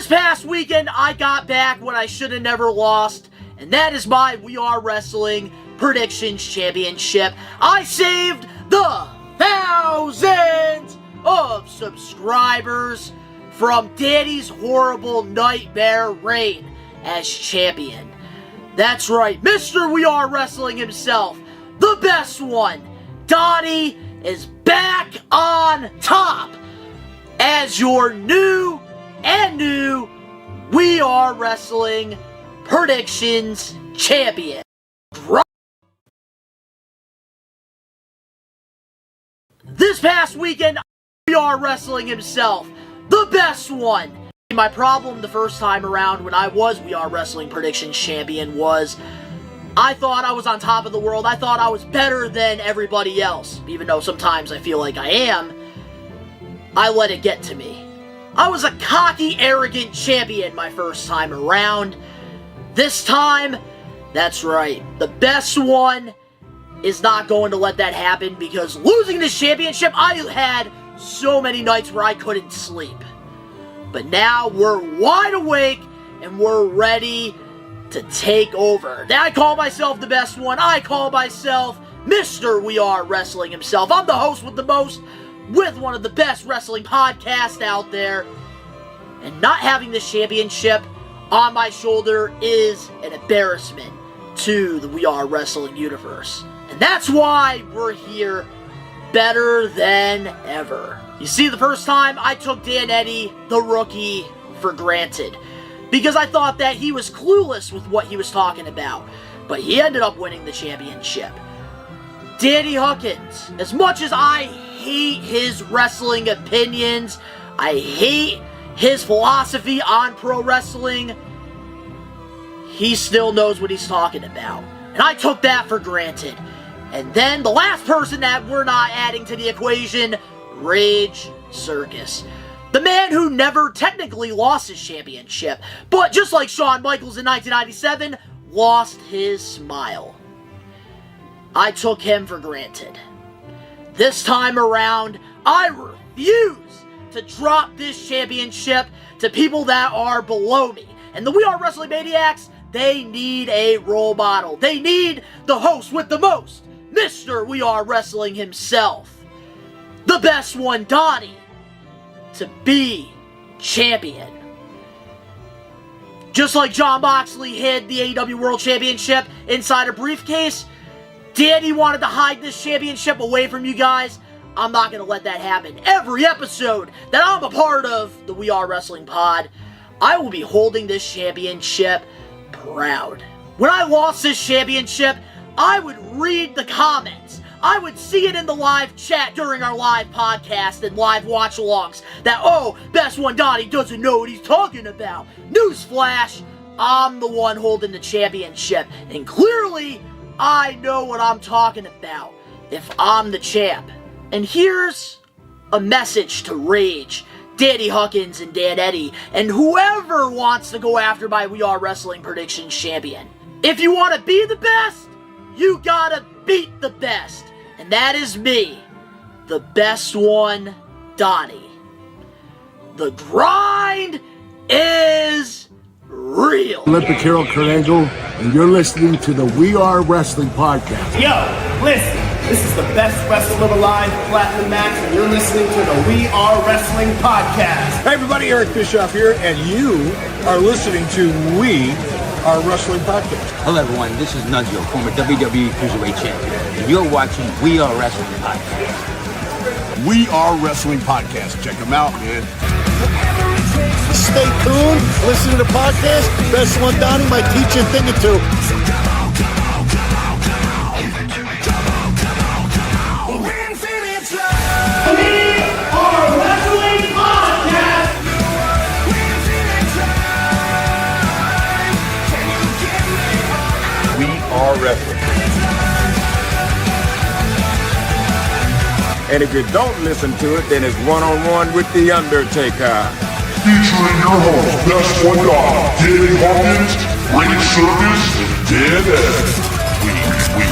This past weekend, I got back what I should have never lost, and that is my We Are Wrestling Predictions Championship. I saved the thousands of subscribers from Danny's horrible nightmare reign as champion. That's right, Mr. We Are Wrestling himself, the best one, Donnie, is back on top as your new We Are Wrestling Predictions Champion. This past weekend, We Are Wrestling himself, the best one. My problem the first time around when I was We Are Wrestling Predictions Champion was I thought I was on top of the world. I thought I was better than everybody else. Even though sometimes I feel like I am, I let it get to me. I was a cocky, arrogant champion my first time around. This time, that's right, the best one is not going to let that happen, because losing this championship, I had so many nights where I couldn't sleep. But now we're wide awake and we're ready to take over. I call myself the best one. I call myself Mr. We Are Wrestling himself. I'm the host with the most, with one of the best wrestling podcasts out there. And not having this championship on my shoulder is an embarrassment to the We Are Wrestling universe. And that's why we're here better than ever. You see, the first time I took Dan Eddie, the rookie, for granted, because I thought that he was clueless with what he was talking about. But he ended up winning the championship. Danny Huckins, as much as I hate his wrestling opinions, I hate his philosophy on pro wrestling, he still knows what he's talking about. And I took that for granted. And then the last person that we're not adding to the equation, Rage Circus. The man who never technically lost his championship, but just like Shawn Michaels in 1997, lost his smile. I took him for granted. This time around, I refuse to drop this championship to people that are below me. And the We Are Wrestling Maniacs, they need a role model. They need the host with the most, Mr. We Are Wrestling himself, the best one, Donnie, to be champion. Just like Jon Moxley hid the AEW World Championship inside a briefcase, Danny wanted to hide this championship away from you guys. I'm not going to let that happen. Every episode that I'm a part of the We Are Wrestling Pod, I will be holding this championship proud. When I lost this championship, I would read the comments. I would see it in the live chat during our live podcast and live watch-alongs that, oh, best one Donnie doesn't know what he's talking about. Newsflash, I'm the one holding the championship. And clearly, I know what I'm talking about if I'm the champ. And here's a message to Rage, Danny Huckins, and Dan Eddie, and whoever wants to go after my We Are Wrestling Predictions champion. If you want to be the best, you gotta beat the best. And that is me, the best one, Donnie. The grind is real. Olympic hero Kurt Angle, and you're listening to the We Are Wrestling Podcast. Yo, listen. This is the best wrestler alive, Platinum Max, and you're listening to the We Are Wrestling Podcast. Hey everybody, Eric Bischoff here, and you are listening to We Are Wrestling Podcast. Hello everyone, this is Nunzio, former WWE Cruiserweight Champion, and you're watching We Are Wrestling Podcast. We Are Wrestling Podcast. Check them out, man. Stay tuned, listen to the podcast. Best one, Donnie might teach you a thing or two. Wrestling. And if you don't listen to it, then it's one-on-one with The Undertaker. Featuring your host, Best One Dog, Danny Hawkins, Rage Circus, and Dan Ed. We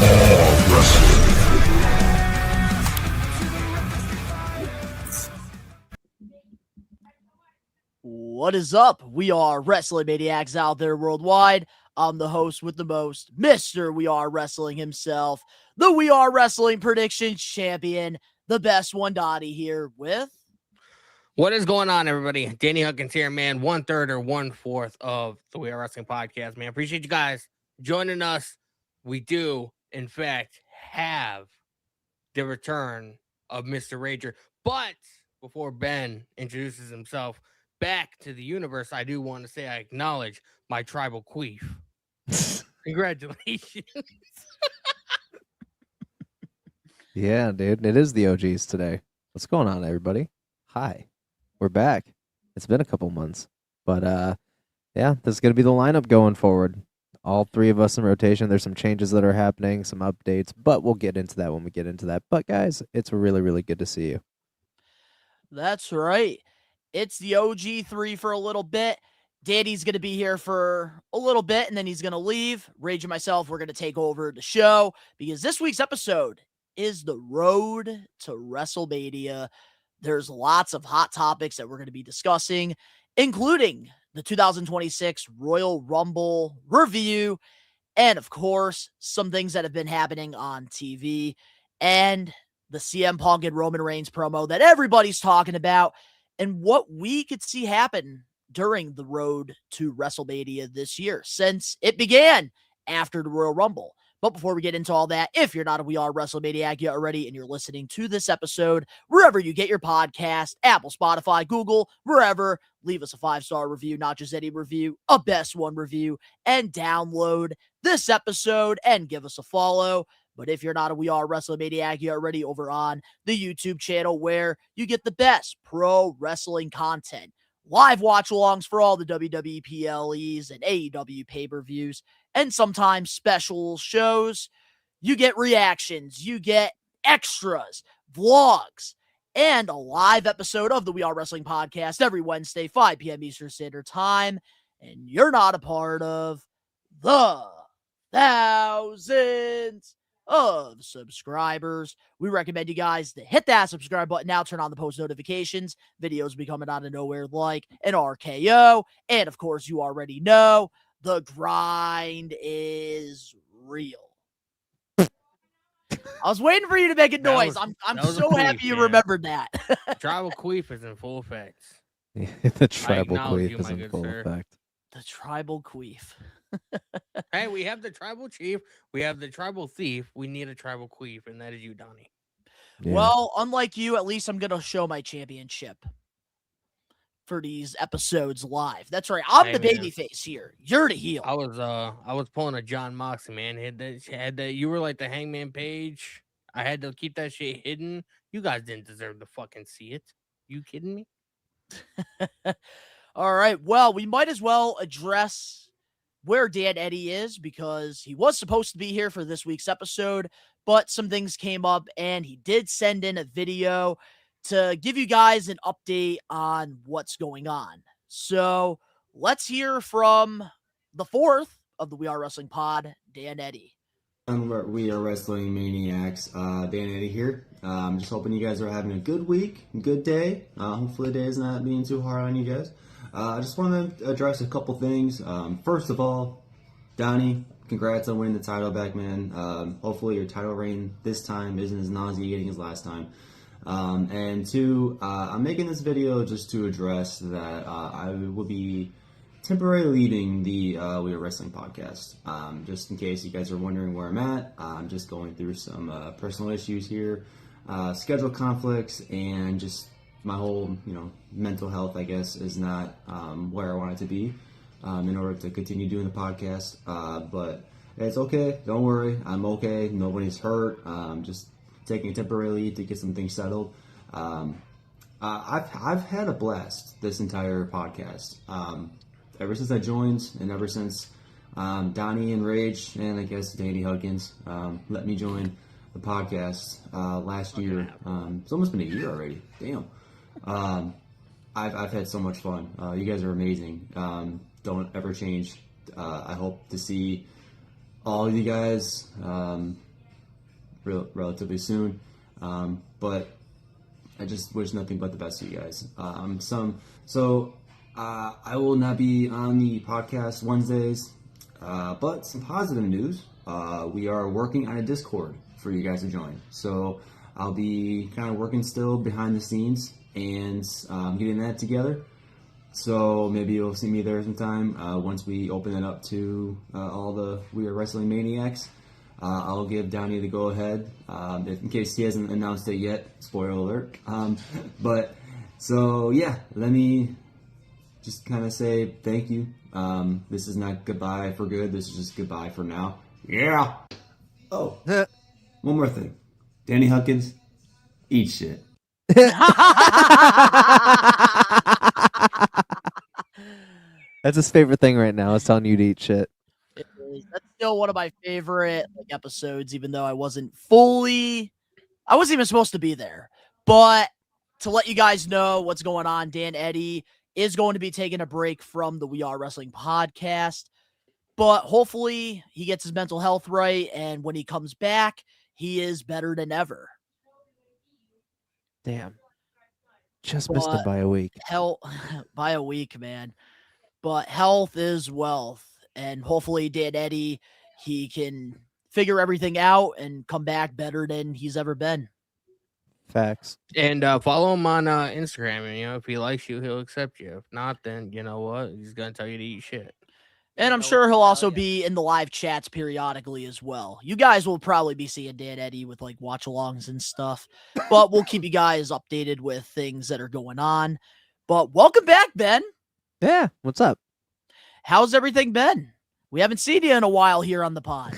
are wrestling. What is up? We are Wrestling Maniacs out there worldwide. I'm the host with the most, Mr. We Are Wrestling himself, the We Are Wrestling Predictions Champion, the best one, Donnie, here with... What is going on, everybody? Danny Huckins here, man. 1/3 or 1/4 of the We Are Wrestling podcast, man. Appreciate you guys joining us. We do, in fact, have the return of Mr. Rager. But before Ben introduces himself back to the universe, I do want to say I acknowledge my tribal queef. Congratulations. Yeah, dude. It is the OGs today. What's going on, everybody? Hi. We're back. It's been a couple months. But, yeah, this is going to be the lineup going forward. All three of us in rotation. There's some changes that are happening, some updates, but we'll get into that when we get into that. But, guys, it's really, really good to see you. That's right. It's the OG3 for a little bit. Danny's going to be here for a little bit, and then he's going to leave. Rage and myself, we're going to take over the show because this week's episode is the road to WrestleMania. There's lots of hot topics that we're going to be discussing, including the 2026 Royal Rumble review, and of course, some things that have been happening on TV, and the CM Punk and Roman Reigns promo that everybody's talking about, and what we could see happen during the road to WrestleMania this year, since it began after the Royal Rumble. But before we get into all that, if you're not a We Are WrestleManiac yet already and you're listening to this episode, wherever you get your podcast, Apple, Spotify, Google, wherever, leave us a 5-star review, not just any review, a best one review, and download this episode and give us a follow. But if you're not a We Are WrestleManiac yet already, over on the YouTube channel where you get the best pro wrestling content, live watch-alongs for all the WWE PLEs and AEW pay-per-views, and sometimes special shows. You get reactions, you get extras, vlogs, and a live episode of the We Are Wrestling podcast every Wednesday, 5 p.m. Eastern Standard Time. And you're not a part of the thousands of subscribers. We recommend you guys to hit that subscribe button now, turn on the post notifications. Videos will be coming out of nowhere like an RKO. And of course, you already know the grind is real. I was waiting for you to make a noise. I'm so happy you remembered that. Tribal queef is in full effect. The tribal acknowledge queef you, is my in good full sir. effect. The tribal queef. Hey, we have the tribal chief. We have the tribal thief. We need a tribal queef, and that is you, Donnie. Yeah. Well, unlike you, at least I'm going to show my championship for these episodes live. That's right. I'm the baby face here. You're the heel. I was pulling a John Moxley, man. Had that. You were like the Hangman Page. I had to keep that shit hidden. You guys didn't deserve to fucking see it. You kidding me? All right. Well, we might as well address where Dan Eddie is, because he was supposed to be here for this week's episode, but some things came up and he did send in a video to give you guys an update on what's going on. So let's hear from the fourth of the We Are Wrestling pod, Dan Eddie. We Are Wrestling Maniacs. Dan Eddie here. I'm just hoping you guys are having a good week, good day. Hopefully the day is not being too hard on you guys. I just want to address a couple things. First of all, Donnie, congrats on winning the title back, man. Hopefully your title reign this time isn't as nauseating as last time. And two, I'm making this video just to address that I will be temporarily leaving the We Are Wrestling podcast. Just in case you guys are wondering where I'm at, I'm just going through some personal issues here, schedule conflicts, and just my whole, mental health, I guess, is not where I want it to be in order to continue doing the podcast. But it's okay. Don't worry. I'm okay. Nobody's hurt. Just taking a temporary leave to get some things settled. I've had a blast this entire podcast. Ever since I joined, and ever since Donnie and Rage, and I guess Danny Huggins let me join the podcast last year. It's almost been a year already. Damn. I've had so much fun. You guys are amazing. Don't ever change. I hope to see all of you guys relatively soon. But I just wish nothing but the best to you guys. So I will not be on the podcast Wednesdays, but some positive news. We are working on a Discord for you guys to join. So I'll be kind of working still behind the scenes and getting that together. So maybe you'll see me there sometime once we open it up to all the We Are Wrestling Maniacs. I'll give Donnie the go-ahead in case he hasn't announced it yet. Spoiler alert. But so yeah, let me just kind of say thank you. This is not goodbye for good. This is just goodbye for now. Yeah. Oh, one more thing. Danny Huckins, eat shit. That's his favorite thing right now, is telling you to eat shit. It is. That's still one of my favorite episodes, even though I wasn't even supposed to be there. But to let you guys know what's going on, Dan Eddy is going to be taking a break from the We Are Wrestling podcast. But hopefully he gets his mental health right, and when he comes back, he is better than ever. Damn. Just missed him by a week. By a week, man. But health is wealth. And hopefully Dan Eddy, he can figure everything out and come back better than he's ever been. Facts. And follow him on Instagram. And, if he likes you, he'll accept you. If not, then you know what? He's going to tell you to eat shit. And I'm sure he'll also be in the live chats periodically as well. You guys will probably be seeing Dan Eddy with watch-alongs and stuff. But we'll keep you guys updated with things that are going on. But welcome back, Ben. Yeah, what's up? How's everything been? We haven't seen you in a while here on the pod.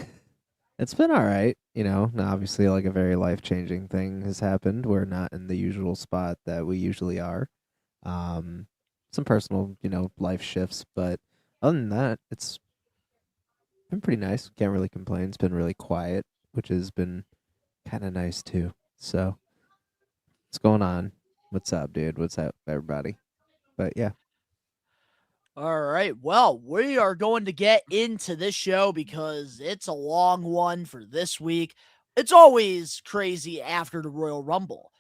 It's been all right. Obviously a very life-changing thing has happened. We're not in the usual spot that we usually are. Some personal, life shifts, but other than that, it's been pretty nice. Can't really complain. It's been really quiet, which has been kind of nice too. So, what's going on? What's up, dude? What's up, everybody? But yeah. All right. Well, we are going to get into this show because it's a long one for this week. It's always crazy after the Royal Rumble.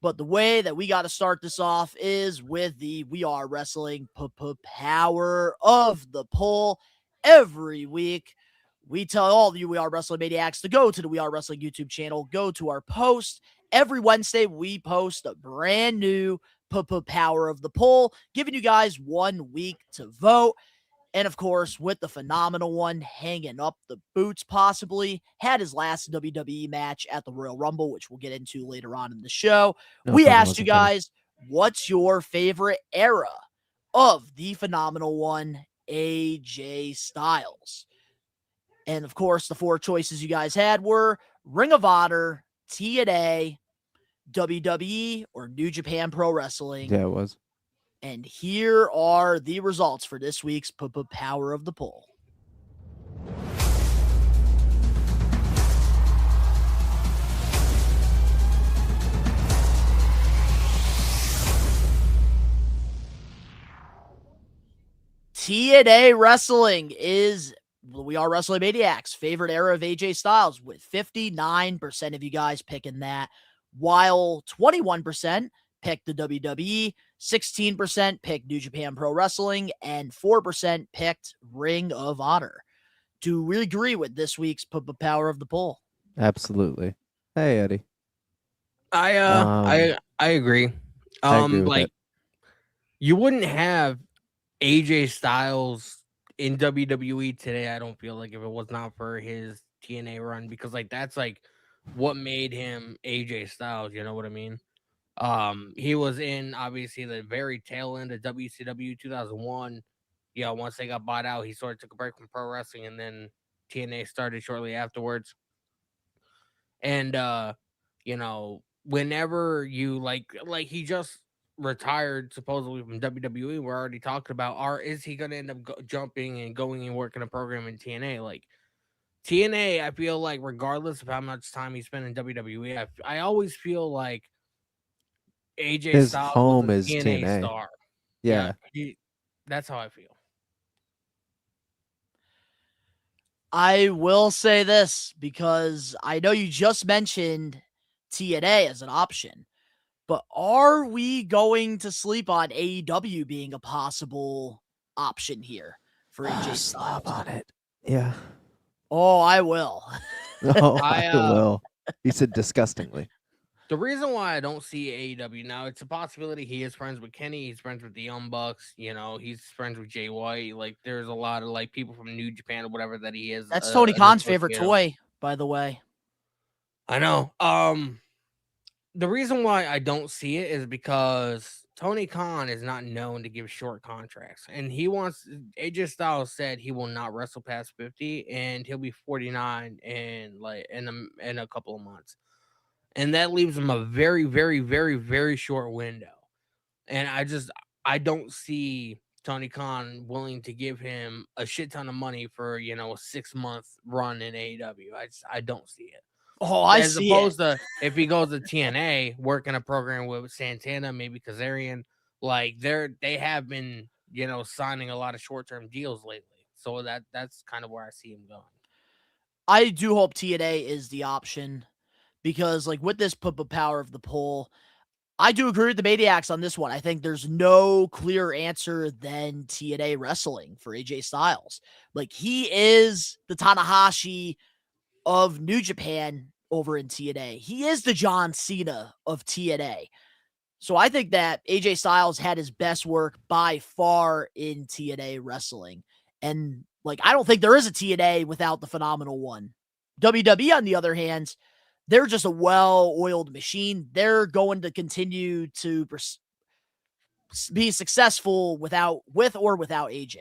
But the way that we got to start this off is with the We Are Wrestling Power of the Poll. Every week, we tell all of you We Are Wrestling Maniacs to go to the We Are Wrestling YouTube channel, go to our post. Every Wednesday, we post a brand new Power of the Poll, giving you guys 1 week to vote. And of course, with the phenomenal one hanging up the boots, possibly had his last WWE match at the Royal Rumble, which we'll get into later on in the show. We asked you guys, what's your favorite era of the phenomenal one, AJ Styles? And of course, the 4 choices you guys had were Ring of Honor, TNA, WWE, or New Japan Pro Wrestling. Yeah, it was. And here are the results for this week's Power of the Poll. TNA Wrestling is We Are Wrestling Maniacs' favorite era of AJ Styles, with 59% of you guys picking that, while 21% picked the WWE, 16% picked New Japan Pro Wrestling, and 4% picked Ring of Honor. Do we agree with this week's Power of the Poll? Absolutely. Hey, Eddie. I agree. I agree with that. You wouldn't have AJ Styles in WWE today, I don't feel like, if it was not for his TNA run, because that's what made him AJ Styles, you know what I mean? He was in obviously the very tail end of WCW 2001. Once they got bought out, he sort of took a break from pro wrestling, and then TNA started shortly afterwards. And whenever you he just retired supposedly from WWE, we're already talking about, is he going to end up jumping and going and working a program in TNA? TNA, I feel like, regardless of how much time he spent in WWE, I always feel like AJ His Styles home was a is TNA TNA. star. Yeah. That's how I feel. I will say this, because I know you just mentioned TNA as an option, But are we going to sleep on AEW being a possible option here for AJ Styles? Slap on it. Yeah. Oh, I will. Oh, I, I will. He said disgustingly. The reason why I don't see AEW now, it's a possibility he is friends with Kenny, he's friends with the Young Bucks, he's friends with Jay White. Like, there's a lot of like people from New Japan or whatever that he is. That's Tony an Khan's favorite associate of. toy, by the way. I know. The reason why I don't see it is because Tony Khan is not known to give short contracts, and AJ Styles said he will not wrestle past 50, and he'll be 49 in a couple of months. And that leaves him a very, very, very, very short window. And I don't see Tony Khan willing to give him a shit ton of money for, a 6-month run in AEW. I don't see it. Oh, I As see opposed it. to if he goes to TNA, working a program with Santana, maybe Kazarian, like they have been, signing a lot of short-term deals lately. So that's kind of where I see him going. I do hope TNA is the option because, like, with this power of the poll, I do agree with the Maniacs on this one. I think there's no clear answer than TNA wrestling for AJ Styles. Like, he is the Tanahashi of New Japan over in TNA. He is the John Cena of TNA. So I think that AJ Styles had his best work by far in TNA wrestling. And like, I don't think there is a TNA without the phenomenal one. WWE, on the other hand, they're just a well-oiled machine. They're going to continue to be successful with or without AJ.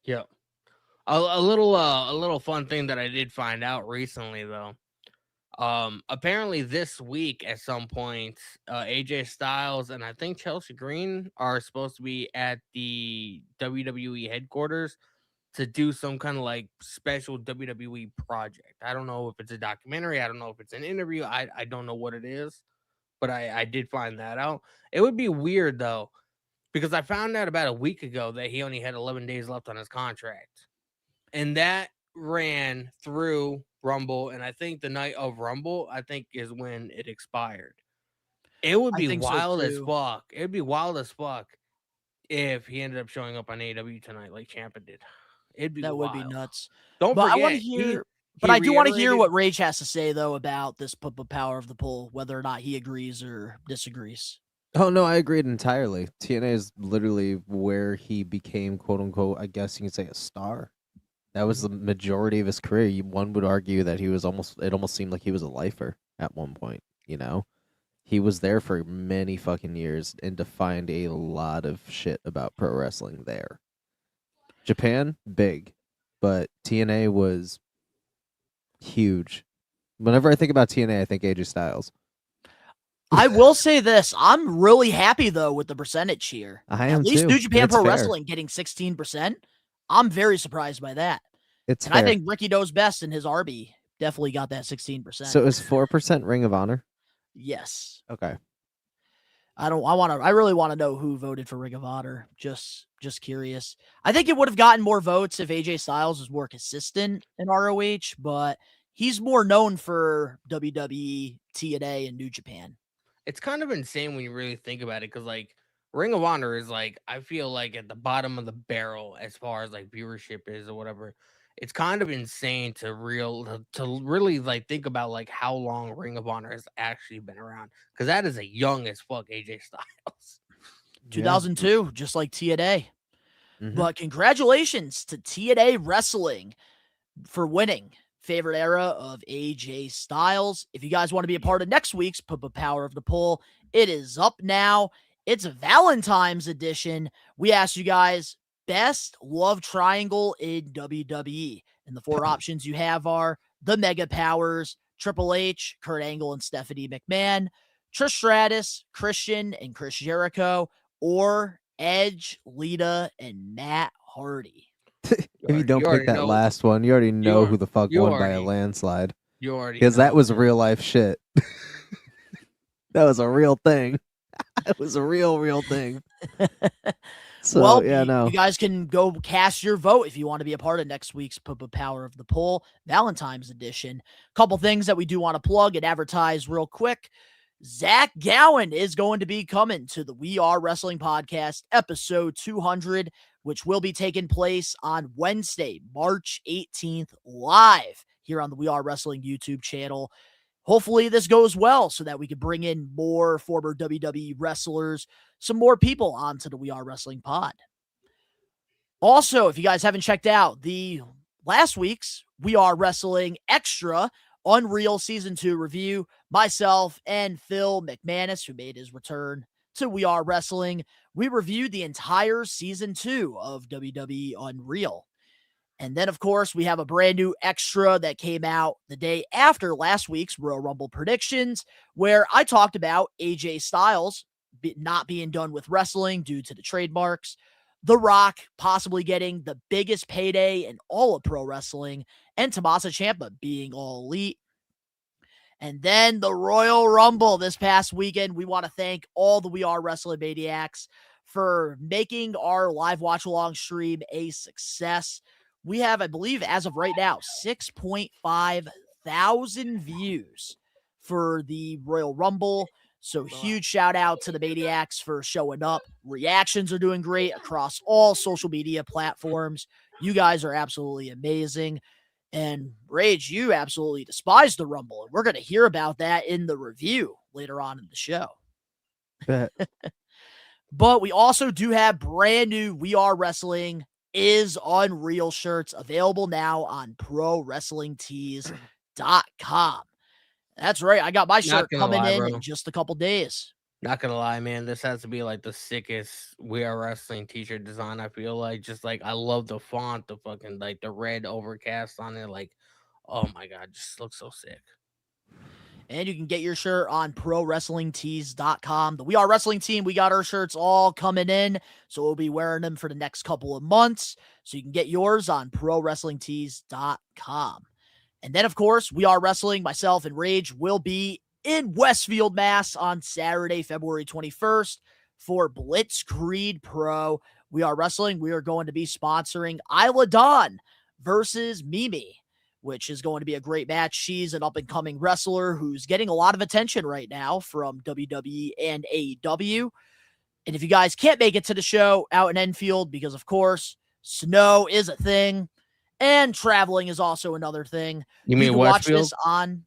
Yeah. A little fun thing that I did find out recently, though. Apparently this week at some point, AJ Styles and I think Chelsea Green are supposed to be at the WWE headquarters to do some kind of like special WWE project. I don't know if it's a documentary. I don't know if it's an interview. I don't know what it is, but I did find that out. It would be weird though, because I found out about a week ago that he only had 11 days left on his contract. And that ran through Rumble, and I think the night of Rumble, I think, is when it expired. It would be wild as fuck. It would be wild as fuck if he ended up showing up on AEW tonight like Ciampa did. That would be nuts. Don't but forget, I want to hear. But I do want to hear what Rage has to say though about this power of the poll, whether or not he agrees or disagrees. Oh no, I agreed entirely. TNA is literally where he became, quote unquote, I guess you could say, a star. That was the majority of his career. One would argue that it almost seemed like he was a lifer at one point, He was there for many fucking years and defined a lot of shit about pro wrestling there. Japan, big, but TNA was huge. Whenever I think about TNA, I think AJ Styles. I will say this. I'm really happy, though, with the percentage here. I am At least too. New Japan Pro fair. Wrestling getting 16%. I'm very surprised by that. It's and fair. I think Ricky Knows Best and his RB definitely got that 16%. So is 4% Ring of Honor? Yes. Okay. I really want to know who voted for Ring of Honor. Just curious. I think it would have gotten more votes if AJ Styles was more consistent in ROH, but he's more known for WWE, TNA, and New Japan. It's kind of insane when you really think about it, because like Ring of Honor is like, I feel like at the bottom of the barrel as far as like viewership is or whatever. It's kind of insane to really like think about like how long Ring of Honor has actually been around, because that is a young as fuck AJ Styles. 2002, just like TNA. Mm-hmm. But congratulations to TNA Wrestling for winning favorite era of AJ Styles. If you guys want to be a part of next week's Power of the Poll, it is up now. It's Valentine's edition. We asked you guys best love triangle in WWE. And the four options you have are the Mega Powers, Triple H, Kurt Angle, and Stephanie McMahon, Trish Stratus, Christian, and Chris Jericho, or Edge, Lita, and Matt Hardy. If you don't pick that last one, you already know who the fuck won by a landslide. Because that was real life shit. That was a real thing. It was a real thing. So, well, yeah, you guys can go cast your vote if you want to be a part of next week's Power of the Poll, Valentine's edition. Couple things that we do want to plug and advertise real quick. Zach Gowen is going to be coming to the We Are Wrestling Podcast, episode 200, which will be taking place on Wednesday, March 18th, live here on the We Are Wrestling YouTube channel. Hopefully this goes well so that we can bring in more former WWE wrestlers, some more people onto the We Are Wrestling Pod. Also, if you guys haven't checked out the last week's We Are Wrestling Extra Unreal Season 2 review, myself and Phil McManus, who made his return to We Are Wrestling, we reviewed the entire Season 2 of WWE Unreal. And then, of course, we have a brand new extra that came out the day after last week's Royal Rumble predictions, where I talked about AJ Styles not being done with wrestling due to the trademarks, The Rock possibly getting the biggest payday in all of pro wrestling, and Tommaso Ciampa being all elite. And then the Royal Rumble this past weekend. We want to thank all the We Are Wrestling Maniacs for making our live watch along stream a success. We have, I believe, as of right now, 6.5 thousand views for the Royal Rumble. So huge shout out to the Maniacs for showing up. Reactions are doing great across all social media platforms. You guys are absolutely amazing. And Rage, you absolutely despise the Rumble. And we're going to hear about that in the review later on in the show. Bet. But we also do have brand new We Are Wrestling is Unreal shirts available now on ProWrestlingTees.com. That's right. I got my shirt coming in just a couple days. Not gonna lie, man. This has to be like the sickest We Are Wrestling t-shirt design. I feel like just like I love the font, the fucking like the red overcast on it. Like, oh my god, just looks so sick. And you can get your shirt on ProWrestlingTees.com. The We Are Wrestling team, we got our shirts all coming in, so we'll be wearing them for the next couple of months. So you can get yours on ProWrestlingTees.com. And then, of course, We Are Wrestling, myself and Rage, will be in Westfield, Mass on Saturday, February 21st for Blitzkrieg Pro. We Are Wrestling, we are going to be sponsoring Isla Dawn versus Mimi, which is going to be a great match. She's an up-and-coming wrestler who's getting a lot of attention right now from WWE and AEW. And if you guys can't make it to the show out in Enfield, because, of course, snow is a thing, and traveling is also another thing. You mean can Westfield? Watch this on...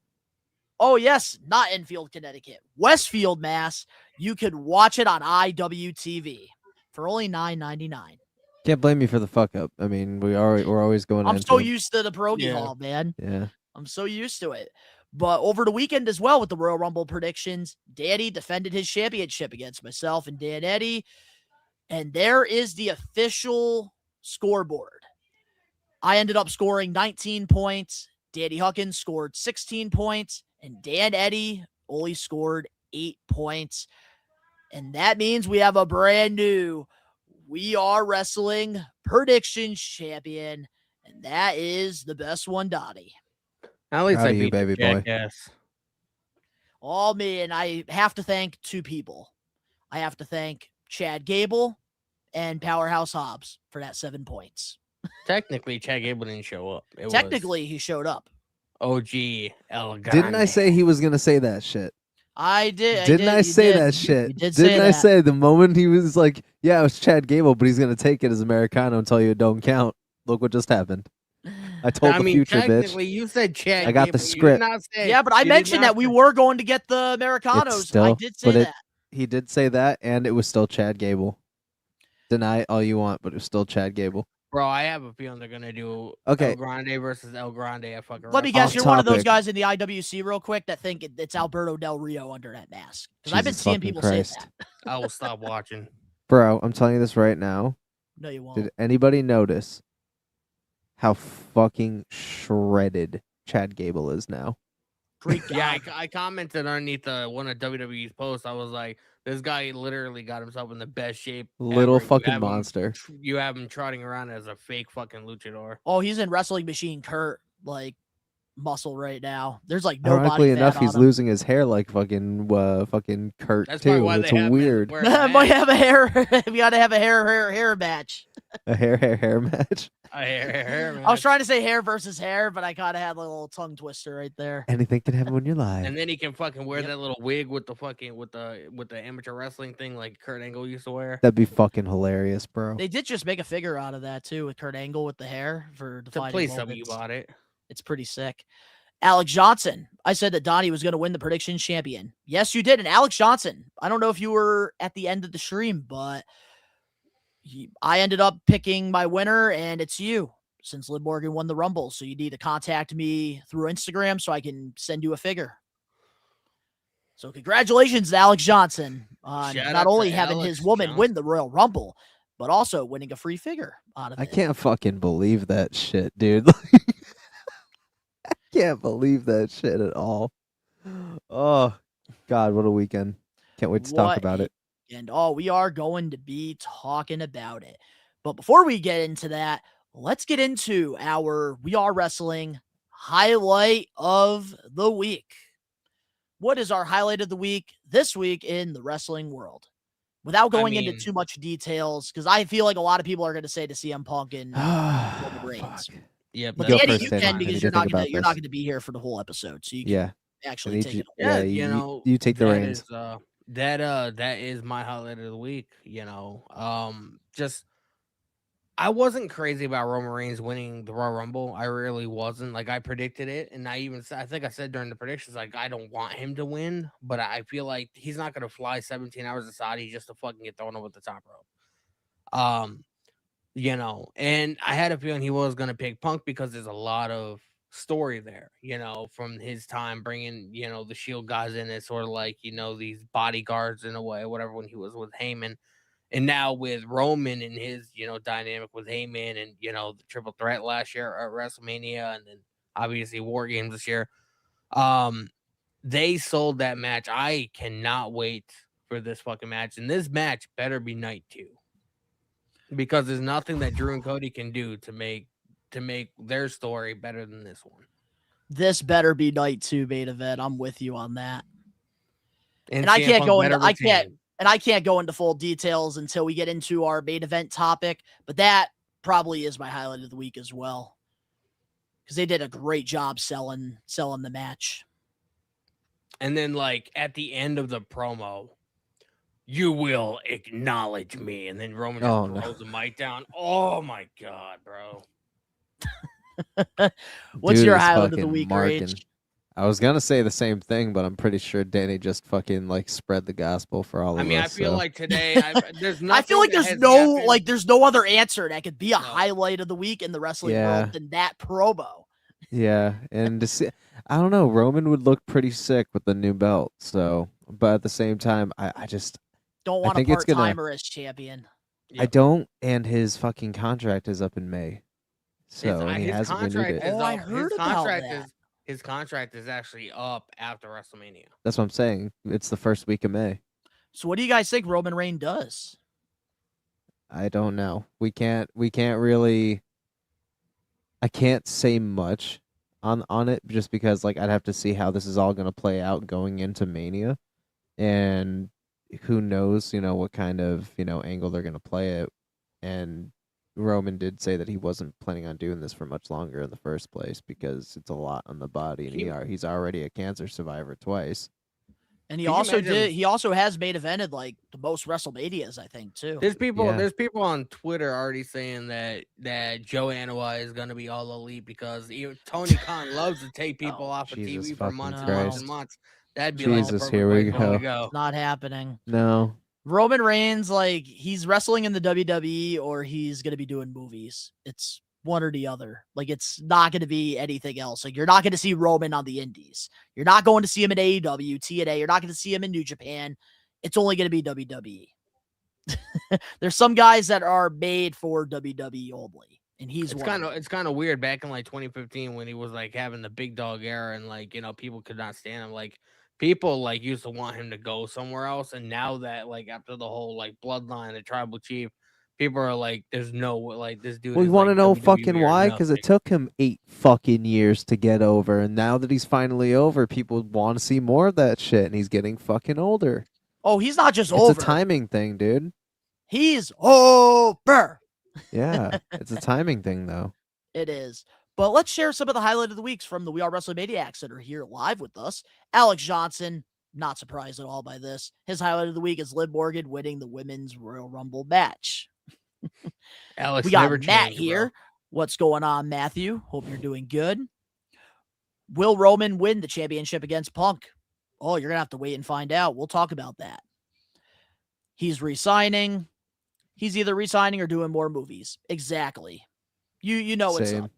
Oh, yes, not Enfield, Connecticut. Westfield, Mass. You could watch it on IWTV for only $9.99. Can't blame me for the fuck up. I mean, we're always going. I'm so used to the Pierogi Hall, man. Yeah, I'm so used to it. But over the weekend as well with the Royal Rumble predictions, Danny defended his championship against myself and Dan Eddie. And there is the official scoreboard. I ended up scoring 19 points. Danny Huckins scored 16 points. And Dan Eddie only scored 8 points. And that means we have a brand new We Are Wrestling predictions champion. And that is the best one, Donnie. At least Proud I of you, beat baby boy. Jackass. All me, and I have to thank two people. I have to thank Chad Gable and Powerhouse Hobbs for that 7 points. Technically, Chad Gable didn't show up. Technically, he showed up. OG El Grande. Didn't I say he was gonna say that shit? I did. Didn't I say that shit? You did Didn't I that. say the moment he was like, yeah, it was Chad Gable, but he's gonna take it as Americano and tell you it don't count. Look what just happened. I told the future, technically, bitch. you said Chad I got the Gable. You did script. not say- Yeah, but I you did mentioned not that we say- were going to get the Americanos. Still, I did say but that. He did say that, and it was still Chad Gable. Deny it all you want, but it was still Chad Gable. Bro, I have a feeling they're gonna do Okay. El Grande versus El Grande at fucking Let me Wrestle- guess, you're one of those topic. guys in the IWC real quick that think it's Alberto Del Rio under that mask. Because I've been Jesus seeing fucking people Christ. say that. I will stop watching. Bro, I'm telling you this right now. No, you won't. Did anybody notice how fucking shredded Chad Gable is now? Great guy. Yeah, I commented underneath one of WWE's posts. I was like, this guy literally got himself in the best shape. Little ever. You fucking have him- monster. You have him trotting around as a fake fucking luchador. Oh, he's in Wrestling Machine Kurt. Like, muscle right now. There's like no Ironically body enough, fat he's on him. losing his hair like fucking Kurt That's probably too. why It's they have weird. Been wearing Might masks. have a hair. We got to have a hair match. A hair match. Hair, I was trying to say hair versus hair, but I kind of had a little tongue twister right there. Anything can happen when you're live. And then he can fucking wear that little wig with the fucking with the amateur wrestling thing like Kurt Angle used to wear. That'd be fucking hilarious, bro. They did just make a figure out of that too with Kurt Angle with the hair for To defining place moments. W bought it. It's pretty sick. Alex Johnson. I said that Donnie was going to win the prediction champion. Yes, you did. And Alex Johnson, I don't know if you were at the end of the stream, but I ended up picking my winner, and it's you, since Liv Morgan won the Rumble. So you need to contact me through Instagram so I can send you a figure. So congratulations to Alex Johnson on Shout not out only to having Alex his woman Johnson. win the Royal Rumble, but also winning a free figure out of it. I can't fucking believe that shit, dude. I can't believe that shit at all. Oh, God, what a weekend. Can't wait to talk about it. And we are going to be talking about it. But before we get into that, let's get into our We Are Wrestling highlight of the week. What is our highlight of the week this week in the wrestling world? Without going into too much details, because I feel like a lot of people are going to say to CM Punk and Roman Reigns. Yeah, But Go Danny, first, you Danny. can I because need you're to not think going about to this. be here for the whole episode, so you can Yeah. actually take it. Yeah, you take the reins. That is my highlight of the week. Just I wasn't crazy about Roman Reigns winning the Royal Rumble. I really wasn't. Like I predicted it, and I think I said during the predictions, like I don't want him to win, but I feel like he's not gonna fly 17 hours to Saudi just to fucking get thrown over the top rope. And I had a feeling he was gonna pick Punk because there's a lot of story there, from his time bringing, the Shield guys in as sort of like, these bodyguards in a way, whatever, when he was with Heyman. And now with Roman and his, dynamic with Heyman and, the triple threat last year at WrestleMania and then obviously War Games this year, they sold that match. I cannot wait for this fucking match. And this match better be night 2. Because there's nothing that Drew and Cody can do to make their story better than this one. This better be night 2, Beta Vet. I'm with you on that. And I CM can't Punk go into better I can't go into full details until we get into our main event topic, but that probably is my highlight of the week as well. Because they did a great job selling the match. And then like at the end of the promo, you will acknowledge me. And then Roman just throws the mic down. Oh my God, bro. What's Dude your is highlight of the fucking week, marking. Rage? I was gonna say the same thing, but I'm pretty sure Danny just fucking like spread the gospel for all of us. I feel like today there's nothing. I feel like there's no other answer that could be a highlight of the week in the wrestling world than that promo. Yeah, and to see, I don't know, Roman would look pretty sick with the new belt. So, but at the same time, I just don't want a part-timer as champion. I don't, and his fucking contract is up in May. So and he hasn't renewed it. I heard about that. His contract is actually up after WrestleMania. That's what I'm saying. It's the first week of May. So what do you guys think Roman Reigns does? I don't know. We can't really. I can't say much on it just because like I'd have to see how this is all going to play out going into Mania, and who knows, what kind of angle they're going to play it. And Roman did say that he wasn't planning on doing this for much longer in the first place because it's a lot on the body, and he's already a cancer survivor twice. And he also has main evented like the most WrestleManias, I think, too. There's people on Twitter already saying that Joe Anoa'i is going to be all elite because even Tony Khan loves to take people off of TV for months and months and months. That'd be Jesus, here we go. It's not happening. No. Roman Reigns, like, he's wrestling in the WWE or he's going to be doing movies. It's one or the other. Like, it's not going to be anything else. Like, you're not going to see Roman on the indies. You're not going to see him in AEW, TNA. You're not going to see him in New Japan. It's only going to be WWE. There's some guys that are made for WWE only. And it's kind of weird back in like 2015 when he was like having the big dog era and like, people could not stand him. Like, people like used to want him to go somewhere else, and now that like after the whole like bloodline, the tribal chief, people are like, "There's no like this dude." We is want to like know WWE fucking or why? Because it nothing." took him 8 fucking years to get over, and now that he's finally over, people want to see more of that shit, and he's getting fucking older. Oh, he's not just It's over. a timing thing, dude. He's over. Yeah, it's a timing thing, though. It is. But let's share some of the highlight of the weeks from the We Are Wrestling Maniacs that are here live with us. Alex Johnson, not surprised at all by this. His highlight of the week is Liv Morgan winning the Women's Royal Rumble match. Alex, We got never Matt change, here. bro. What's going on, Matthew? Hope you're doing good. Will Roman win the championship against Punk? Oh, you're going to have to wait and find out. We'll talk about that. He's re-signing. He's either re-signing or doing more movies. Exactly. You know what's up.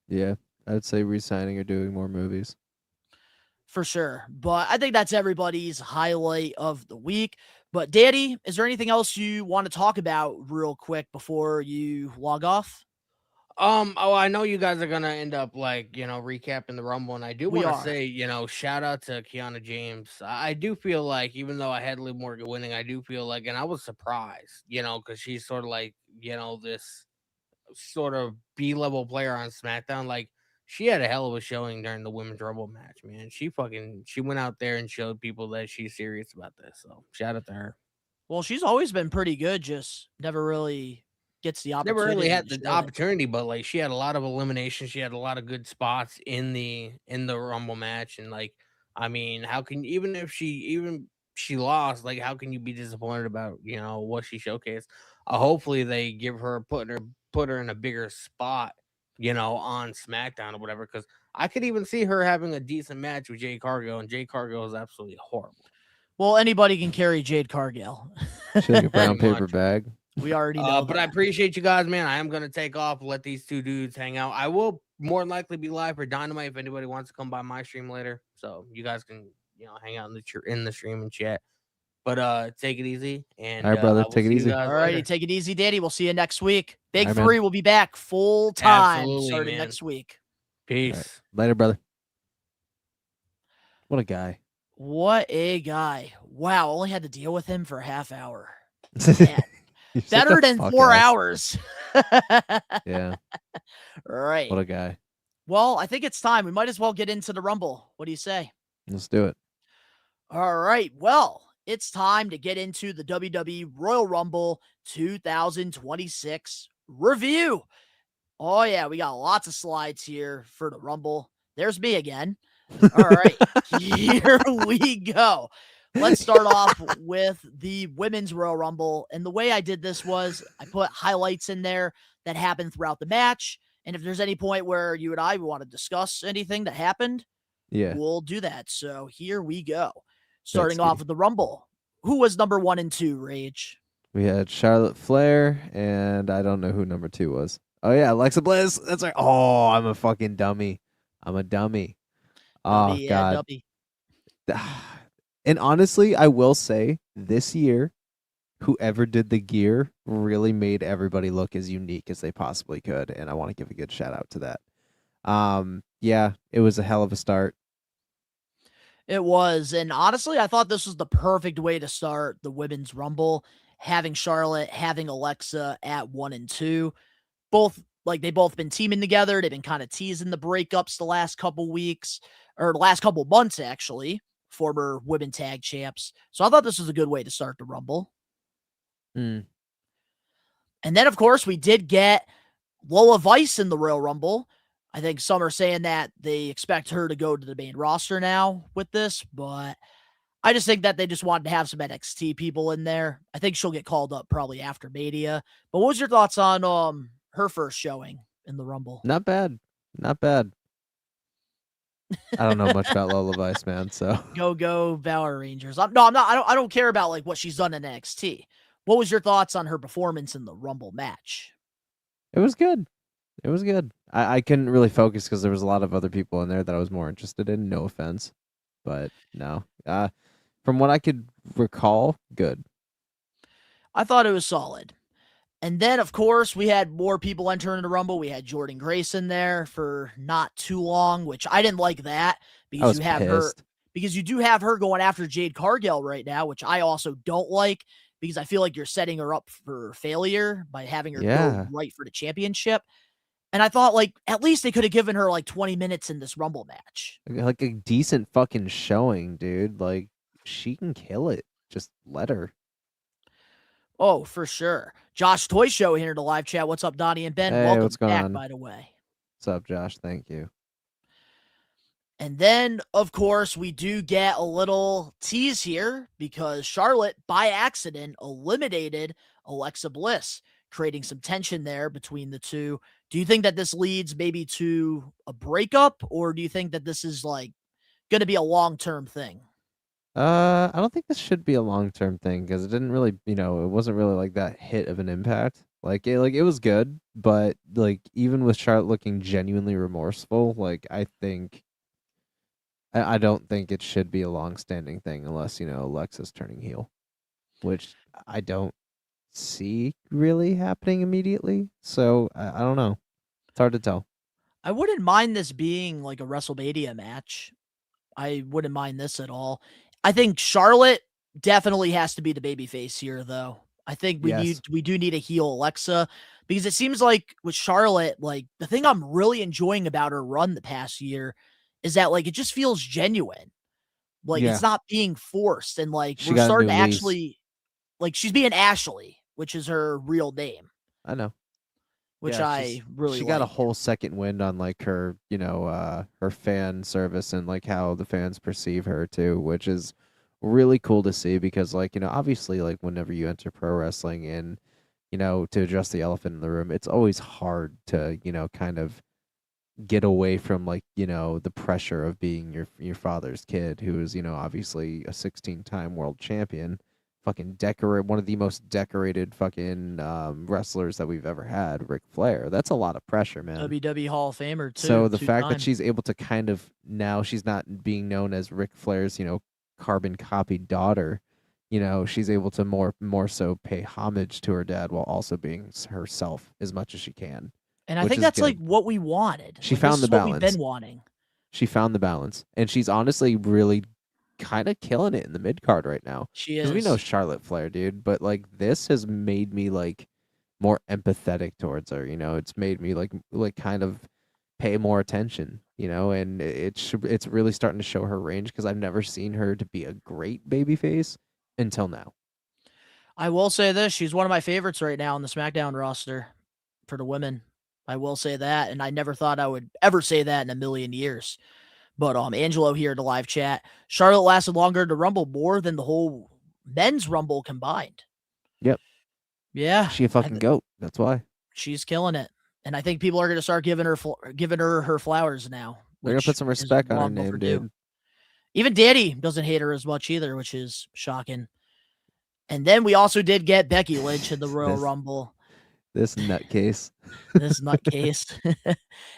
Yeah, I'd say re-signing or doing more movies. For sure. But I think that's everybody's highlight of the week. But Daddy, is there anything else you want to talk about real quick before you log off? Oh, I know you guys are gonna end up recapping the Rumble, and I do We want to are. say, shout out to Kiana James. I do feel like, even though I had Liv Morgan winning, I do feel like, and I was surprised, because she's sort of like, this sort of B-level player on SmackDown. Like, she had a hell of a showing during the Women's Rumble match, man. She went out there and showed people that she's serious about this. So shout out to her. Well, she's always been pretty good, just never really gets the opportunity. Never really had to the show it. opportunity, but like she had a lot of eliminations. She had a lot of good spots in the Rumble match, and like, I mean, how can even if she lost, like, how can you be disappointed about what she showcased? Hopefully they give her put her in a bigger spot, on SmackDown or whatever. Because I could even see her having a decent match with Jade Cargill, and Jade Cargill is absolutely horrible. Well, anybody can carry Jade Cargill. She like a brown Pretty paper much. bag. We already know But I that. appreciate you guys, man. I am gonna take off, let these two dudes hang out. I will more than likely be live for Dynamite if anybody wants to come by my stream later. So you guys can hang out in the stream and chat. But take it easy, and All right, brother, I will take it see you easy. guys All righty, later. take it easy, Daddy. We'll see you next week. Big All right, man. Three will be back full time Absolutely, starting man. next week. Peace. All right. Later, brother. What a guy. What a guy. Wow, only had to deal with him for a half hour. Shut Better the than fuck 4 up. hours. Yeah. Right. What a guy. Well, I think it's time. We might as well get into the Rumble. What do you say? Let's do it. All right. Well, it's time to get into the WWE Royal Rumble 2026 review. Oh, yeah. We got lots of slides here for the Rumble. There's me again. All right. Here we go. Let's start off with the Women's Royal Rumble. And the way I did this was I put highlights in there that happened throughout the match. And if there's any point where you and I want to discuss anything that happened, Yeah. we'll do that. So here we go. Starting Let's off with the Rumble. Who was number 1 and 2, Rage? We had Charlotte Flair, and I don't know who number 2 was. Oh, yeah, Alexa Bliss. That's right. Oh, I'm a fucking dummy. I'm a dummy. Oh, Dummy, God. dummy. And honestly, I will say this year, whoever did the gear really made everybody look as unique as they possibly could. And I want to give a good shout out to that. Yeah, it was a hell of a start. It was. And honestly, I thought this was the perfect way to start the Women's Rumble. Having Charlotte, having Alexa at 1 and 2. They've both been teaming together. They've been kind of teasing the breakups the last couple weeks, or the last couple months, actually. Former women tag champs. So I thought this was a good way to start the Rumble. Mm. And then, of course, we did get Lola Vice in the Royal Rumble. I think some are saying that they expect her to go to the main roster now with this, but I just think that they just wanted to have some NXT people in there. I think she'll get called up probably after Mania. But what was your thoughts on her first showing in the Rumble? Not bad. Not bad. I don't know much about Lola Vice, man. So Go Power Rangers. I'm not. I don't care about like what she's done in NXT. What was your thoughts on her performance in the Rumble match? it was good. It was good. I couldn't really focus because there was a lot of other people in there that I was more interested in. No offense, but no. From what I could recall, good. I thought it was solid. And then, of course, we had more people entering the Rumble. We had Jordan Grace in there for not too long, which I didn't like that because you have her, because you do have her going after Jade Cargill right now, which I also don't like because I feel like you're setting her up for failure by having her Yeah. go right for the championship. And I thought, like, at least they could have given her like 20 minutes in this Rumble match. Like a decent fucking showing, dude. Like, she can kill it. Just let her. Oh, for sure. Josh Toy Show here in the live chat. What's up, Donnie and Ben? Hey, Welcome what's going back, on? by the way. What's up, Josh? Thank you. And then, of course, we do get a little tease here because Charlotte, by accident, eliminated Alexa Bliss, creating some tension there between the two. Do you think that this leads maybe to a breakup, or do you think that this is like going to be a long-term thing? I don't think this should be a long-term thing because it didn't really, it wasn't really like that hit of an impact. Like it was good, but like even with Charlotte looking genuinely remorseful, like I don't think it should be a long-standing thing unless, Alexa's turning heel, which I don't see really happening immediately. So I don't know. It's hard to tell. I wouldn't mind this being like a WrestleMania match. I wouldn't mind this at all. I think Charlotte definitely has to be the babyface here, though. I think we do need a heel Alexa because it seems like with Charlotte, like the thing I'm really enjoying about her run the past year is that like it just feels genuine. Like Yeah. it's not being forced, and like She we're got a starting to new lease. actually like she's being Ashley, which is her real name, I know. which Yeah, I really she got a like. whole second wind on like her, her fan service and like how the fans perceive her too, which is really cool to see because like, obviously like whenever you enter pro wrestling and, to address the elephant in the room, it's always hard to, kind of get away from like, the pressure of being your father's kid who is, obviously a 16-time world champion. Fucking one of the most decorated fucking wrestlers that we've ever had, Ric Flair. That's a lot of pressure, man. WWE Hall of Famer too. So the fact that two-time. she's able to kind of now she's not being known as Ric Flair's, carbon copied daughter. She's able to more so pay homage to her dad while also being herself as much as she can. And I which think is that's good. like what we wanted. She Like, found this the is what balance. we've been wanting. She found the balance, and she's honestly really kind of killing it in the mid card right now. She Because is. we know Charlotte Flair, dude, but like this has made me like more empathetic towards her. It's made me like kind of pay more attention. And it's really starting to show her range because I've never seen her to be a great babyface until now. I will say this: she's one of my favorites right now on the SmackDown roster for the women. I will say that, and I never thought I would ever say that in a million years. But Angelo here in the live chat. Charlotte lasted longer to Rumble more than the whole men's Rumble combined. Yep. Yeah, She a fucking goat. That's why. she's killing it, and I think people are going to start giving her her flowers now. They're gonna put some respect on her long name, overdue. dude. Even Danny doesn't hate her as much either, which is shocking. And then we also did get Becky Lynch in the Royal Rumble. This nutcase. This nutcase.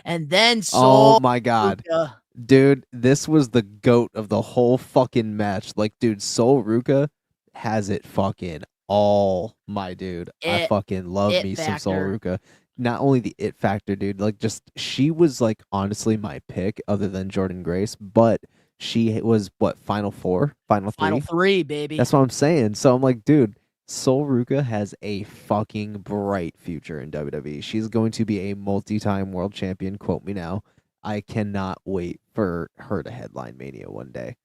And then Oh my god. Ruka. Dude, this was the goat of the whole fucking match. Like, dude, Sol Ruka has it fucking all, my dude. I fucking love me some Sol Ruka. Not only the it factor, dude, like just she was like honestly my pick other than Jordan Grace, but she was what, final four? Final three? Final three, baby. That's what I'm saying. So I'm like, dude, Sol Ruka has a fucking bright future in WWE. She's going to be a multi-time world champion. Quote me now. I cannot wait for her to headline Mania one day.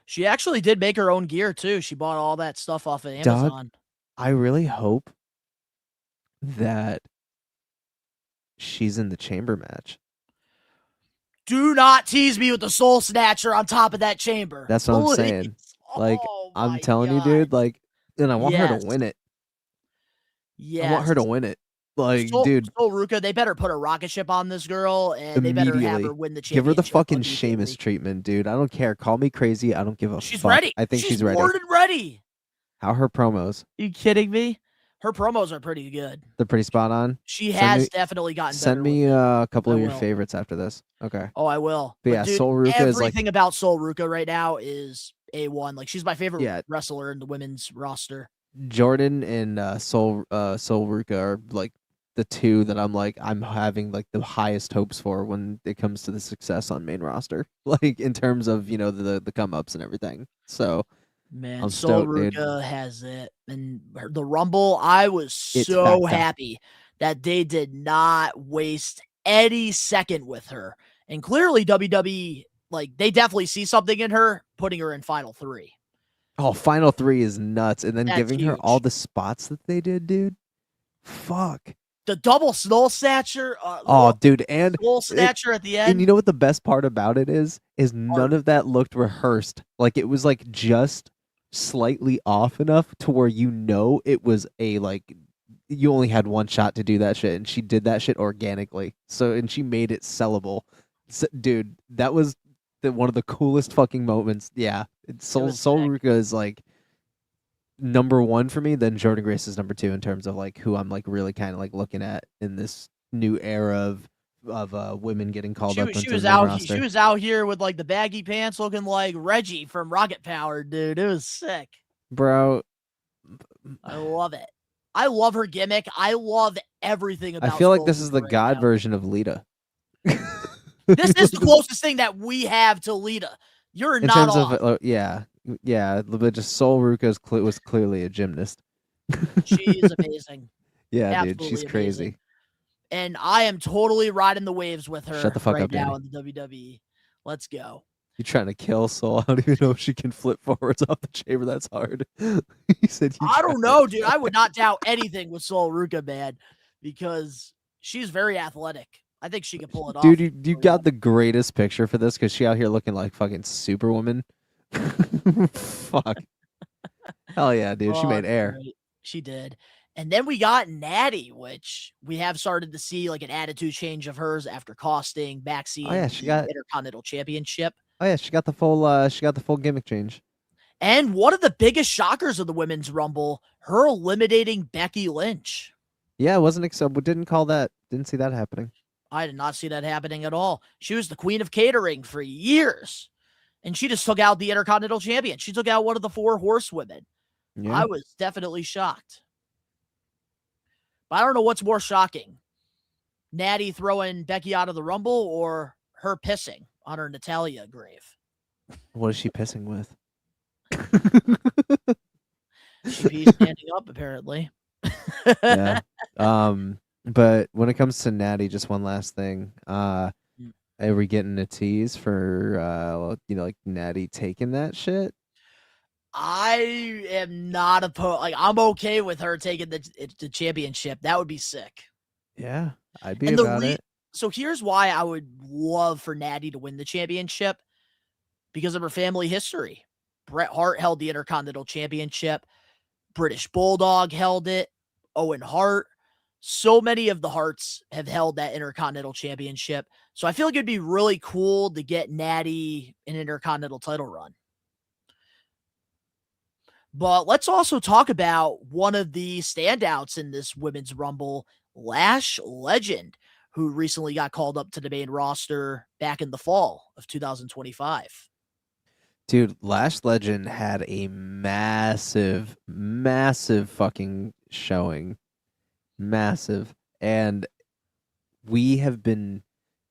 She actually did make her own gear too. She bought all that stuff off of Amazon. I really hope that she's in the chamber match. Do not tease me with the Soul Snatcher on top of that chamber. That's what I'm saying. Like, I'm telling you, dude, like, and I want her to win it. Yes. I want her to win it. Like, dude. Sol Ruka, they better put a rocket ship on this girl, and they better have her win the championship. Give her the fucking Sheamus treatment, dude. I don't care. Call me crazy. I don't give a fuck. She's ready. I think she's ready. More than ready. How are her promos? Are you kidding me? Her promos are pretty good. They're pretty spot on. She has definitely gotten better. Send me a couple of your favorites after this. Okay. Oh, I will. But yeah, dude, Sol Ruka is like everything about Sol Ruka right now is A1. Like, she's my favorite wrestler in the women's roster. Jordan and Sol Ruka are like the two that I'm having like the highest hopes for when it comes to the success on main roster. Like in terms of, the come ups and everything. So Man, I'm Sol stoked, dude. Ruka has it. And the Rumble, I was It's so back time. happy that they did not waste any second with her. And clearly WWE, like, they definitely see something in her, putting her in Final 3. Oh, Final 3 is nuts. And then That's giving her all huge. the spots that they did, dude. Fuck. The double Skull Snatcher. Oh, dude. And Skull Snatcher at the and you end. know what the best part about it is none of that looked rehearsed. Like it was like just slightly off enough to where it was a like you only had one shot to do that shit, and she did that shit organically. So and she made it sellable. So, dude, that was one of the coolest fucking moments. Yeah, Sol Ruka is like number one for me. Then Jordan Grace is number two in terms of like who I'm like really kind of like looking at in this new era of women getting called up into the main roster. She was out here with like the baggy pants, looking like Reggie from Rocket Power, dude. It was sick, bro. I love it. I love her gimmick. I love everything about. I feel like this is the God version of Lita. This is the closest thing that we have to Lita. You're in not terms off. of yeah, but just Sol Ruka was clearly a gymnast. She's amazing. Yeah, absolutely dude, she's amazing. crazy. And I am totally riding the waves with her. Shut the fuck right up, now Danny. in the WWE. Let's go. You trying to kill Sol? I don't even know if she can flip forwards off the chamber. That's hard. He said, I don't know, dude. I would not doubt anything with Sol Ruka, man, because she's very athletic. I think she can pull it off. Dude, you got the greatest picture for this because she out here looking like fucking Superwoman. Fuck. Hell yeah, dude. She made air. Great. She did. And then we got Natty, which we have started to see like an attitude change of hers after costing backseat the Intercontinental Championship. Oh yeah, she got the full gimmick change. And one of the biggest shockers of the Women's Rumble, her eliminating Becky Lynch. Yeah, wasn't didn't see that happening. I did not see that happening at all. She was the queen of catering for years. And she just took out the Intercontinental Champion. She took out one of the 4 horsewomen. Yeah. I was definitely shocked. But I don't know what's more shocking. Natty throwing Becky out of the Rumble or her pissing on her Natalia grave. What is she pissing with? She pees standing up, apparently. Yeah. But when it comes to Natty, just one last thing. Are we getting a tease for like Natty taking that shit? I am not opposed. Like, I'm okay with her taking the championship. That would be sick. Yeah, I'd be about it. So here's why I would love for Natty to win the championship, because of her family history. Bret Hart held the Intercontinental Championship. British Bulldog held it. Owen Hart. So many of the Harts have held that Intercontinental Championship. So I feel like it'd be really cool to get Natty an Intercontinental title run. But let's also talk about one of the standouts in this Women's Rumble, Lash Legend, who recently got called up to the main roster back in the fall of 2025. Dude, Lash Legend had a massive fucking showing. Massive. And we have been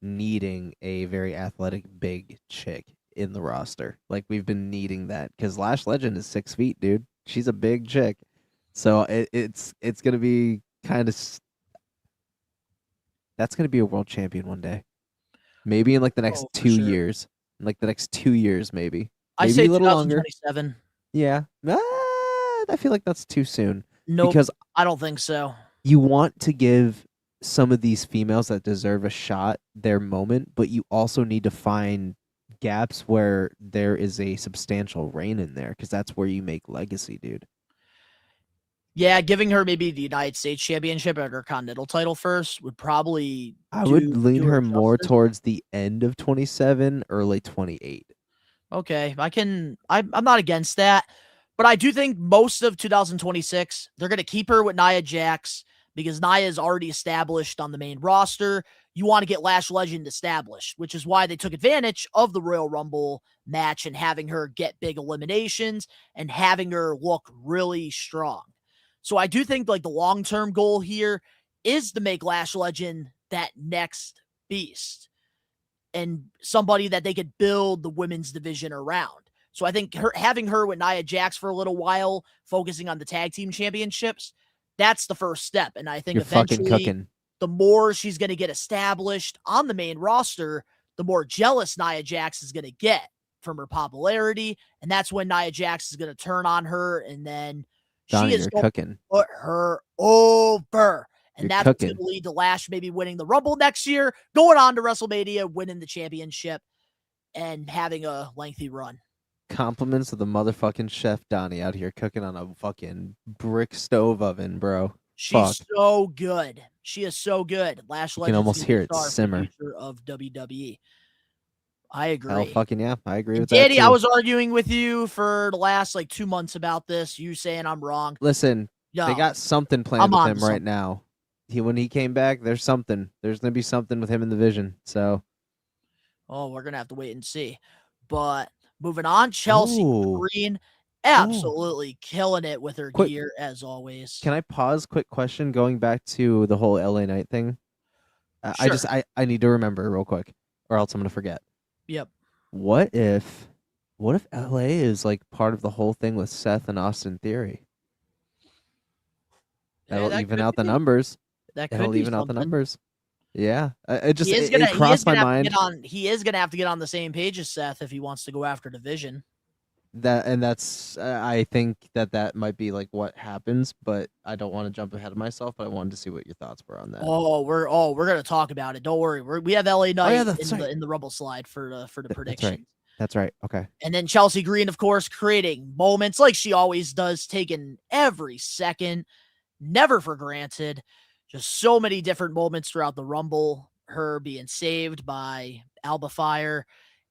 needing a very athletic big chick in the roster. Like, we've been needing that because Lash Legend is 6 feet, dude. She's a big chick. So it's going to be kind of... That's going to be a world champion one day. Maybe in like the next 2 years. In like the next 2 years, maybe. I Maybe say a little longer. 2027. Yeah. I feel like that's too soon. No, because I don't think so. You want to give some of these females that deserve a shot their moment, but you also need to find gaps where there is a substantial reign in there, because that's where you make legacy, dude. Yeah, giving her maybe the United States Championship or her Continental title first would probably... I would lean her more towards the end of 27, early 28. Okay, I'm not against that, but I do think most of 2026, they're going to keep her with Nia Jax because Nia is already established on the main roster. You want to get Lash Legend established, which is why they took advantage of the Royal Rumble match and having her get big eliminations and having her look really strong. So I do think like the long-term goal here is to make Lash Legend that next beast and somebody that they could build the women's division around. So I think having her with Nia Jax for a little while, focusing on the tag team championships, that's the first step. And I think You're fucking eventually, cooking. the more she's going to get established on the main roster, the more jealous Nia Jax is going to get from her popularity. And that's when Nia Jax is going to turn on her. And then Donnie, she is you're going cooking. to put her over. And You're that's what's cooking. going to lead to Lash maybe winning the Rumble next year, going on to WrestleMania, winning the championship, and having a lengthy run. Compliments of the motherfucking chef Donnie out here cooking on a fucking brick stove oven, bro. She's so good. She is so good. Lash You can Legend's almost gonna be hear a it star for the simmer. future of WWE. I agree. Hell fucking yeah. I agree And with that Danny, too. I was arguing with you for the last 2 months about this. You saying I'm wrong. Listen, No, they got something planned I'm with on him to right something. now. When he came back, there's something. There's gonna be something with him in the vision. So we're gonna have to wait and see. But moving on, Chelsea Ooh. Green, absolutely killing it with her Quick- gear as always. Can I pause? Quick question. Going back to the whole LA Knight thing. Sure. I need to remember real quick, or else I'm gonna forget. Yep. What if LA is like part of the whole thing with Seth and Austin Theory? That'll that even could out the be. numbers. That could It'll be even out the something. numbers. Yeah, it just He is it crossed my mind. He is gonna have to get on the same page as Seth if he wants to go after division. That's I think that might be like what happens, but I don't want to jump ahead of myself. But I wanted to see what your thoughts were on that. We're gonna talk about it. Don't worry. We have LA Knight in the Rumble slide for the prediction. That's right. Okay. And then Chelsea Green, of course, creating moments like she always does, taking every second, never for granted. Just so many different moments throughout the Rumble. Her being saved by Alba Fire,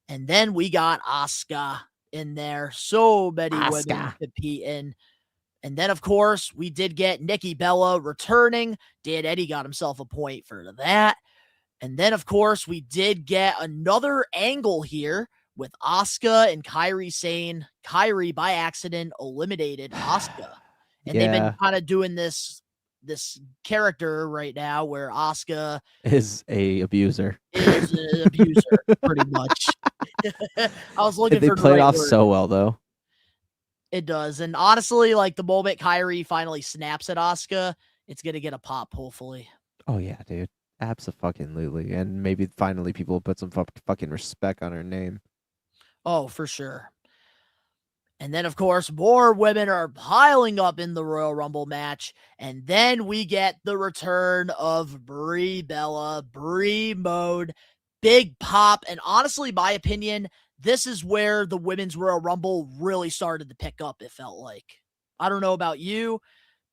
and then we got Asuka in there. So many women competing. And then, of course, we did get Nikki Bella returning. Dan Eddie got himself a point for that. And then, of course, we did get another angle here with Asuka and Kairi saying Kairi, by accident, eliminated Asuka. And they've been kind of doing this character right now where Asuka is a abuser. Is an abuser, pretty much. I was looking for the played right off word. so well, though. It does. And honestly, like the moment Kairi finally snaps at Asuka, it's going to get a pop, hopefully. Oh, yeah, dude. Abso-fucking-lutely. And maybe finally people will put some fucking respect on her name. Oh, for sure. And then, of course, more women are piling up in the Royal Rumble match. And then we get the return of Brie Bella, Brie mode, big pop. And honestly, my opinion, this is where the women's Royal Rumble really started to pick up, it felt like. I don't know about you,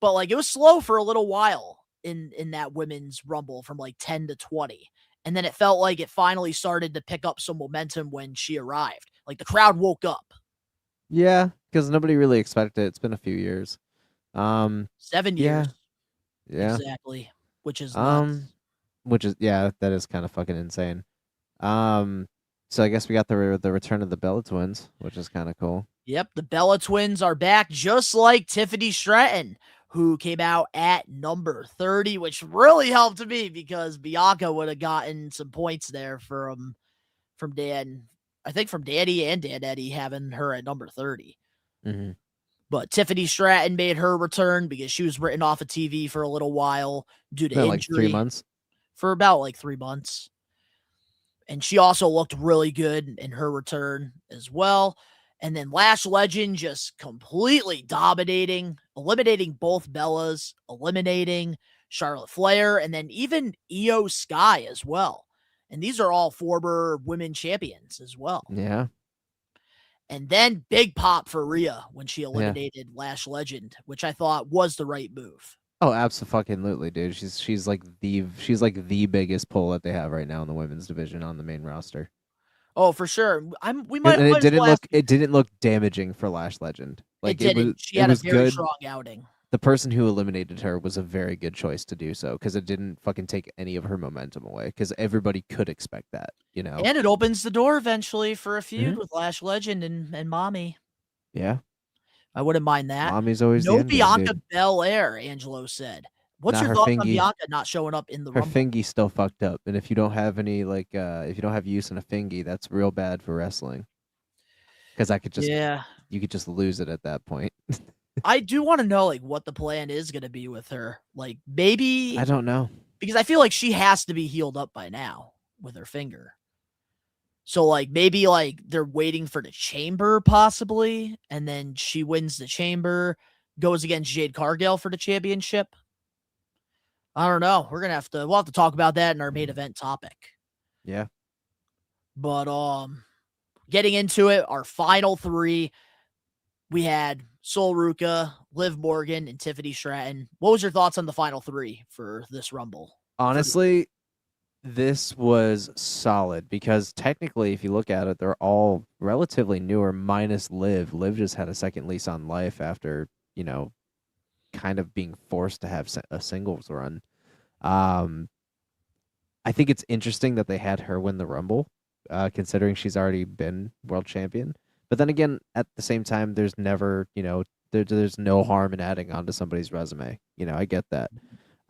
but like it was slow for a little while in that women's Rumble from like 10 to 20. And then it felt like it finally started to pick up some momentum when she arrived. Like the crowd woke up. Yeah, because nobody really expected it. It's been a few years. 7 years. Yeah. Exactly. Which is nuts. That is kind of fucking insane. So I guess we got the return of the Bella Twins, which is kind of cool. Yep, the Bella Twins are back, just like Tiffany Stratton, who came out at number 30, which really helped me because Bianca would have gotten some points there from Dan. I think from Danny and Dan Eddie having her at number 30. Mm-hmm. But Tiffany Stratton made her return because she was written off of TV for a little while due to injury. Like 3 months? For about 3 months. And she also looked really good in her return as well. And then Lash Legend just completely dominating, eliminating both Bellas, eliminating Charlotte Flair, and then even Io Sky as well. And these are all former women champions as well. Yeah. And then big pop for Rhea when she eliminated Lash Legend, which I thought was the right move. Oh, absolutely, dude. She's like the biggest pull that they have right now in the women's division on the main roster. Oh, for sure. It didn't look damaging for Lash Legend. Like it didn't. She had a very strong outing. The person who eliminated her was a very good choice to do so because it didn't fucking take any of her momentum away because everybody could expect that, you know. And it opens the door eventually for a feud with Lash Legend and Mommy. Yeah. I wouldn't mind that. Mommy's always no the end Bianca game, Belair, Angelo said. What's your her thoughts on fingy. Bianca not showing up in the Her Rumble? fingy's still fucked up, and if you don't have any if you don't have use in a fingy, that's real bad for wrestling. because I could just Yeah. you could just lose it at that point. I do want to know, like, what the plan is going to be with her. Like, maybe I don't know. because I feel like she has to be healed up by now with her finger. So, like, maybe, like, they're waiting for the chamber, possibly, and then she wins the chamber, goes against Jade Cargill for the championship. I don't know. We'll have to talk about that in our main event topic. Yeah. But, getting into it, our final three, we had Sol Ruka, Liv Morgan, and Tiffany Stratton. What was your thoughts on the final three for this Rumble? Honestly, this was solid because technically, if you look at it, they're all relatively newer, minus Liv. Liv just had a second lease on life after, kind of being forced to have a singles run. I think it's interesting that they had her win the Rumble, considering she's already been world champion. But then again, at the same time, there's never, there's no harm in adding onto somebody's resume. I get that.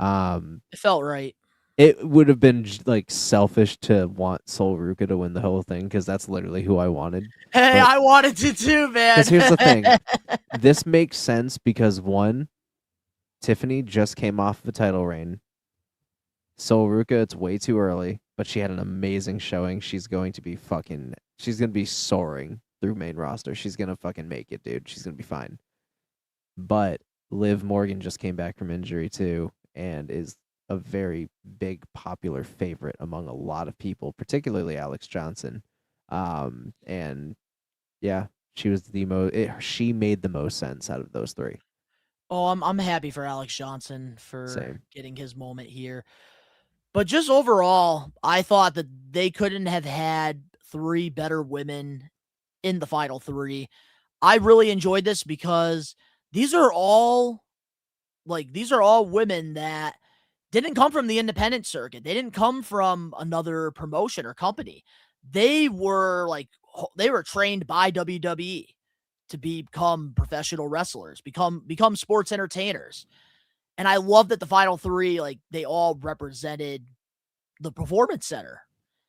It felt right. It would have been like selfish to want Sol Ruka to win the whole thing because that's literally who I wanted. Hey, I wanted to too, man. Because here's the thing. This makes sense because one, Tiffany just came off of a title reign. Sol Ruka, it's way too early, but she had an amazing showing. She's going to be soaring through main roster. She's going to fucking make it, dude. She's going to be fine. But Liv Morgan just came back from injury too and is a very big popular favorite among a lot of people, particularly Alex Johnson. And yeah, she was she made the most sense out of those three. Oh, I'm happy for Alex Johnson for Same. getting his moment here. But just overall, I thought that they couldn't have had three better women in the final three. I really enjoyed this because these are all women that didn't come from the independent circuit. They didn't come from another promotion or company. They were trained by WWE to become professional wrestlers, become sports entertainers. And I love that the final three, like, they all represented the Performance Center.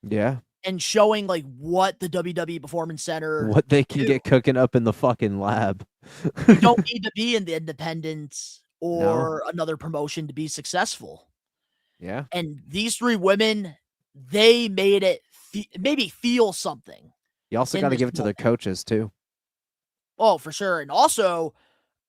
Yeah. And showing, like, what the WWE Performance Center... What they can get cooking up in the fucking lab. You don't need to be in the independents or another promotion to be successful. Yeah. And these three women, they made it maybe feel something. You also got to give it to their coaches, too. Oh, for sure. And also,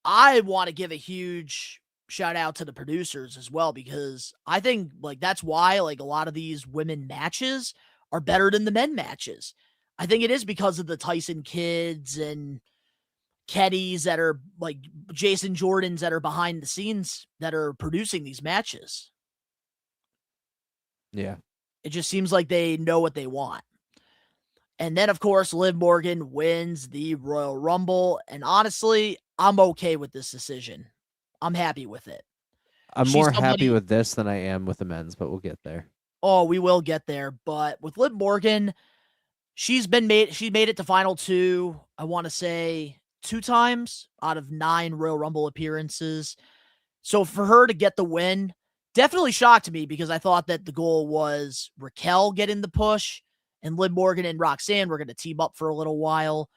I want to give a huge shout out to the producers as well, because I think, like, that's why, like, a lot of these women matches are better than the men matches. I think it is because of the Tyson kids and Keddies that are, like, Jason Jordans that are behind the scenes that are producing these matches. Yeah. It just seems like they know what they want. And then, of course, Liv Morgan wins the Royal Rumble. And honestly, I'm okay with this decision. I'm happy with it. I'm more happy with this than I am with the men's, but we'll get there. Oh, we will get there. But with Liv Morgan, she made it to final two, I want to say 2 times out of 9 Royal Rumble appearances. So for her to get the win definitely shocked me, because I thought that the goal was Raquel getting the push and Liv Morgan and Roxanne were going to team up for a little while.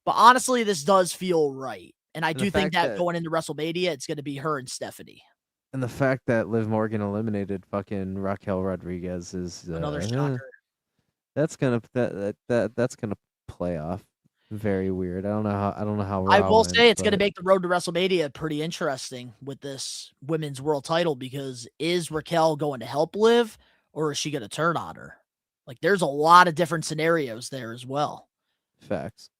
But honestly, this does feel right. And I do think that going into WrestleMania, it's going to be her and Stephanie. And the fact that Liv Morgan eliminated fucking Raquel Rodriguez is Another shocker. That's gonna play off very weird. I don't know how. I will say it's going to make the road to WrestleMania pretty interesting with this women's world title, because is Raquel going to help Liv, or is she going to turn on her? Like, there's a lot of different scenarios there as well. Facts.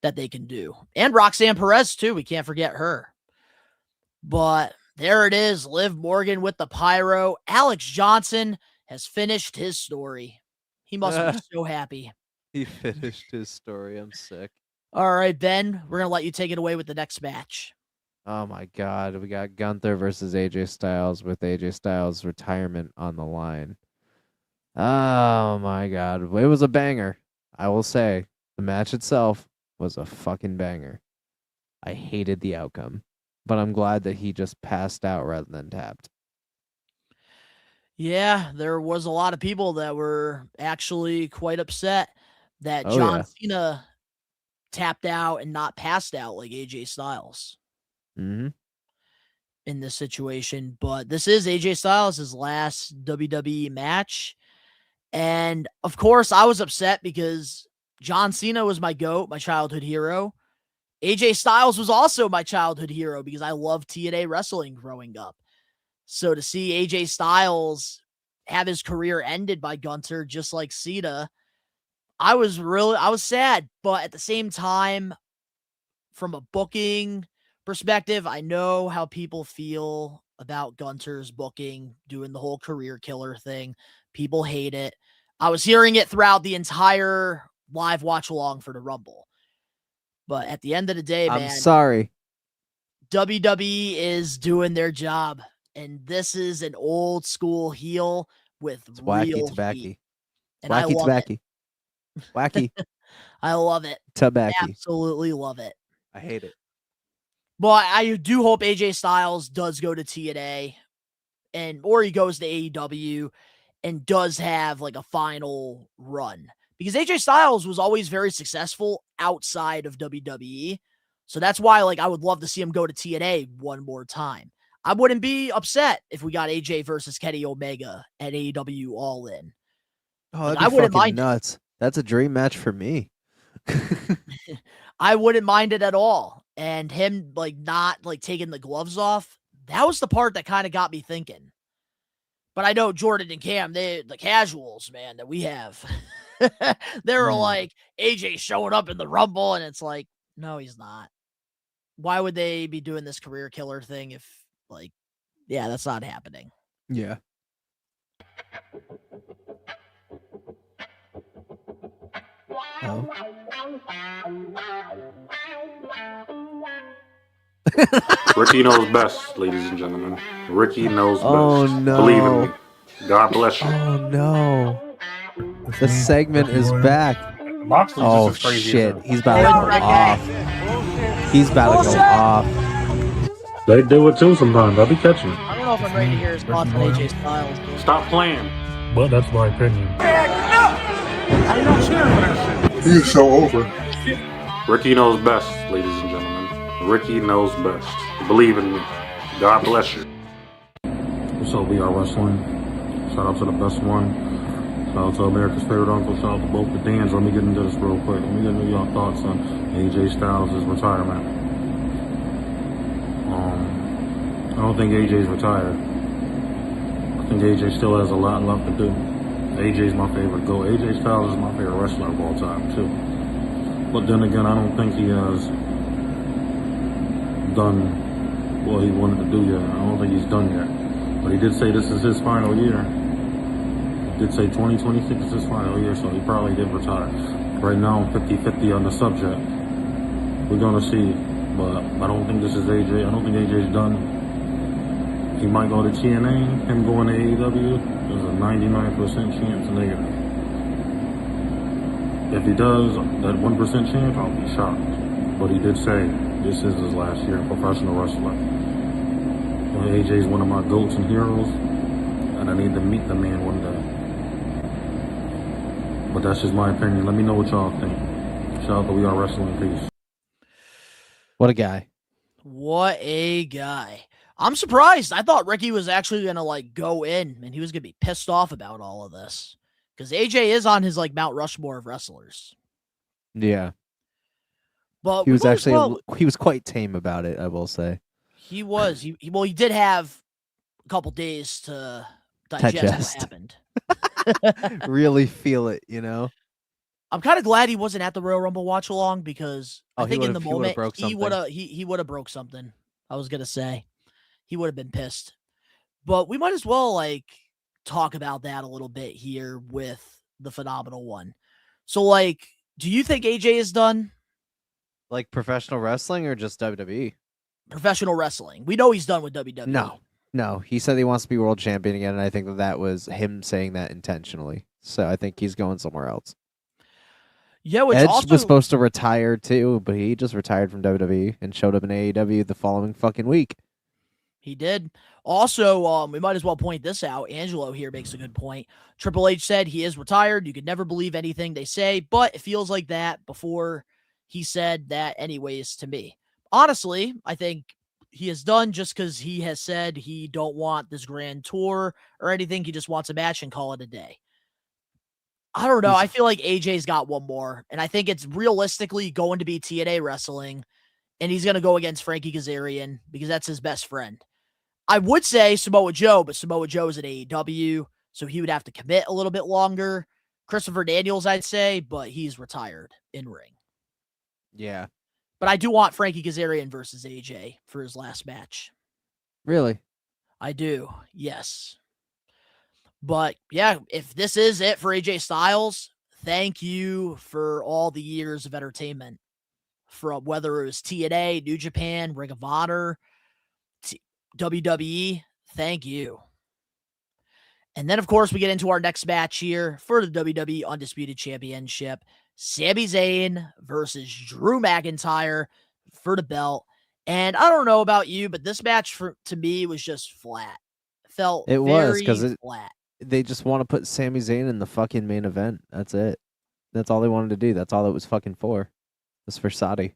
That they can do. And Roxanne Perez, too. We can't forget her. But there it is. Liv Morgan with the pyro. Alex Johnson has finished his story. He must be so happy. He finished his story. I'm sick. All right, Ben, we're going to let you take it away with the next match. Oh, my God. We got Gunther versus AJ Styles, with AJ Styles' retirement on the line. Oh, my God. It was a banger. I will say, the match itself was a fucking banger. I hated the outcome, but I'm glad that he just passed out rather than tapped. Yeah, there was a lot of people that were actually quite upset that John Cena tapped out and not passed out like AJ Styles Mm-hmm. in this situation. But this is AJ Styles' last WWE match. And of course, I was upset because John Cena was my GOAT, my childhood hero. AJ Styles was also my childhood hero because I loved TNA wrestling growing up. So to see AJ Styles have his career ended by Gunther, just like Cena, I was sad. But at the same time, from a booking perspective, I know how people feel about Gunther's booking, doing the whole career killer thing. People hate it. I was hearing it throughout the entire live watch along for the Rumble. But at the end of the day, I'm man, sorry. WWE is doing their job. And this is an old school heel with It's real wacky heat. tobacco. And I Wacky love tobacco. it. Wacky I love it. tobacco. Absolutely love it. I hate it. But I do hope AJ Styles does go to TNA or he goes to AEW and does have like a final run. Because AJ Styles was always very successful outside of WWE. So that's why I would love to see him go to TNA one more time. I wouldn't be upset if we got AJ versus Kenny Omega at AEW All In. Oh, that'd I be wouldn't fucking mind nuts. That's a dream match for me. I wouldn't mind it at all. And him not taking the gloves off, that was the part that kind of got me thinking. But I know Jordan and Cam, they the casuals, man, that we have. They were like, AJ showing up in the Rumble, and it's like, no, he's not. Why would they be doing this career killer thing if that's not happening? Yeah. Oh. Ricky knows best, ladies and gentlemen. Ricky knows Oh, best. no. Believe in me. God bless you. Oh no. The segment is back. Moxley's Oh just as crazy shit. as him. He's about to go off. He's about to go off. They do it too sometimes. I'll be catching it. I don't know if I'm ready to hear his thoughts on AJ Styles. But Stop playing. But that's my opinion. He's so over. Ricky knows best, ladies and gentlemen. Ricky knows best. Believe in me. God bless you. What's up, We Are Wrestling? Shout out to the best one. Shout out to America's favorite uncle. Shout out to both the Dans. Let me get into this real quick. Let me get into y'all thoughts on AJ Styles' retirement. I don't think AJ's retired. I think AJ still has a lot left to do. AJ's my favorite GOAT. AJ Styles is my favorite wrestler of all time, too. But then again, I don't think he has done what he wanted to do yet. I don't think he's done yet. But he did say this is his final year. He did say 2026 is his final year, so he probably did retire. Right now, I'm 50-50 on the subject. We're going to see. But I don't think this is AJ. I don't think AJ's done. He might go to TNA. Him going to AEW, there's a 99% chance negative. If he does, that 1% chance, I'll be shocked. But he did say this is his last year in professional wrestling. AJ's one of my GOATs and heroes, and I need to meet the man one day. But that's just my opinion. Let me know what y'all think. Shout out to We Are Wrestling. Peace. What a guy. What a guy. I'm surprised. I thought Ricky was actually going to go in and he was going to be pissed off about all of this. Because AJ is on his Mount Rushmore of wrestlers. Yeah. But he was he was quite tame about it, I will say. He was. He did have a couple days to digest what happened. Really feel it, you know? I'm kind of glad he wasn't at the Royal Rumble watch along because I think in the moment he would have broke something. I was going to say. He would have been pissed. But we might as well talk about that a little bit here with the Phenomenal One. So do you think AJ is done? Like professional wrestling or just WWE? Professional wrestling. We know he's done with WWE. No. He said he wants to be world champion again, and I think that was him saying that intentionally. So I think he's going somewhere else. Yeah, which Edge also was supposed to retire too, but he just retired from WWE and showed up in AEW the following fucking week. He did. Also, we might as well point this out. Angelo here makes a good point. Triple H said he is retired. You could never believe anything they say, but it feels like that before he said that anyways to me. Honestly, I think he is done just because he has said he don't want this grand tour or anything. He just wants a match and call it a day. I don't know. I feel like AJ's got one more, and I think it's realistically going to be TNA wrestling, and he's going to go against Frankie Kazarian because that's his best friend. I would say Samoa Joe, but Samoa Joe is at AEW, so he would have to commit a little bit longer. Christopher Daniels, I'd say, but he's retired in ring. Yeah. But I do want Frankie Kazarian versus AJ for his last match. Really? I do, yes. But yeah, if this is it for AJ Styles, thank you for all the years of entertainment. From whether it was TNA, New Japan, Ring of Honor, WWE, thank you. And then, of course, we get into our next match here for the WWE Undisputed Championship. Sami Zayn versus Drew McIntyre for the belt. And I don't know about you, but this match to me was just flat. Felt It was because flat. They just want to put Sami Zayn in the fucking main event. That's it. That's all they wanted to do. That's all it was fucking for. It was for Saudi.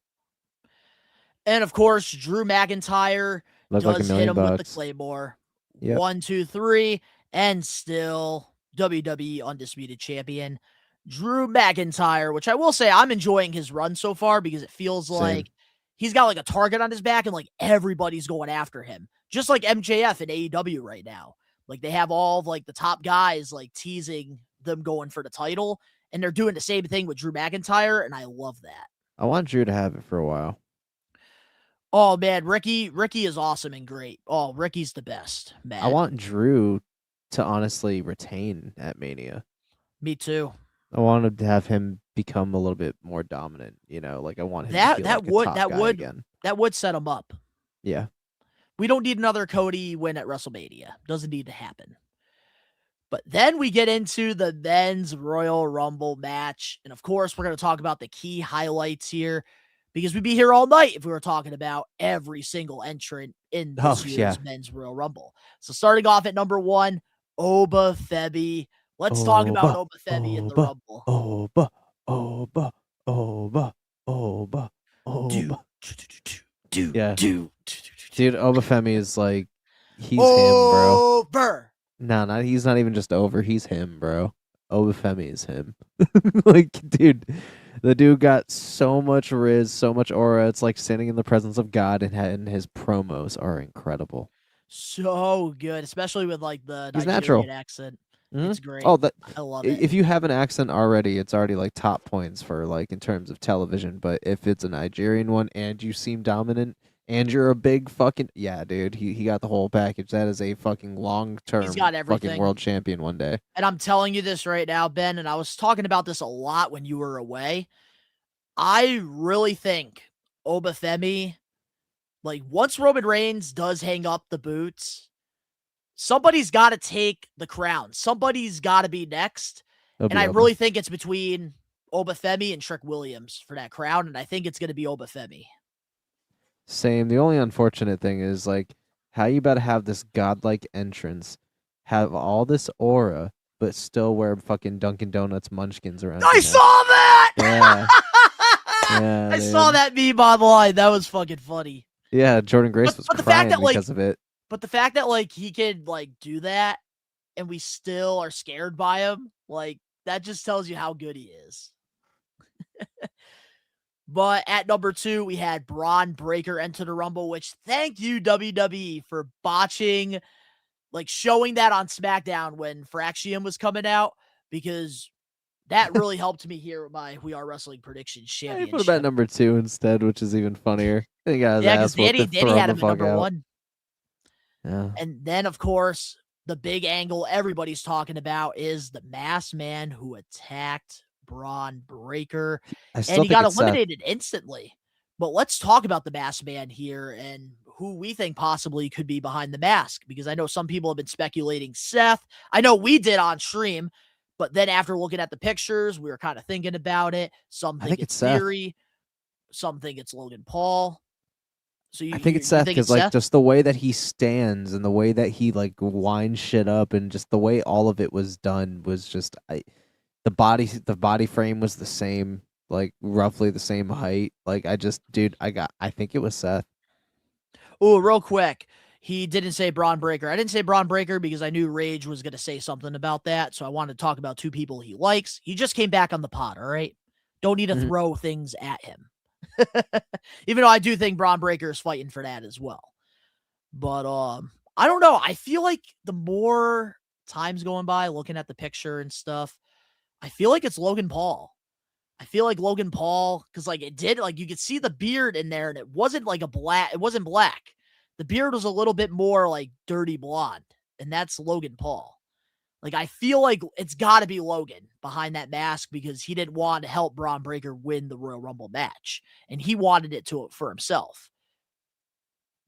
And of course, Drew McIntyre Looked like does $1 hit million him with the Claymore. Yep. 1, 2, 3, and still WWE Undisputed Champion Drew McIntyre, which I will say I'm enjoying his run so far because it feels like he's got like a target on his back and like everybody's going after him. Just like MJF in AEW right now. Like they have all of like the top guys like teasing them going for the title, and they're doing the same thing with Drew McIntyre, and I love that. I want Drew to have it for a while. Oh man, Ricky is awesome and great. Oh, Ricky's the best, man. I want Drew to honestly retain at Mania. Me too. I wanted to have him become a little bit more dominant, you know, like I want him to feel like a top guy again. That would set him up. Yeah. We don't need another Cody win at WrestleMania. Doesn't need to happen. But then we get into the men's Royal Rumble match. And of course, we're going to talk about the key highlights here because we'd be here all night if we were talking about every single entrant in this year's men's Royal Rumble. So starting off at number 1, Oba Femi. Let's talk about Oba Femi in the Rumble. Oba. Dude, Oba Femi is like, he's him, bro. No, he's not even just over. He's him, bro. Oba Femi is him. Like, dude, the dude got so much riz, so much aura. It's like standing in the presence of God, and his promos are incredible. So good, especially with like the He's Nigerian natural accent. It's great. Oh, I love it. If you have an accent already, it's already like top points for like in terms of television. But if it's a Nigerian one and you seem dominant and you're a big fucking dude, he got the whole package. That is a fucking long-term fucking world champion one day. And I'm telling you this right now, Ben, and I was talking about this a lot when you were away. I really think Oba Femi, like once Roman Reigns does hang up the boots, somebody's got to take the crown. Somebody's got to be next. And I really think it's between Oba Femi and Trick Williams for that crown. And I think it's going to be Oba Femi. Same. The only unfortunate thing is like how you about to have this godlike entrance, have all this aura, but still wear fucking Dunkin' Donuts munchkins around. I saw that! Yeah. Yeah, I saw that meme online. That was fucking funny. Yeah, Jordan Grace was crying because of it. But the fact that like he could like do that and we still are scared by him, like that just tells you how good he is. But at number 2, we had Braun Breaker enter the Rumble, which thank you WWE for botching, like showing that on SmackDown when Fraxium was coming out, because that really helped me here with my We Are Wrestling Predictions Championship. Put him at number 2 instead, which is even funnier. Yeah, because Danny had him at number 1. Yeah. And then, of course, the big angle everybody's talking about is the masked man who attacked Braun Breaker. And he got eliminated instantly. But let's talk about the masked man here and who we think possibly could be behind the mask, because I know some people have been speculating Seth. I know we did on stream, but then after looking at the pictures, we were kind of thinking about it. Some think it's Theory. Some think it's Logan Paul. So I think it's Seth because like just the way that he stands and the way that he like winds shit up and just the way all of it was done was just the body frame was the same. like roughly the same height. Like I think it was Seth. Oh, real quick. He didn't say Braun Breaker. I didn't say Braun Breaker because I knew Rage was going to say something about that. So I wanted to talk about two people he likes. He just came back on the pod, all right? Don't need to throw things at him. Even though I do think Braun Breaker is fighting for that as well. But I don't know. I feel like the more time's going by, looking at the picture and stuff, I feel like it's Logan Paul. I feel like Logan Paul, because like it did, like you could see the beard in there, and it wasn't like it wasn't black. The beard was a little bit more like dirty blonde, and that's Logan Paul. Like I feel like it's got to be Logan behind that mask because he didn't want to help Braun Breaker win the Royal Rumble match, and he wanted it for himself.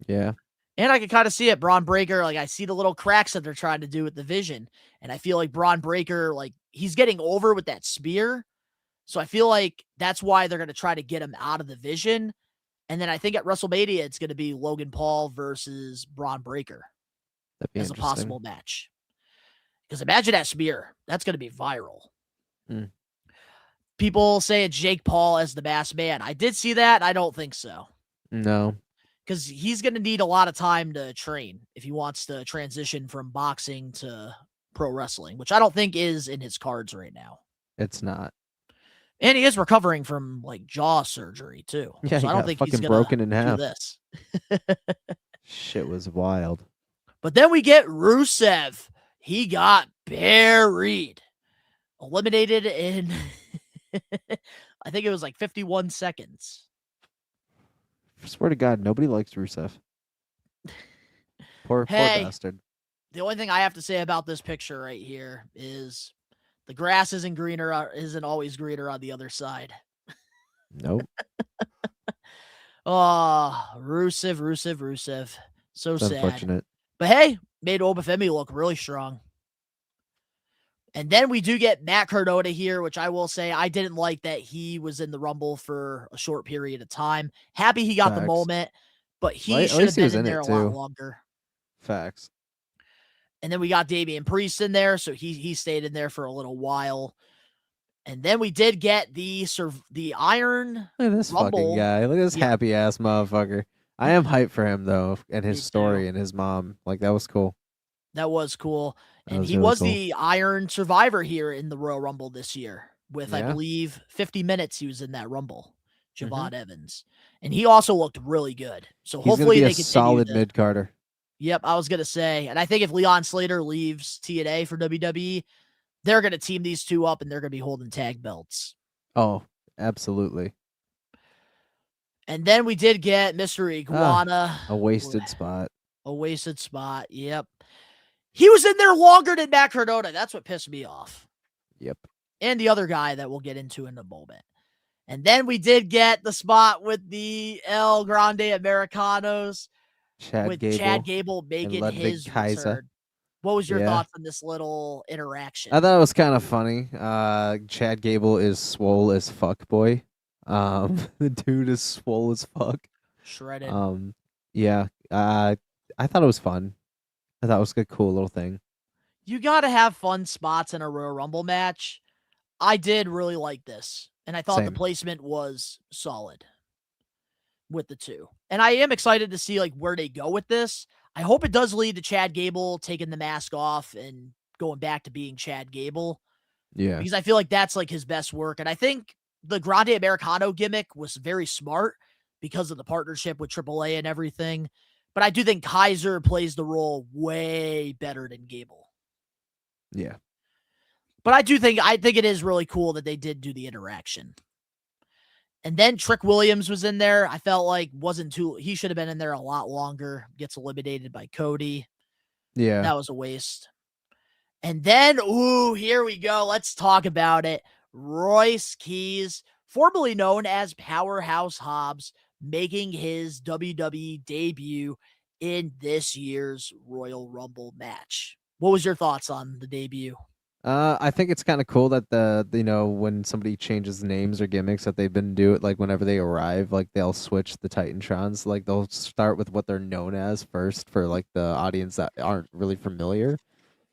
Yeah. And I can kind of see it. Braun Breaker, like I see the little cracks that they're trying to do with the vision, and I feel like Braun Breaker, like he's getting over with that spear. So I feel like that's why they're going to try to get him out of the vision. And then I think at WrestleMania, it's going to be Logan Paul versus Braun Breaker as a possible match. Because imagine that spear. That's going to be viral. People say it's Jake Paul as the masked man. I did see that. I don't think so. No. Because he's going to need a lot of time to train if he wants to transition from boxing to pro wrestling, which I don't think is in his cards right now. It's not. And he is recovering from like jaw surgery too. Yeah, so I don't think he's gonna broken in half. do this. Shit was wild. But then we get Rusev. He got buried. Eliminated in I think it was like 51 seconds. I swear to God, nobody likes Rusev. Poor bastard. The only thing I have to say about this picture right here is the grass isn't always greener on the other side. Nope. Oh, Rusev. So It's sad. unfortunate. But hey, made Obafemi look really strong. And then we do get Matt Cardona here, which I will say I didn't like that he was in the Rumble for a short period of time. Happy he got the moment, but he should have been in there a lot longer. Facts. And then we got Damian Priest in there, so he stayed in there for a little while. And then we did get the Iron Look at this Rumble. fucking guy. Look at this happy ass motherfucker. I am hyped for him though, and his story and his mom. Like that was cool. That was cool. And he really was cool. the Iron Survivor here in the Royal Rumble this year with, I believe, 50 minutes he was in that Rumble, Javon Evans. And he also looked really good. So He's hopefully gonna they be a continue solid to, mid-carder. Yep, I was going to say. And I think if Leon Slater leaves TNA for WWE, they're going to team these two up and they're going to be holding tag belts. Oh, absolutely. And then we did get Mr. Iguana. A wasted spot. A wasted spot. Yep. He was in there longer than Matt Cardona. That's what pissed me off. Yep. And the other guy that we'll get into in a moment. And then we did get the spot with the El Grande Americanos. Chad Gable making his return. What was your thoughts on this little interaction? I thought it was kind of funny. Chad Gable is swole as fuck, boy. The dude is swole as fuck. Shredded. Yeah. I thought it was fun. I thought it was a cool little thing. You got to have fun spots in a Royal Rumble match. I did really like this, and I thought the placement was solid with the two. And I am excited to see like where they go with this. I hope it does lead to Chad Gable taking the mask off and going back to being Chad Gable. Yeah. Because I feel like that's like his best work. And I think the Grande Americano gimmick was very smart because of the partnership with AAA and everything. But I do think Kaiser plays the role way better than Gable. Yeah. But I think it is really cool that they did do the interaction. And then Trick Williams was in there. I felt like he should have been in there a lot longer. Gets eliminated by Cody. Yeah. That was a waste. And then, here we go. Let's talk about it. Royce Keys, formerly known as Powerhouse Hobbs, making his WWE debut in this year's Royal Rumble match. What was your thoughts on the debut? I think it's kind of cool that when somebody changes names or gimmicks that they've been doing, like whenever they arrive, like they'll switch the Titantrons, like they'll start with what they're known as first for like the audience that aren't really familiar,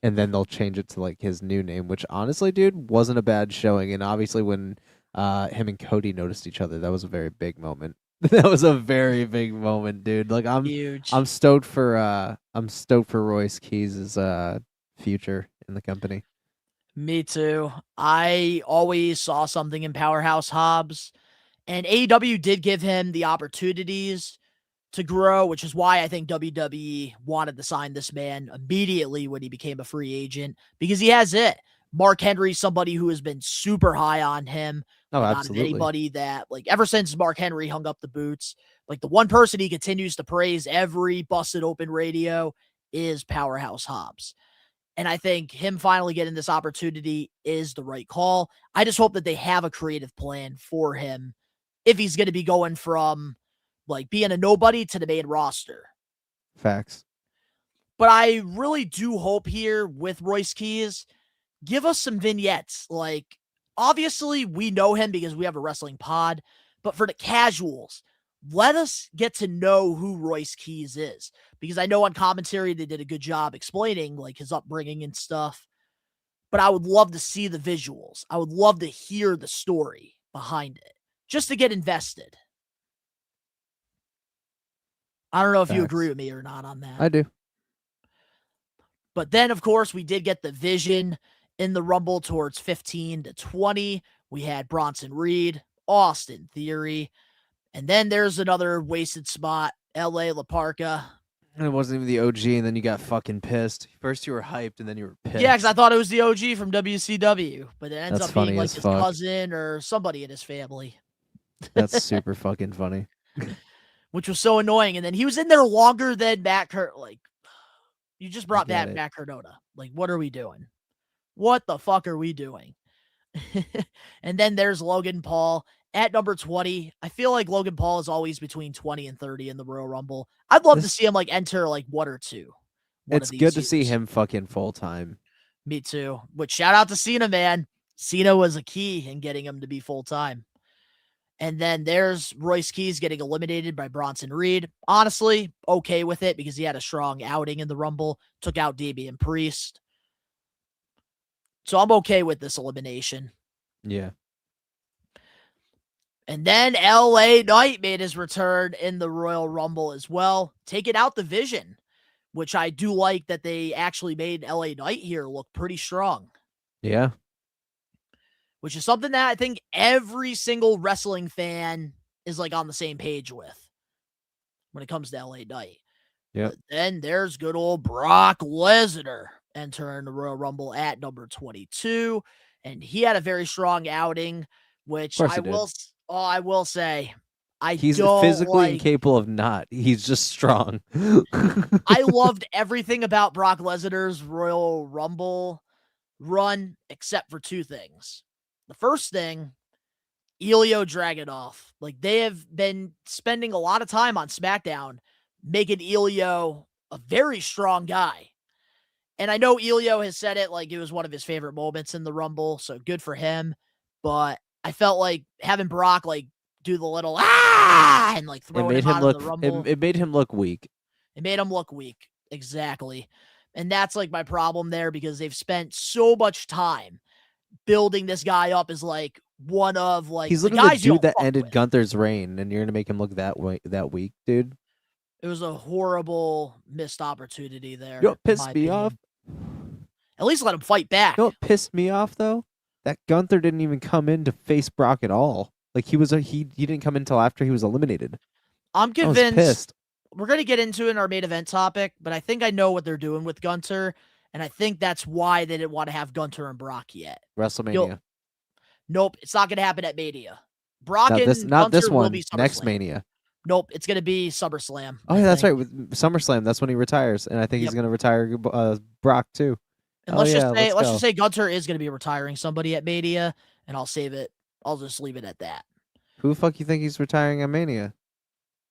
and then they'll change it to like his new name, which honestly, dude, wasn't a bad showing. And obviously when him and Cody noticed each other. That was a very big moment. That was a very big moment, dude. Like Huge. I'm stoked for Royce Keys' future in the company. Me too. I always saw something in Powerhouse Hobbs, and AEW did give him the opportunities to grow, which is why I think WWE wanted to sign this man immediately when he became a free agent, because he has it. Mark Henry's somebody who has been super high on him. Oh, Out of absolutely. anybody that, like, ever since Mark Henry hung up the boots, like, the one person he continues to praise every Busted Open radio is Powerhouse Hobbs. And I think him finally getting this opportunity is the right call. I just hope that they have a creative plan for him if he's going to be going from like being a nobody to the main roster. Facts. But I really do hope here with Royce Keys, give us some vignettes. Like, obviously, we know him because we have a wrestling pod, but for the casuals, let us get to know who Royce Keys is. Because I know on commentary they did a good job explaining like his upbringing and stuff. But I would love to see the visuals. I would love to hear the story behind it, just to get invested. I don't know if you agree with me or not on that. I do. But then, of course, we did get the vision in the Rumble towards 15-20. We had Bronson Reed, Austin Theory, and then there's another wasted spot, L.A. La Parka. And it wasn't even the OG, and then you got fucking pissed. First you were hyped, and then you were pissed. Yeah, because I thought it was the OG from WCW, but it ends That's up being funny like as his fuck. cousin or somebody in his family. That's super fucking funny. Which was so annoying. And then he was in there longer than Matt Curt. Like, you just brought back Matt Cardona. Like, what are we doing? What the fuck are we doing? And then there's Logan Paul at number 20. I feel like Logan Paul is always between 20 and 30 in the Royal Rumble. I'd love to see him like enter like one or two. It's good to see him fucking full time. Me too. But shout out to Cena, man. Cena was a key in getting him to be full time. And then there's Royce Keys getting eliminated by Bronson Reed. Honestly, okay with it because he had a strong outing in the Rumble, took out Damian Priest. So I'm okay with this elimination. Yeah. And then LA Knight made his return in the Royal Rumble as well, taking out the Vision, which I do like that they actually made LA Knight here look pretty strong. Yeah. Which is something that I think every single wrestling fan is like on the same page with when it comes to LA Knight. Yeah. Then there's good old Brock Lesnar entering the Royal Rumble at number 22. And he had a very strong outing, which I will say, he's physically incapable of not. He's just strong. I loved everything about Brock Lesnar's Royal Rumble run, except for two things. The first thing, Ilya Dragunov. Like, they have been spending a lot of time on SmackDown making Ilya a very strong guy. And I know Ilya has said it like it was one of his favorite moments in the Rumble, so good for him. But I felt like having Brock like do the little and like throw him out of the Rumble. It made him look weak. It made him look weak. Exactly. And that's like my problem there because they've spent so much time building this guy up as like one of like he's literally the dude that ended Gunther's reign, and you're gonna make him look that weak, dude. It was a horrible missed opportunity there. You know what pissed me off? At least let him fight back. You know what pissed me off though? That Gunther didn't even come in to face Brock at all. Like he didn't come in until after he was eliminated. I'm convinced we're gonna get into it in our main event topic, but I think I know what they're doing with Gunther. And I think that's why they didn't want to have Gunther and Brock yet. WrestleMania. Nope, it's not going to happen at Mania. Brock not and this Gunther one. will be Next Mania. Nope, it's going to be SummerSlam. Oh, yeah, that's right. With SummerSlam, that's when he retires, and I think he's going to retire Brock too. And let's just say Gunther is going to be retiring somebody at Mania, and I'll save it. I'll just leave it at that. Who the fuck you think he's retiring at Mania?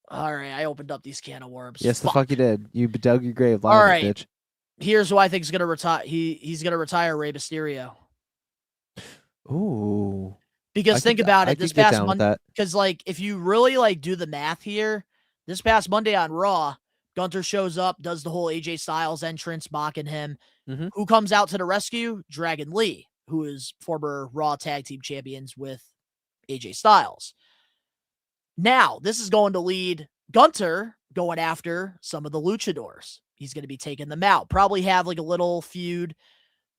All right, I opened up these can of worms. Yes, the fuck you did. You dug your grave. All right. Bitch. Here's who I think is going to retire. He's going to retire Rey Mysterio. Ooh. Because think about it. This past Monday, because like if you really like do the math here, this past Monday on Raw, Gunther shows up, does the whole AJ Styles entrance, mocking him. Mm-hmm. Who comes out to the rescue? Dragon Lee, who is former Raw Tag Team Champions with AJ Styles. Now, this is going to lead Gunther going after some of the luchadors. He's going to be taking them out. Probably have like a little feud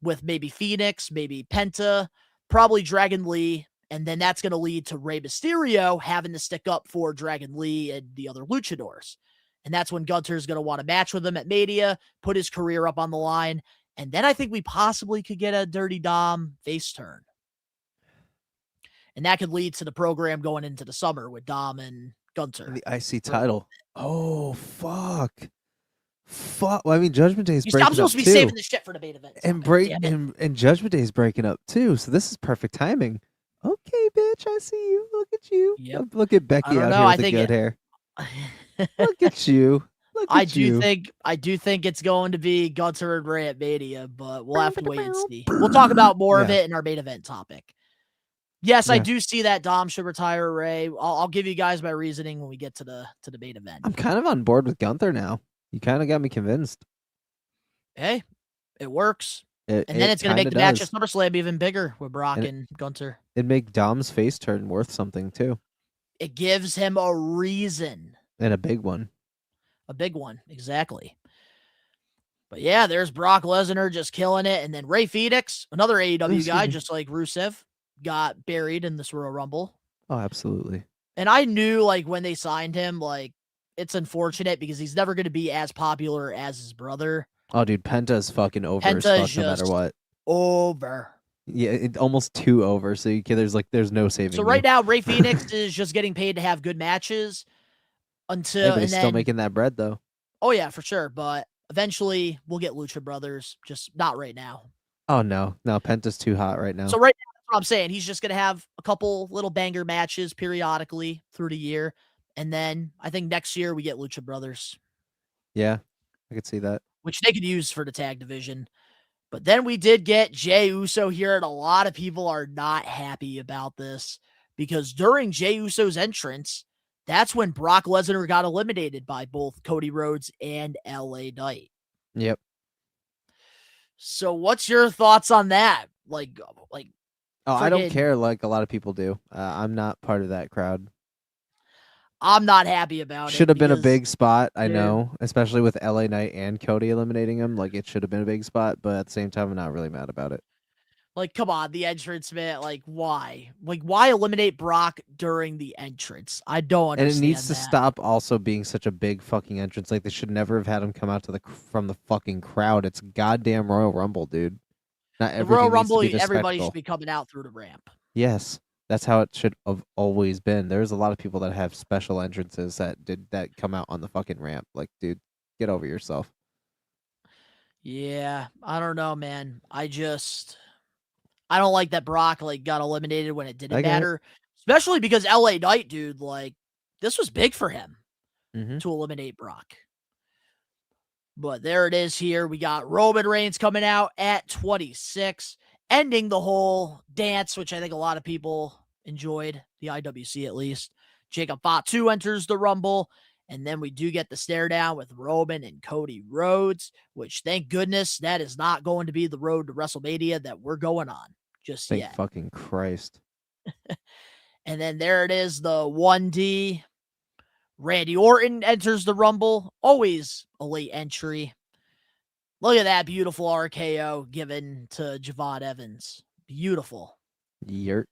with maybe Phoenix, maybe Penta, probably Dragon Lee. And then that's going to lead to Rey Mysterio having to stick up for Dragon Lee and the other luchadors. And that's when Gunther's going to want to match with him at Mania, put his career up on the line. And then I think we possibly could get a Dirty Dom face turn. And that could lead to the program going into the summer with Dom and Gunther. The IC title. Oh, fuck. Fuck. Well, I mean, Judgment Day is breaking up I'm supposed to be too. saving this shit for the main event. And Judgment Day is breaking up too. So this is perfect timing. Okay, bitch, I see you. Look at you. Yep. Look at Becky out here with the good hair. Look at you. Look at you. I do think it's going to be Gunther and Rey at Mania, but we'll have to wait and see. We'll talk about more of it in our main event topic. Yes, I do see that Dom should retire Rey. I'll give you guys my reasoning when we get to the main event. I'm kind of on board with Gunther now. You kind of got me convinced. Hey, it works. And then it's going to make the match at SummerSlam even bigger with Brock and Gunther. It'd make Dom's face turn worth something too. It gives him a reason. And a big one. A big one, exactly. But yeah, there's Brock Lesnar just killing it. And then Rey Fenix, another AEW guy, just like Rusev, got buried in this Royal Rumble. Oh, absolutely. And I knew, like, when they signed him, like, it's unfortunate because he's never going to be as popular as his brother. Oh, dude, Penta's fucking over as fuck no matter what. Over. Yeah, almost too over. So there's no saving. So right now, Rey Fenix is just getting paid to have good matches until. Yeah, but he's still making that bread though. Oh yeah, for sure. But eventually, we'll get Lucha Brothers. Just not right now. Oh no, Penta's too hot right now. So right now, that's what I'm saying. He's just gonna have a couple little banger matches periodically through the year, and then I think next year we get Lucha Brothers. Yeah, I could see that. Which they could use for the tag division. But then we did get Jey Uso here, and a lot of people are not happy about this because during Jey Uso's entrance, that's when Brock Lesnar got eliminated by both Cody Rhodes and LA Knight. Yep. So what's your thoughts on that? Like, I don't care like a lot of people do. I'm not part of that crowd. I'm not happy about it. Should have been a big spot, I know, especially with LA Knight and Cody eliminating him. Like, it should have been a big spot, but at the same time, I'm not really mad about it. Like, come on, the entrance, man. Like, why? Like, why eliminate Brock during the entrance? I don't understand. And it needs to stop also being such a big fucking entrance. Like, they should never have had him come out from the fucking crowd. It's goddamn Royal Rumble, dude. Not the Royal Rumble, everybody should be coming out through the ramp. Yes. That's how it should have always been. There's a lot of people that have special entrances that come out on the fucking ramp. Like, dude, get over yourself. Yeah, I don't know, man. I don't like that Brock got eliminated when it didn't matter. Especially because LA Knight, dude, this was big for him to eliminate Brock. But there it is here. We got Roman Reigns coming out at 26. Ending the whole dance, which I think a lot of people enjoyed, the IWC at least. Jacob Fatu enters the Rumble, and then we do get the stare down with Roman and Cody Rhodes, which thank goodness that is not going to be the road to WrestleMania that we're going on just yet. Thank fucking Christ. And then there it is, the 1D. Randy Orton enters the Rumble, always a late entry. Look at that beautiful RKO given to Javon Evans. Beautiful. Yurt.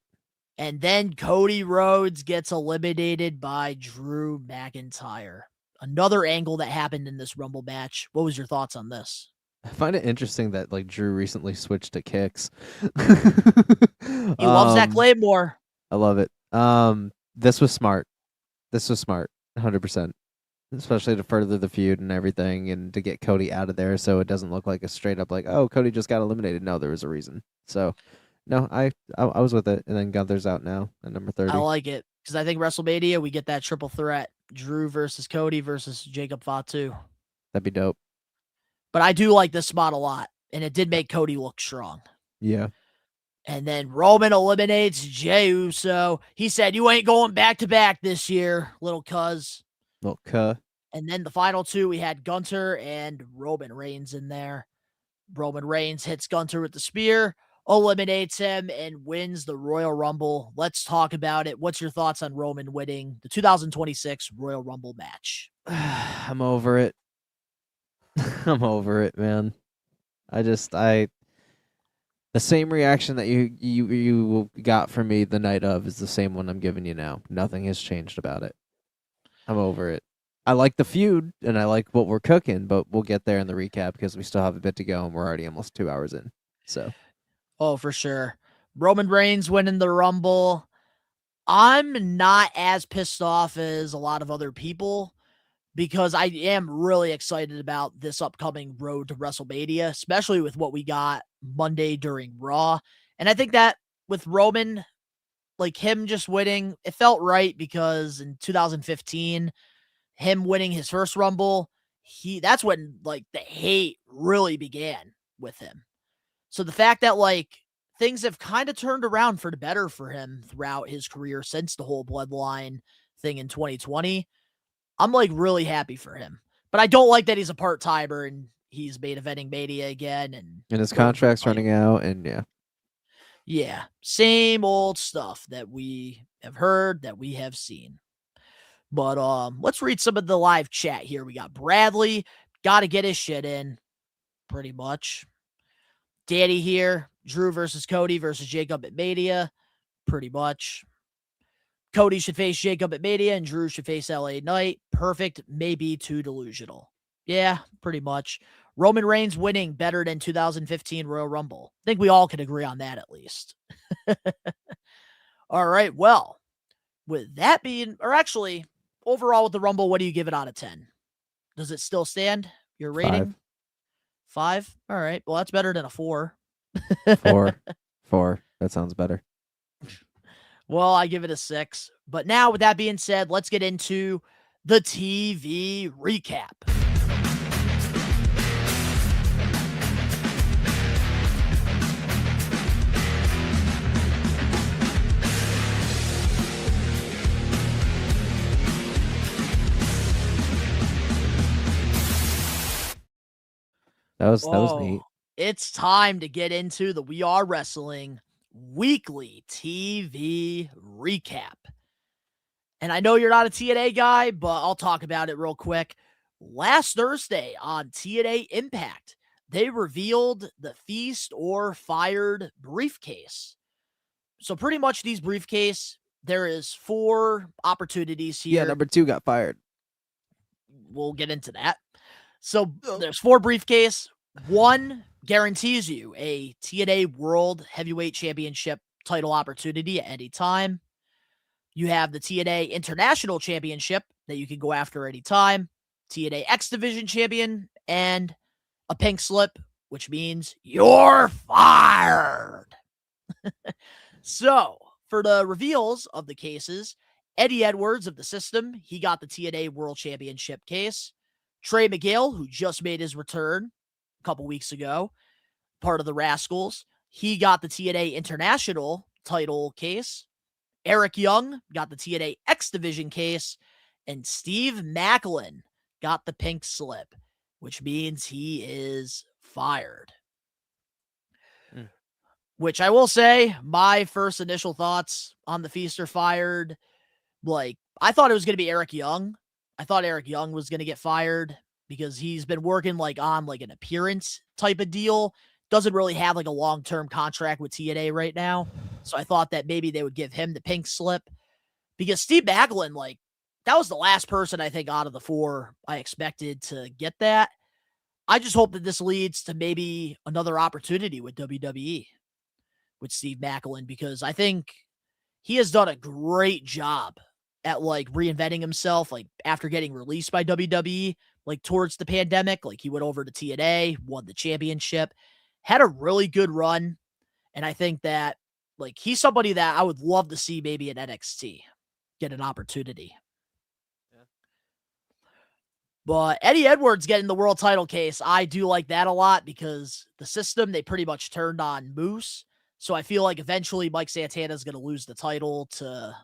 And then Cody Rhodes gets eliminated by Drew McIntyre. Another angle that happened in this Rumble match. What was your thoughts on this? I find it interesting that Drew recently switched to kicks. He loves that Claymore. I love it. This was smart. 100%. Especially to further the feud and everything and to get Cody out of there so it doesn't look like a straight up oh, Cody just got eliminated. No, there was a reason. So, no, I was with it. And then Gunther's out now at number 30. I like it because I think WrestleMania, we get that triple threat. Drew versus Cody versus Jacob Fatu. That'd be dope. But I do like this spot a lot. And it did make Cody look strong. Yeah. And then Roman eliminates Jey Uso. He said, "You ain't going back to back this year, little cuz." And then the final two, we had Gunther and Roman Reigns in there. Roman Reigns hits Gunther with the spear. eliminates him and wins the Royal Rumble. Let's talk about it. What's your thoughts on Roman winning the 2026 Royal Rumble match? I'm over it. I'm over it, man. The same reaction that you got from me the night of is the same one I'm giving you now. Nothing has changed about it. I'm over it. I like the feud and I like what we're cooking, but we'll get there in the recap because we still have a bit to go and we're already almost 2 hours in. So, Oh, for sure. Roman Reigns winning the Rumble. I'm not as pissed off as a lot of other people because I am really excited about this upcoming road to WrestleMania, especially with what we got Monday during Raw. And I think that with Roman, like him just winning, it felt right because in 2015, him winning his first Rumble, that's when like the hate really began with him. So the fact that like things have kind of turned around for the better for him throughout his career since the whole bloodline thing in 2020, I'm like really happy for him. But I don't like that he's a part-timer and he's main eventing Mania again and his contract's running out, and yeah. Yeah, same old stuff that we have heard, that we have seen. But let's read some of the live chat here. We got Bradley, got to get his shit in, pretty much. Danny here, Drew versus Cody versus Jacob at Mania, pretty much. Cody should face Jacob at Mania and Drew should face LA Knight. Perfect, maybe too delusional. Yeah, pretty much. Roman Reigns winning better than 2015 Royal Rumble. I think we all can agree on that at least. All right, well, with that being, or actually, overall with the Rumble, what do you give it out of 10? Does it still stand? Your rating? 5? All right, well, that's better than a 4. 4. That sounds better. Well, I give it a 6. But now, with that being said, let's get into the TV recap. That was neat. It's time to get into the We Are Wrestling weekly TV recap. And I know you're not a TNA guy, but I'll talk about it real quick. Last Thursday on TNA Impact, they revealed the Feast or Fired briefcase. So pretty much these briefcase, there is 4 opportunities here. Yeah, number 2 got fired. We'll get into that. So there's 4 briefcase. 1 guarantees you a TNA World Heavyweight Championship title opportunity at any time. You have the TNA International Championship that you can go after any time, TNA X Division Champion, and a pink slip, which means you're fired. So, for the reveals of the cases, Eddie Edwards of the System, he got the TNA World Championship case. Trey Miguel, who just made his return a couple weeks ago, part of the Rascals, he got the TNA International title case. Eric Young got the TNA X Division case. And Steve Macklin got the pink slip, which means he is fired. Which I will say, my first initial thoughts on the Feast or Fired, like, I thought it was going to be Eric Young. I thought Eric Young was going to get fired because he's been working like on like an appearance type of deal. Doesn't really have like a long-term contract with TNA right now. So I thought that maybe they would give him the pink slip because Steve Macklin, like, that was the last person I think out of the 4 I expected to get that. I just hope that this leads to maybe another opportunity with WWE with Steve Macklin, because I think he has done a great job at like reinventing himself, like after getting released by WWE, like towards the pandemic. Like he went over to TNA, won the championship, had a really good run. And I think that like he's somebody that I would love to see maybe in NXT get an opportunity. But Eddie Edwards getting the world title case, I do like that a lot because the System, they pretty much turned on Moose. So I feel like eventually Mike Santana is going to lose the title to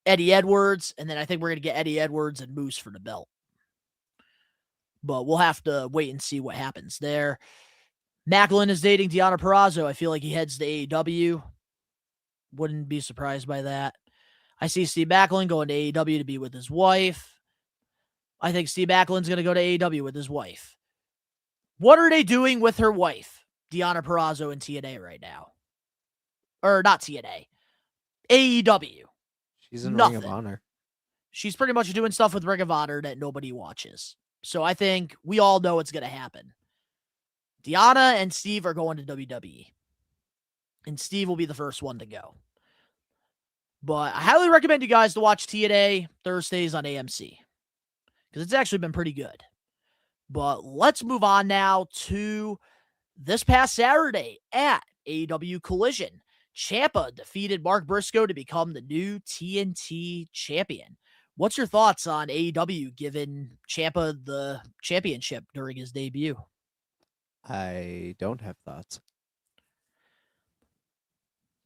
Eddie Edwards. And then I think we're going to get Eddie Edwards and Moose for the belt. But we'll have to wait and see what happens there. Macklin is dating Deonna Purrazzo. I feel like he heads to AEW. Wouldn't be surprised by that. I see Steve Macklin going to AEW to be with his wife. I think Steve Macklin's going to go to AEW with his wife. What are they doing with her wife, Deonna Purrazzo, in TNA right now? Or not TNA. AEW. She's in Nothing. Ring of Honor. She's pretty much doing stuff with Ring of Honor that nobody watches. So I think we all know it's going to happen. Deonna and Steve are going to WWE. And Steve will be the first one to go. But I highly recommend you guys to watch TNA Thursdays on AMC. Because it's actually been pretty good. But let's move on now to this past Saturday at AEW Collision. Ciampa defeated Mark Briscoe to become the new TNT champion. What's your thoughts on AEW giving Ciampa the championship during his debut? I don't have thoughts.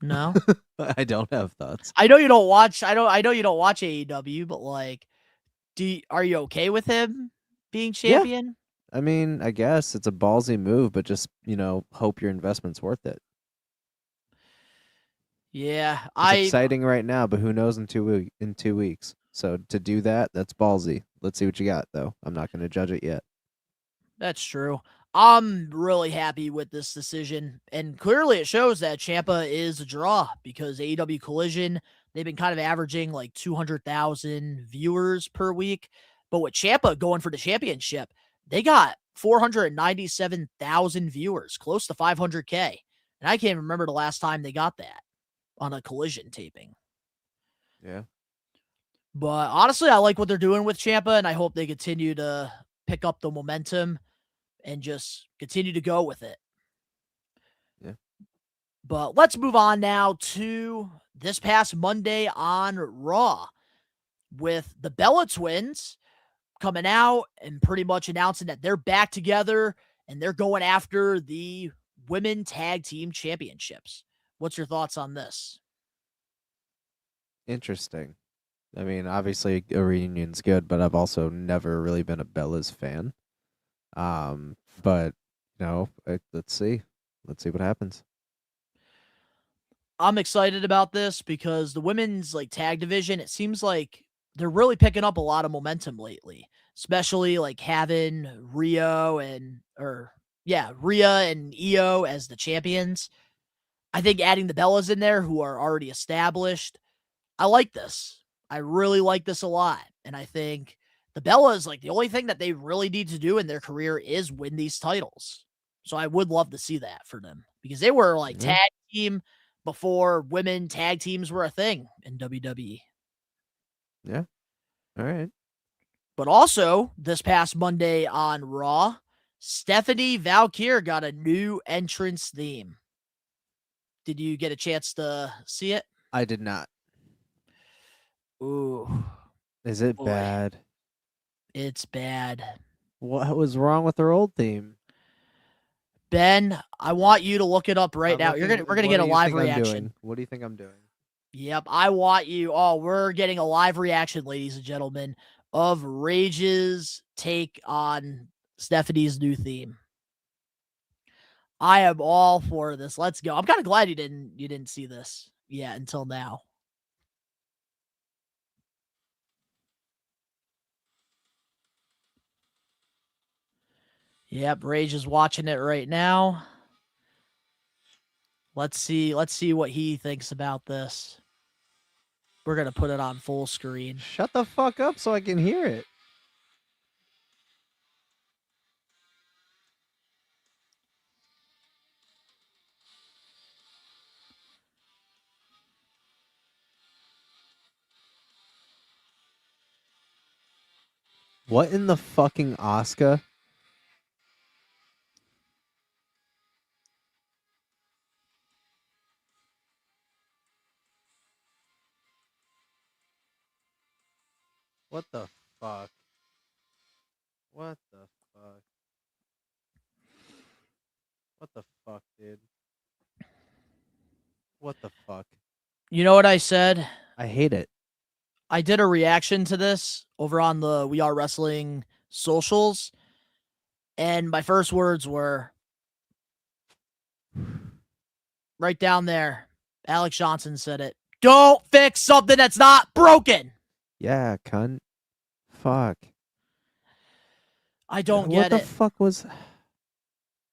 No? I don't have thoughts. I know you don't watch AEW, but like, are you okay with him being champion? I mean, I guess it's a ballsy move, but just, hope your investment's worth it. Yeah, It's exciting right now, but who knows in 2 weeks. So to do that, that's ballsy. Let's see what you got, though. I'm not going to judge it yet. That's true. I'm really happy with this decision, and clearly it shows that Ciampa is a draw because AEW Collision, they've been kind of averaging like 200,000 viewers per week, but with Ciampa going for the championship, they got 497,000 viewers, close to 500K, and I can't remember the last time they got that on a Collision taping. Yeah. But honestly, I like what they're doing with Ciampa, and I hope they continue to pick up the momentum and just continue to go with it. Yeah. But let's move on now to this past Monday on Raw with the Bella Twins coming out and pretty much announcing that they're back together and they're going after the Women Tag Team Championships. What's your thoughts on this? Interesting. I mean, obviously a reunion's good, but I've also never really been a Bella's fan. But let's see. Let's see what happens. I'm excited about this because the women's tag division, it seems like they're really picking up a lot of momentum lately, especially having Rhea and Io as the champions. I think adding the Bellas in there who are already established, I like this. I really like this a lot. And I think the Bellas, the only thing that they really need to do in their career is win these titles. So I would love to see that for them because they were tag team before women tag teams were a thing in WWE. Yeah. All right. But also, this past Monday on Raw, Stephanie Valkyrie got a new entrance theme. Did you get a chance to see it? I did not. Ooh. Is it bad? It's bad. What was wrong with her old theme? Ben, I want you to look it up right now. We're gonna get a live reaction. What do you think I'm doing? Yep, I want you. Oh, we're getting a live reaction, ladies and gentlemen, of Rage's take on Stephanie's new theme. I am all for this. Let's go. I'm kind of glad you didn't see this yet until now. Yep, Rage is watching it right now. Let's see what he thinks about this. We're going to put it on full screen. Shut the fuck up so I can hear it. What in the fucking Oscar? What the fuck? What the fuck? What the fuck, dude? What the fuck? You know what I said? I hate it. I did a reaction to this over on the We Are Wrestling socials, and my first words were, Right down there. Alex Johnson said it. Don't fix something that's not broken. Yeah, cunt. Fuck. I don't get What the it. fuck was...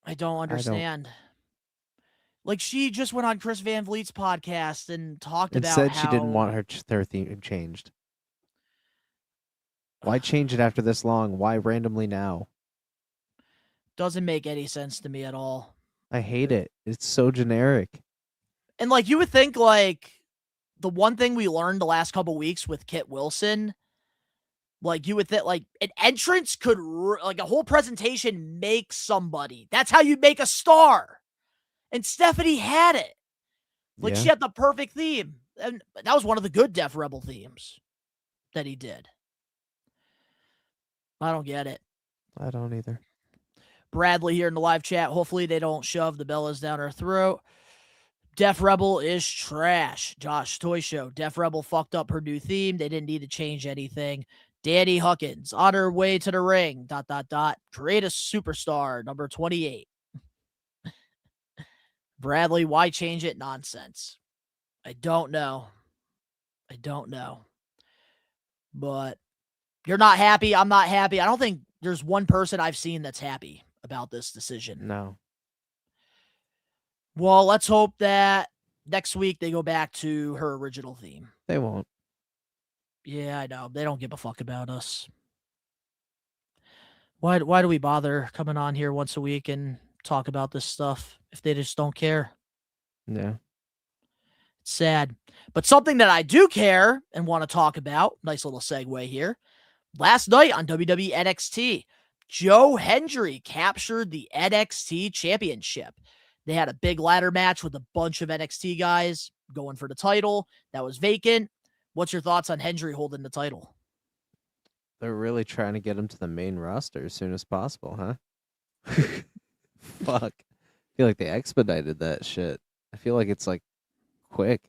I don't understand. Like, she just went on Chris Van Vliet's podcast and talked And about said how... she didn't want her theme changed. Why change it after this long? Why randomly now? Doesn't make any sense to me at all. I hate it. It's so generic. And, like, you would think, like, the one thing we learned the last couple weeks with Kit Wilson, like, you would think, like, an entrance could, like, a whole presentation make somebody. That's how you make a star. And Stephanie had it. Like, she had the perfect theme. And that was one of the good Def Rebel themes that he did. I don't get it. I don't either. Bradley here in the live chat. Hopefully they don't shove the Bellas down her throat. Def Rebel is trash. Josh Toy Show. Def Rebel fucked up her new theme. They didn't need to change anything. Danny Huckins on her way to the ring. ... Create a superstar. Number 28. Bradley, why change it? Nonsense. I don't know. But you're not happy. I'm not happy. I don't think there's one person I've seen that's happy about this decision. No. Well, let's hope that next week they go back to her original theme. They won't. Yeah, I know. They don't give a fuck about us. Why do we bother coming on here once a week and talk about this stuff if they just don't care? Yeah. It's sad. But something that I do care and want to talk about, nice little segue here. Last night on WWE NXT, Joe Hendry captured the NXT Championship. They had a big ladder match with a bunch of NXT guys going for the title that was vacant. What's your thoughts on Hendry holding the title? They're really trying to get him to the main roster as soon as possible, huh? Fuck. I feel like they expedited that shit. I feel like it's like quick.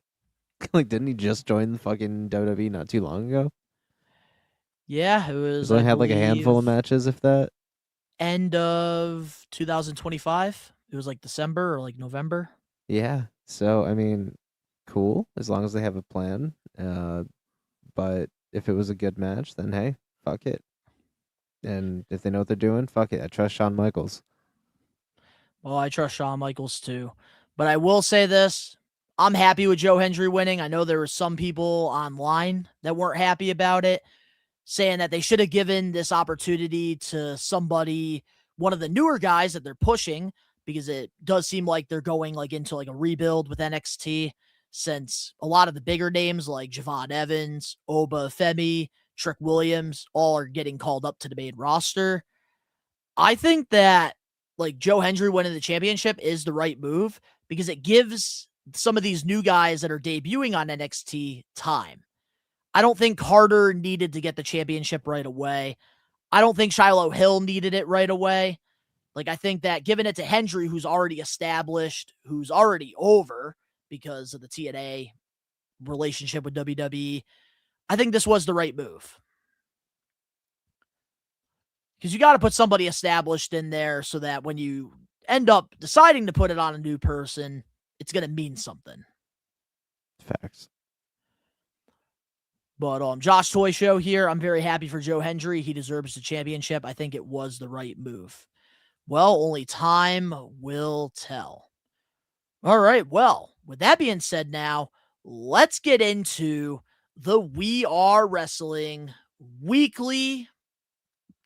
Like, didn't he just join the fucking WWE not too long ago? Yeah, it was. He's only had like a handful of matches, if that. End of 2025. It was like December or like November. Yeah. So, I mean, cool, as long as they have a plan. But if it was a good match, then hey, fuck it. And if they know what they're doing, fuck it. I trust Shawn Michaels. Well, I trust Shawn Michaels too. But I will say this. I'm happy with Joe Hendry winning. I know there were some people online that weren't happy about it, saying that they should have given this opportunity to somebody, one of the newer guys that they're pushing, because it does seem like they're going like into like a rebuild with NXT, since a lot of the bigger names like Javon Evans, Oba Femi, Trick Williams, all are getting called up to the main roster. I think that like Joe Hendry winning the championship is the right move because it gives some of these new guys that are debuting on NXT time. I don't think Carter needed to get the championship right away. I don't think Shiloh Hill needed it right away. Like, I think that giving it to Hendry, who's already established, who's already over because of the TNA relationship with WWE, I think this was the right move. Because you got to put somebody established in there so that when you end up deciding to put it on a new person, it's going to mean something. Facts. But Josh Toy Show here. I'm very happy for Joe Hendry. He deserves the championship. I think it was the right move. Well, only time will tell. All right. Well, with that being said now, let's get into the We Are Wrestling weekly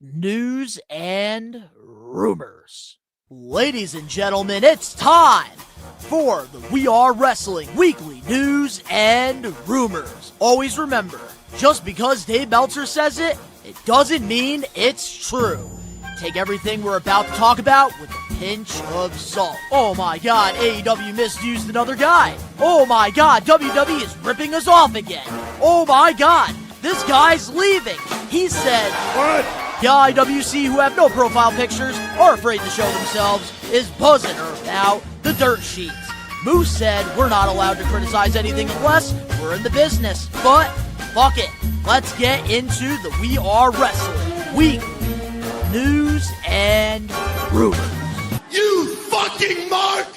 news and rumors. Ladies and gentlemen, it's time for the We Are Wrestling weekly news and rumors. Always remember, just because Dave Meltzer says it, it doesn't mean it's true. Take everything we're about to talk about with a pinch of salt. Oh my god, AEW misused another guy. Oh my god, WWE is ripping us off again. Oh my god, this guy's leaving. He said, what? The IWC, who have no profile pictures or afraid to show themselves, is buzzing about the dirt sheets. Moose said we're not allowed to criticize anything unless we're in the business. But fuck it. Let's get into the We Are Wrestling weekly news and rumors. You fucking mark!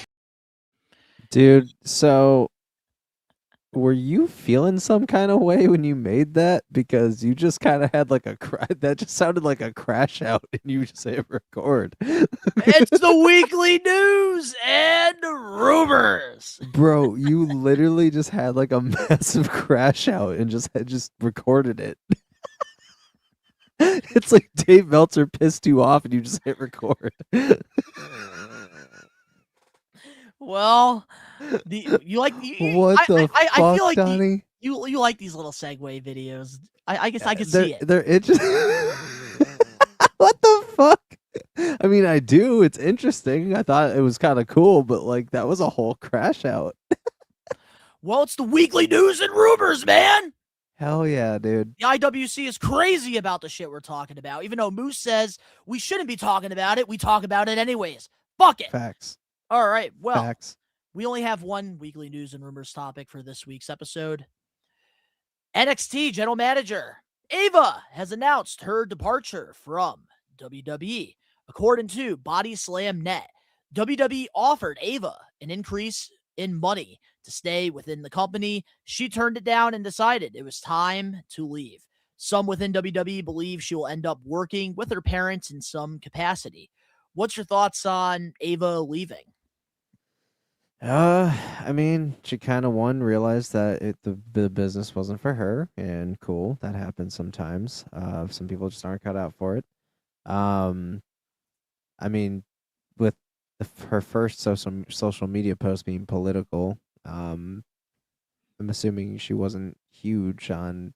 Dude, so were you feeling some kind of way when you made that? Because you just kind of had like a that just sounded like a crash out and you just hit record. It's the weekly news and rumors. Bro, you literally just had like a massive crash out and just recorded it. It's like Dave Meltzer pissed you off and you just hit record. Well, you like What the I fuck, feel like Donnie? you like these little segue videos. I guess I could see it. They're interesting. What the fuck? I mean, I do. It's interesting. I thought it was kind of cool, but like that was a whole crash out. Well, it's the weekly news and rumors, man. Hell yeah, dude. The IWC is crazy about the shit we're talking about. Even though Moose says we shouldn't be talking about it, we talk about it anyways. Fuck it. Facts. All right. Well, Facts. we only have one weekly news and rumors topic for this week's episode. NXT General Manager Ava has announced her departure from WWE. According to Body Slam Net, WWE offered Ava an increase in money to stay within the company. She turned it down and decided it was time to leave. Some within WWE believe she will end up working with her parents in some capacity. What's your thoughts on Ava leaving? I mean, she kind of realized that the business wasn't for her, and cool, that happens sometimes. Some people just aren't cut out for it. I mean, with her first social media post being political, I'm assuming she wasn't huge on,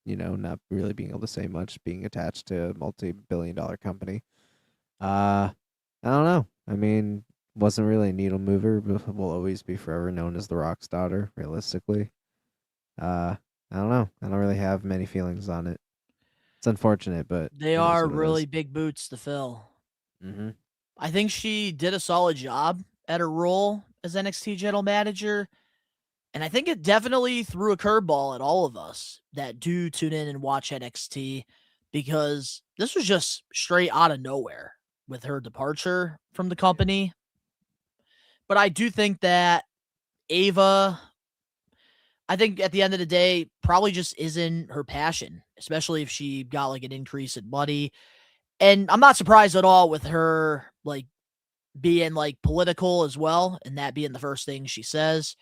not really being able to say much, being attached to a multi-billion-dollar company. I don't know. I mean, wasn't really a needle mover, but will always be forever known as the Rock's daughter, realistically. I don't know. I don't really have many feelings on it. It's unfortunate, but they are really big boots to fill. Mm-hmm. I think she did a solid job at her role as NXT General Manager. And I think it definitely threw a curveball at all of us that do tune in and watch NXT, because this was just straight out of nowhere with her departure from the company. But I do think that Ava, I think at the end of the day, probably just isn't her passion, especially if she got like an increase in money. And I'm not surprised at all with her like being like political as well, and that being the first thing she says,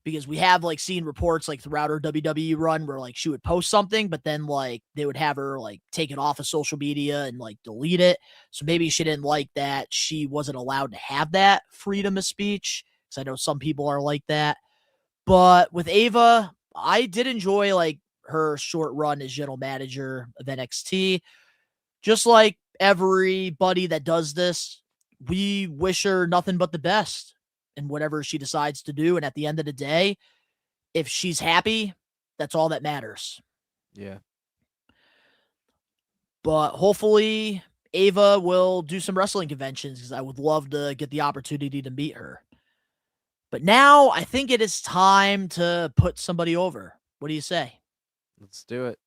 because we have like seen reports like throughout her WWE run where like she would post something, but then like they would have her like take it off of social media and like delete it. So maybe she didn't like that she wasn't allowed to have that freedom of speech, because I know some people are like that. But with Ava, I did enjoy like her short run as general manager of NXT. Just like everybody that does this, we wish her nothing but the best in whatever she decides to do. And at the end of the day, if she's happy, that's all that matters. Yeah. But hopefully Ava will do some wrestling conventions, because I would love to get the opportunity to meet her. But now I think it is time to put somebody over. What do you say? Let's do it.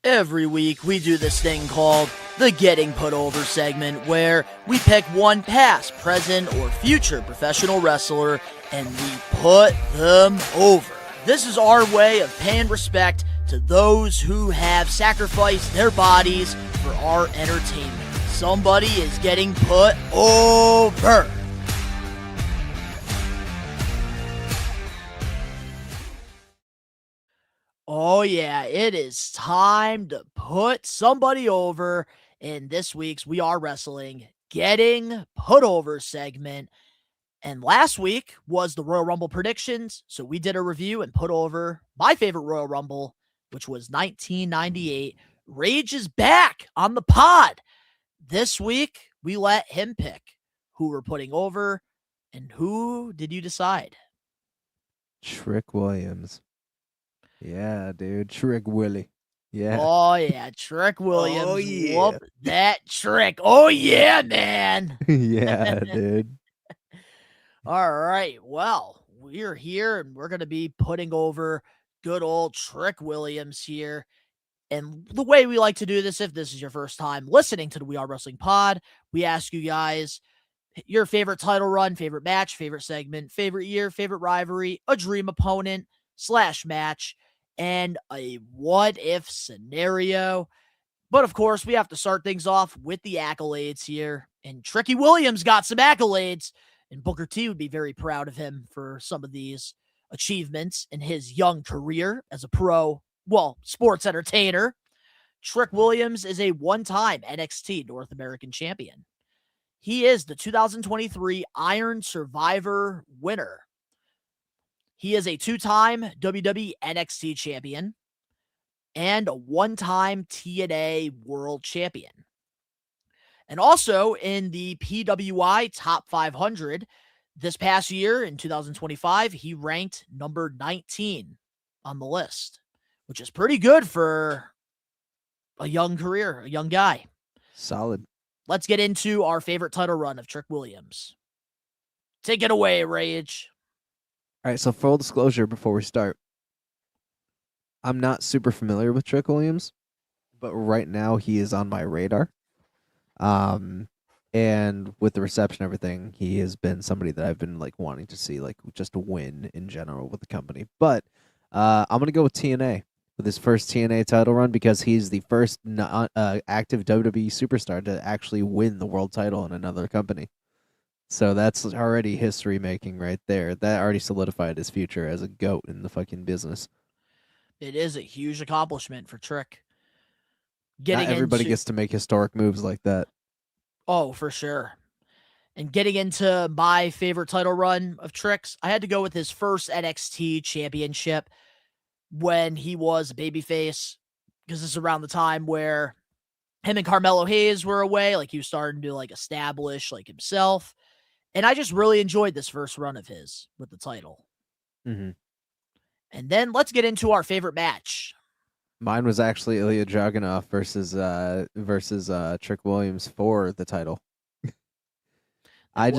Every week, we do this thing called the Getting Put Over segment, where we pick one past, present, or future professional wrestler and we put them over. This is our way of paying respect to those who have sacrificed their bodies for our entertainment. Somebody is getting put over. Oh yeah, it is time to put somebody over in this week's We Are Wrestling Getting Put Over segment. And last week was the Royal Rumble predictions, so we did a review and put over my favorite Royal Rumble, which was 1998. Rage is back on the pod. This week, we let him pick who we're putting over, and who did you decide? Trick Williams. Yeah, dude. Trick Willie. Yeah. Oh, yeah. Trick Williams. Oh, yeah. Whoop that trick. Oh, yeah, man. Yeah, dude. All right. Well, we're here and we're going to be putting over good old Trick Williams here. And the way we like to do this, if this is your first time listening to the We Are Wrestling Pod, we ask you guys your favorite title run, favorite match, favorite segment, favorite year, favorite rivalry, a dream opponent / match, and a what if scenario. But of course, we have to start things off with the accolades here. And Tricky Williams got some accolades, and Booker T would be very proud of him for some of these achievements in his young career as a sports entertainer. Trick Williams is a one-time NXT North American champion. He is the 2023 Iron Survivor winner. He is a two-time WWE NXT champion and a one-time TNA World Champion. And also in the PWI Top 500, this past year in 2025, he ranked number 19 on the list, which is pretty good for a young career, a young guy. Solid. Let's get into our favorite title run of Trick Williams. Take it away, Rage. All right, so full disclosure before we start. I'm not super familiar with Trick Williams, but right now he is on my radar. And with the reception and everything, he has been somebody that I've been like wanting to see like just win in general with the company. But I'm going to go with TNA with his first TNA title run because he's the first active WWE superstar to actually win the world title in another company. So that's already history making right there. That already solidified his future as a GOAT in the fucking business. It is a huge accomplishment for Trick. Not everybody gets to make historic moves like that. Oh, for sure. And getting into my favorite title run of Trick's, I had to go with his first NXT championship when he was a babyface, because this is around the time where him and Carmelo Hayes were away. Like, he was starting to like establish like himself. And I just really enjoyed this first run of his with the title. Mm-hmm. And then let's get into our favorite match. Mine was actually Ilya Dragunov versus Trick Williams for the title. I'm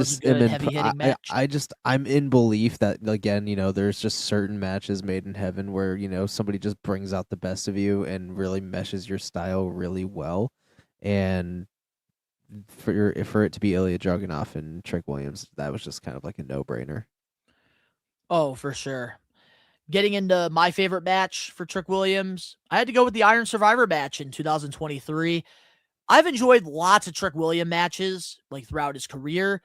in belief that, again, you know, there's just certain matches made in heaven where, you know, somebody just brings out the best of you and really meshes your style really well. And for it to be Ilya Dragunov and Trick Williams, that was just kind of like a no-brainer. Oh, for sure. Getting into my favorite match for Trick Williams, I had to go with the Iron Survivor match in 2023. I've enjoyed lots of Trick Williams matches like throughout his career,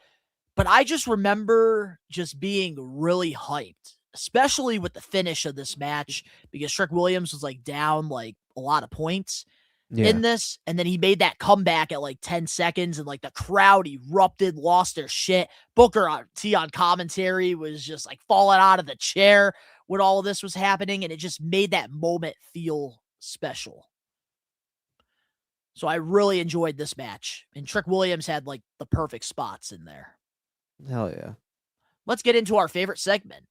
but I just remember just being really hyped, especially with the finish of this match, because Trick Williams was like down like a lot of points in this, and then he made that comeback at like 10 seconds, and like the crowd erupted, lost their shit. Booker T on commentary was just like falling out of the chair when all of this was happening, and it just made that moment feel special. So I really enjoyed this match, and Trick Williams had like the perfect spots in there. Hell yeah. Let's get into our favorite segment.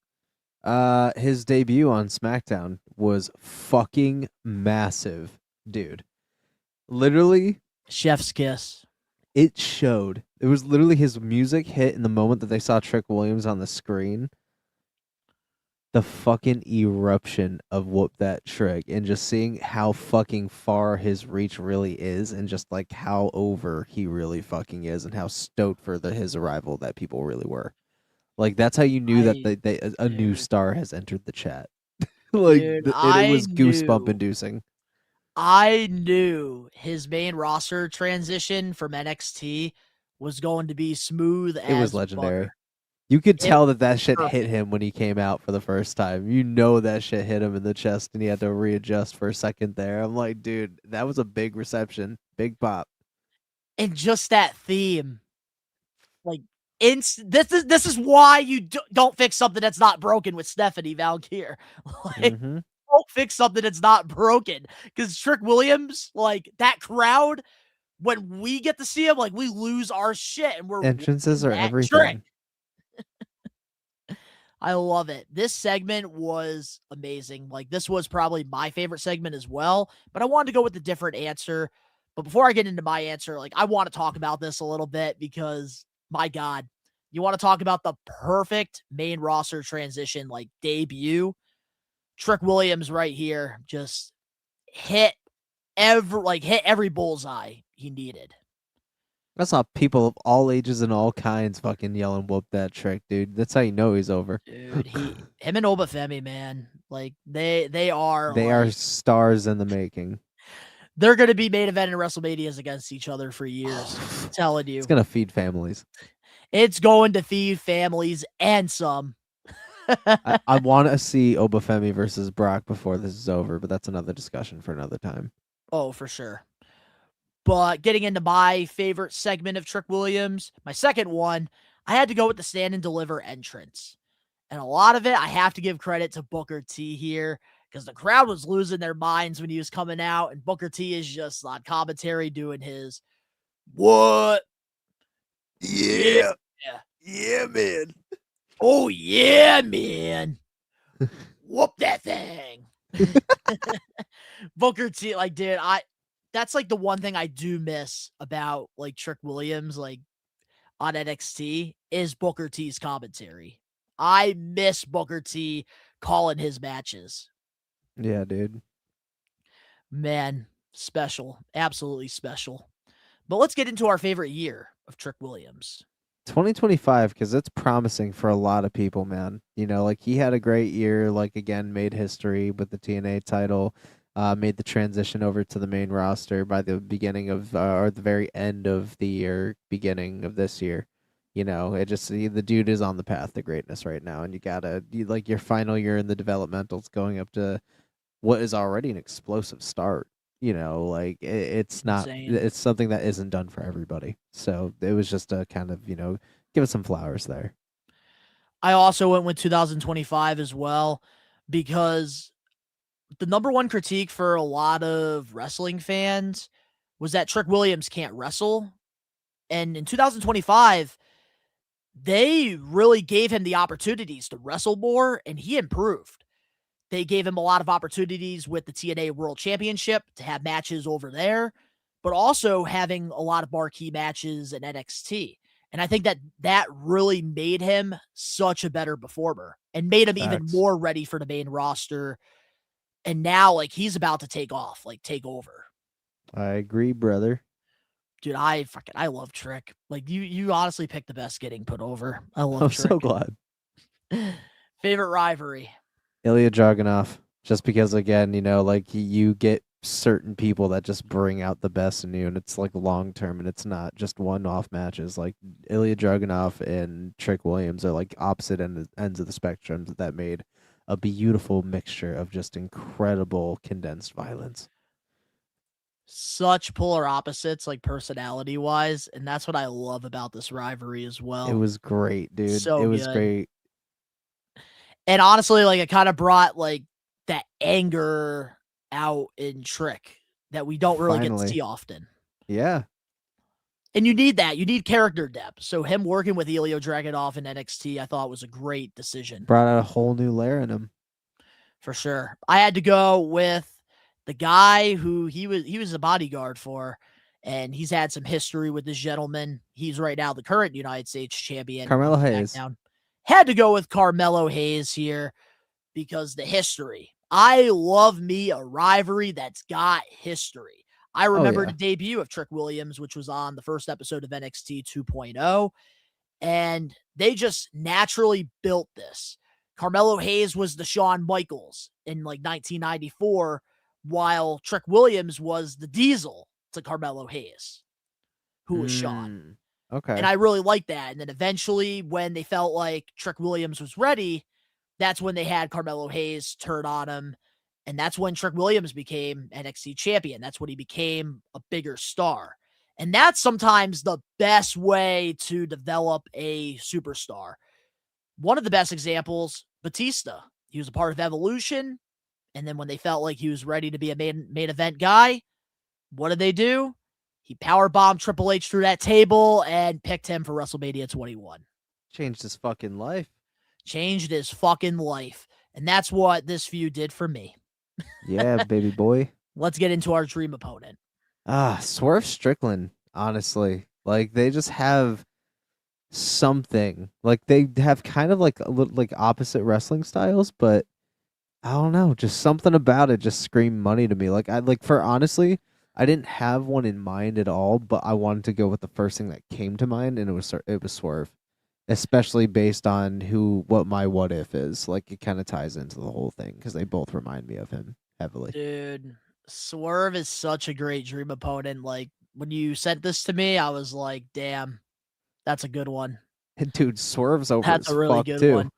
His debut on SmackDown was fucking massive, dude. Literally, chef's kiss. It showed. It was literally his music hit in the moment that they saw Trick Williams on the screen. The fucking eruption of whoop that trick, and just seeing how fucking far his reach really is, and just like how over he really fucking is, and how stoked for his arrival that people really were. Like, that's how you knew that a new star has entered the chat. Like, dude, it was goosebump inducing. I knew his main roster transition from NXT was going to be smooth as it was legendary. butter. You could tell that shit hit him when he came out for the first time. You know that shit hit him in the chest, and he had to readjust for a second there. I'm like, dude, that was a big reception. Big pop. And just that theme. Like, this is why you don't fix something that's not broken with Stephanie Valkyrie. Like, don't fix something that's not broken. Because Trick Williams, like, that crowd, when we get to see him, like, we lose our shit. And we're entrances are everything. Trick. I love it. This segment was amazing. Like, this was probably my favorite segment as well, but I wanted to go with a different answer. But before I get into my answer, like, I want to talk about this a little bit because, my God, you want to talk about the perfect main roster transition, like debut. Trick Williams right here just hit every bullseye he needed. I saw people of all ages and all kinds fucking yelling whoop that trick, dude. That's how you know he's over. Dude, him and Obafemi, man, like they are They are stars in the making. they're gonna be main event in WrestleManias against each other for years. I'm telling you. It's gonna feed families. It's going to feed families and some. I want to see Obafemi versus Brock before this is over, but that's another discussion for another time. Oh, for sure. But getting into my favorite segment of Trick Williams, my second one, I had to go with the stand and deliver entrance. And a lot of it, I have to give credit to Booker T here because the crowd was losing their minds when he was coming out. And Booker T is just on commentary doing his, what? Yeah. Yeah. Yeah, man. Oh, yeah, man. Whoop that thing. Booker T, like, dude, that's like the one thing I do miss about like Trick Williams, like on NXT, is Booker T's commentary. I miss Booker T calling his matches. Yeah, dude. Man, special. Absolutely special. But let's get into our favorite year of Trick Williams. 2025, because it's promising for a lot of people, man. You know, like he had a great year, like again, made history with the TNA title, made the transition over to the main roster by the beginning of, or the very end of the year, beginning of this year. You know, the dude is on the path to greatness right now, and like your final year in the developmentals going up to what is already an explosive start. You know, like it's not, it's something that isn't done for everybody. So it was just a kind of, give it some flowers there. I also went with 2025 as well, because the number one critique for a lot of wrestling fans was that Trick Williams can't wrestle. And in 2025, they really gave him the opportunities to wrestle more, and he improved. They gave him a lot of opportunities with the TNA World Championship to have matches over there, but also having a lot of marquee matches in NXT. And I think that really made him such a better performer and made him even more ready for the main roster. And now, like, he's about to take off, like, take over. I agree, brother. Dude, I love Trick. Like, you honestly picked the best getting put over. I love I'm Trick. so glad. Favorite rivalry? Ilya Dragunov, just because again, like you get certain people that just bring out the best in you, and it's like long term, and it's not just one-off matches. Like Ilya Dragunov and Trick Williams are like opposite ends of the spectrum that made a beautiful mixture of just incredible condensed violence. Such polar opposites, like personality wise, and that's what I love about this rivalry as well. It was great, dude. So it was good. Great. And honestly, like it kind of brought like that anger out in Trick that we don't really get to see often. Yeah. And you need that. You need character depth. So him working with Ilya Dragunov in NXT, I thought was a great decision. Brought out a whole new layer in him. For sure. I had to go with the guy who he was a bodyguard for, and he's had some history with this gentleman. He's right now the current United States champion. Carmelo Hayes. Had to go with Carmelo Hayes here because the history. I love me a rivalry that's got history. I remember the debut of Trick Williams, which was on the first episode of NXT 2.0, and they just naturally built this. Carmelo Hayes was the Shawn Michaels in like 1994, while Trick Williams was the Diesel to Carmelo Hayes, who was Shawn. Okay. And I really liked that. And then eventually, when they felt like Trick Williams was ready, that's when they had Carmelo Hayes turn on him. And that's when Trick Williams became NXT champion. That's when he became a bigger star. And that's sometimes the best way to develop a superstar. One of the best examples, Batista. He was a part of Evolution. And then when they felt like he was ready to be a main event guy, what did they do? He powerbombed Triple H through that table and picked him for WrestleMania 21. Changed his fucking life. Changed his fucking life. And that's what this feud did for me. Yeah, baby boy. Let's get into our dream opponent. Swerve Strickland, honestly. Like, they just have something. Like, they have kind of like a little like opposite wrestling styles, but I don't know, just something about it just screamed money to me. Like, honestly, I didn't have one in mind at all, but I wanted to go with the first thing that came to mind, and it was Swerve, especially based on what my what if is. Like it kind of ties into the whole thing because they both remind me of him heavily. Dude, Swerve is such a great dream opponent. Like when you sent this to me, I was like, damn, that's a good one. And dude, Swerve's over That's as a really fuck good too. one.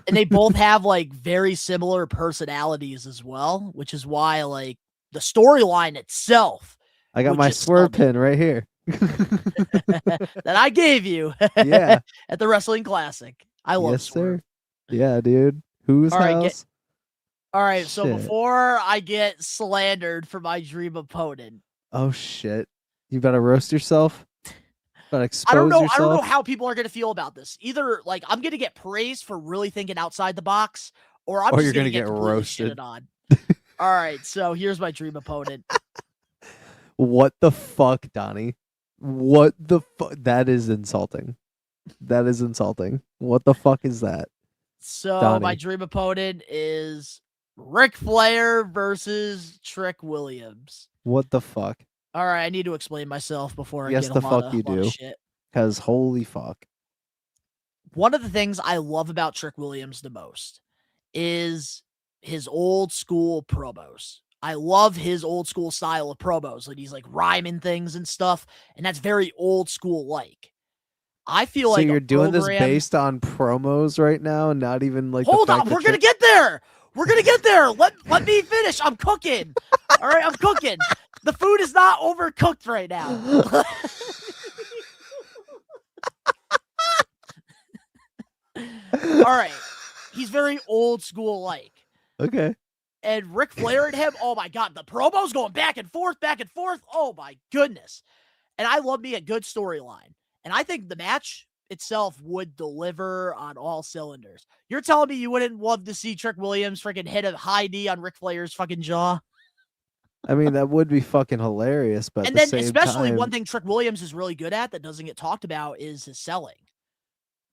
And they both have like very similar personalities as well, which is why like the storyline itself. I got would my just Swerve sell me. pin right here. that I gave you Yeah. at the Wrestling Classic. I love Yes, Swerve. sir. Yeah, dude. Whose All right, house? All right, so Shit. before I get slandered for my dream opponent, Oh shit! You better roast yourself. Better expose I don't know yourself. how people are gonna feel about this. Either like I'm gonna get praised for really thinking outside the box, or I'm Or just you're gonna gonna get get completely roasted. shitted on. All right, so here's my dream opponent. What the fuck, Donnie? What the fuck? That is insulting. That is insulting. What the fuck is that? So Donnie. my dream opponent is Ric Flair versus Trick Williams. What the fuck? All right, I need to explain myself before I Yes, get the a lot fuck of, you lot of do. shit. Because holy fuck. One of the things I love about Trick Williams the most is his old school promos. I love his old school style of promos. Like he's like rhyming things and stuff, and that's very old school like. I feel So like you're a doing this program- based on promos right now, and not even like. Hold the on, fact that we're gonna Trick- get there. We're gonna get there. Let me finish. I'm cooking. All right, I'm cooking. The food is not overcooked right now. All right. He's very old school like. Okay. And Ric Flair and him, oh my God, the promos going back and forth. Oh my goodness. And I love me a good storyline. And I think the match itself would deliver on all cylinders. You're telling me you wouldn't love to see Trick Williams freaking hit a high knee on Ric Flair's fucking jaw? I mean, that would be fucking hilarious, but And at then the same especially time, one thing Trick Williams is really good at that doesn't get talked about is his selling.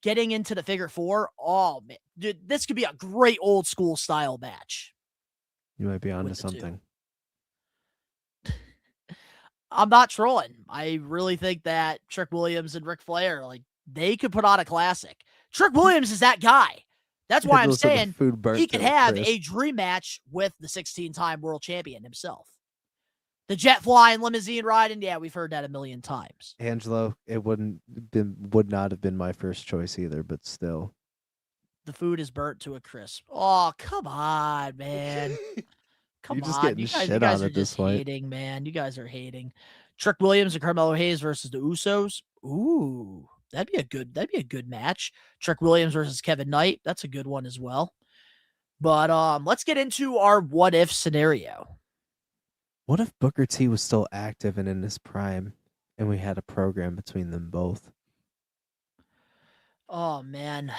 Getting into the figure four, oh man, dude, this could be a great old school style match. you might be onto with the two. something. I'm not trolling. I really think that Trick Williams and Ric Flair, like, they could put on a classic. Trick Williams is that guy. That's why I'm Listen, the saying food burnt he could to a have crisp. a dream match with the 16-time world champion himself. The jet flying, limousine riding, yeah, we've heard that a million times. Angelo, it would not have been my first choice either, but still. The food is burnt to a crisp. Oh, come on, man. Come You're just on. getting You shit guys on are at this just point. hating, man. You guys are hating. Trick Williams and Carmelo Hayes versus the Usos. Ooh, that'd be a good match. Trick Williams versus Kevin Knight. That's a good one as well. But let's get into our what if scenario. What if Booker T was still active and in his prime, and we had a program between them both? Oh man.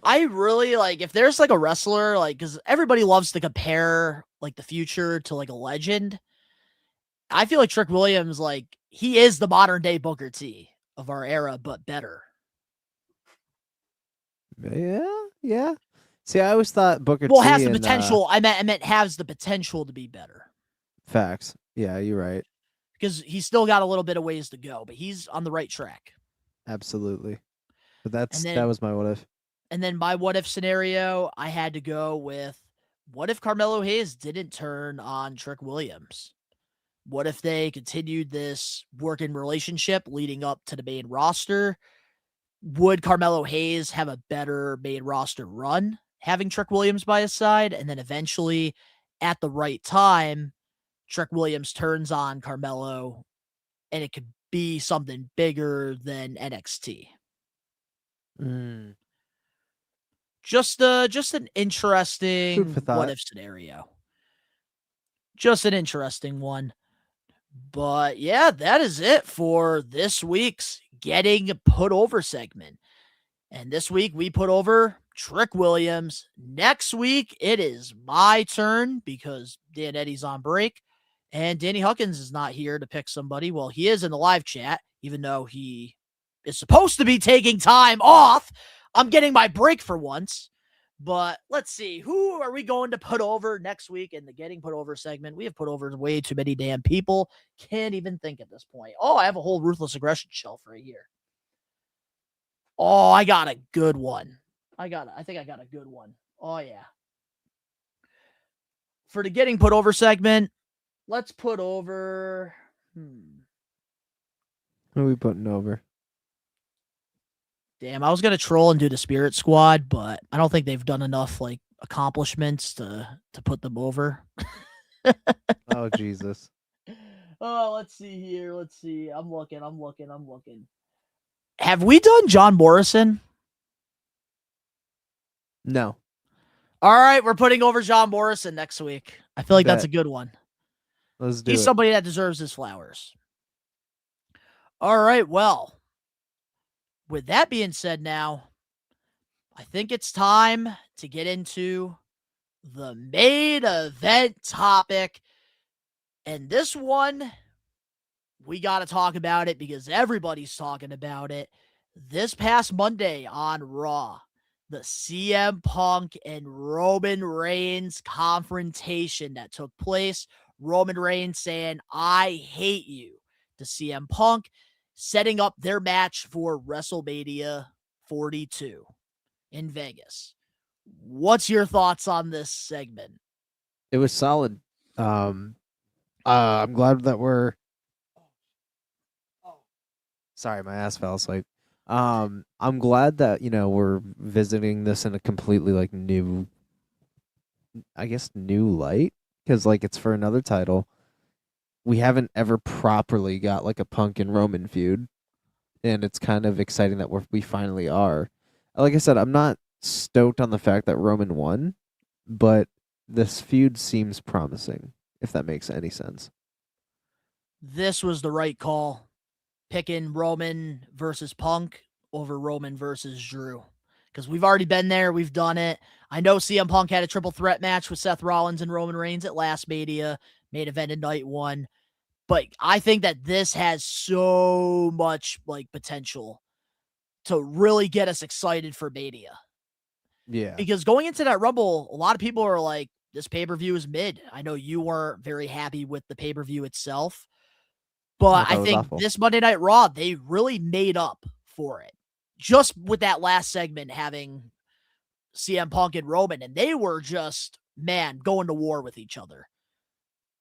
I really like if there's like a wrestler, like, because everybody loves to compare like the future to like a legend. I feel like Trick Williams, like, he is the modern day Booker T of our era, but better. Yeah. See, I always thought Booker Well, T has the and, potential. I meant has the potential to be better facts. Yeah, you're right. because he's still got a little bit of ways to go, but he's on the right track. Absolutely. But And then- that was my what if. And then my what if scenario, I had to go with what if Carmelo Hayes didn't turn on Trick Williams? What if they continued this working relationship leading up to the main roster? Would Carmelo Hayes have a better main roster run having Trick Williams by his side? And then eventually, at the right time, Trick Williams turns on Carmelo and it could be something bigger than NXT. Just an interesting Food for thought. what if scenario. Just an interesting one. But yeah, that is it for this week's Getting Put Over segment. And this week we put over Trick Williams. Next week it is my turn because Dan Eddie's on break and Danny Huckins is not here to pick somebody. Well, he is in the live chat, even though he is supposed to be taking time off. I'm getting my break for once. But let's see, who are we going to put over next week in the Getting Put Over segment? We have put over way too many damn people. Can't even think at this point. Oh, I have a whole Ruthless Aggression shelf right here. Oh, I got a good one. I think I got a good one. Oh, yeah. For the Getting Put Over segment, let's put over... Who are we putting over? Damn, I was going to troll and do the Spirit Squad, but I don't think they've done enough, like, accomplishments to put them over. Oh, Jesus. Oh, let's see here. Let's see. I'm looking. Have we done John Morrison? No. All right, we're putting over John Morrison next week. I feel like that's a good one. Let's do He's it. somebody that deserves his flowers. All right, well, with that being said now, I think it's time to get into the main event topic. And this one, we got to talk about it because everybody's talking about it. This past Monday on Raw, the CM Punk and Roman Reigns confrontation that took place. Roman Reigns saying, "I hate you," to CM Punk, setting up their match for WrestleMania 42 in Vegas. What's your thoughts on this segment? It was solid. I'm glad that we're... Sorry, my ass fell asleep. I'm glad that, we're visiting this in a completely, like, new light. Because, like, it's for another title. We haven't ever properly got, like, a Punk and Roman feud. And it's kind of exciting that we finally are. Like I said, I'm not stoked on the fact that Roman won. But this feud seems promising, if that makes any sense. This was the right call. Picking Roman versus Punk over Roman versus Drew. Because we've already been there. We've done it. I know CM Punk had a triple threat match with Seth Rollins and Roman Reigns at last Mania. Main event in night one. But I think that this has so much like potential to really get us excited for Mania. Yeah. Because going into that Rumble, a lot of people are like, this pay-per-view is mid. I know you weren't very happy with the pay-per-view itself. But I think this Monday Night Raw, they really made up for it. Just with that last segment having CM Punk and Roman. And they were just, man, going to war with each other.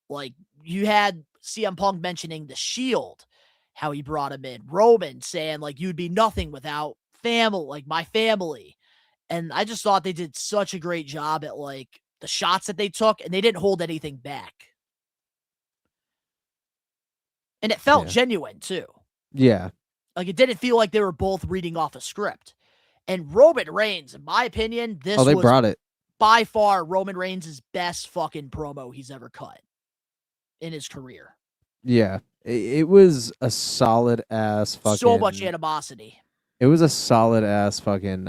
Like, you had CM Punk mentioning the Shield, how he brought him in. Roman saying, like, you'd be nothing without family, like my family. And I just thought they did such a great job at, like, the shots that they took, and they didn't hold anything back. And it felt genuine, too. Yeah. Like, it didn't feel like they were both reading off a script. And Roman Reigns, in my opinion, this was brought it. By far Roman Reigns' best fucking promo he's ever cut in his career. Yeah. It was a solid ass fucking... So much animosity. It was a solid ass fucking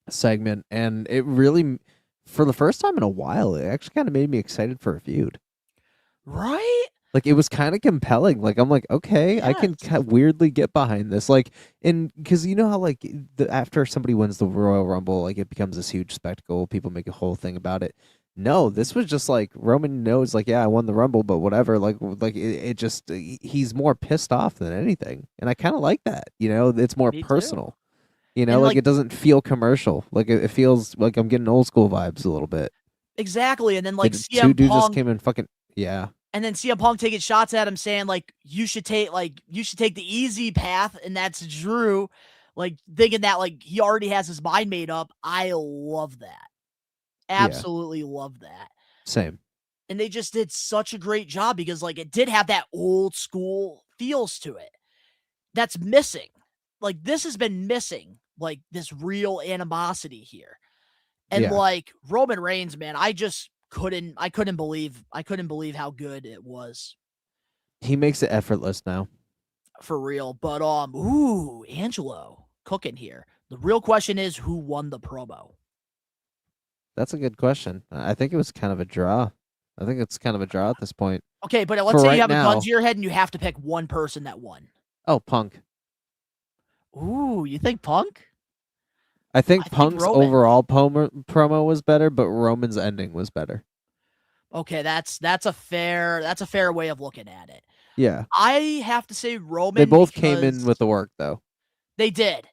segment. And it really, for the first time in a while, it actually kind of made me excited for a feud. Right? Like, it was kind of compelling. Like, I'm like, okay, I can weirdly get behind this. Like, and because you know how, like, after somebody wins the Royal Rumble, like, it becomes this huge spectacle. People make a whole thing about it. No, this was just like, Roman knows, like, yeah, I won the Rumble, but whatever. Like it just, he's more pissed off than anything. And I kind of like that. You know, it's more personal. You know, like, it doesn't feel commercial. Like, it feels like I'm getting old school vibes a little bit. Exactly. And then, like, CM two dudes Punk just came in fucking, yeah. And then CM Punk taking shots at him saying, like, you should take the easy path, and that's Drew. Like, thinking that, like, he already has his mind made up. I love that. Absolutely love that. Same. And they just did such a great job because, like, it did have that old school feels to it. That's missing. Like, this has been missing, like, this real animosity here. And, like, Roman Reigns, man, I couldn't believe how good it was. He makes it effortless now. For real. But Angelo cooking here. The real question is, who won the promo? That's a good question. I think it was kind of a draw. I think it's kind of a draw at this point. Okay, but let's say you have a gun to your head and you have to pick one person that won. Oh, Punk. Ooh, you think Punk? I think think Punk's Roman. overall promo was better, but Roman's ending was better. Okay, that's a fair way of looking at it. Yeah. I have to say Roman. They both came in with the work, though. They did.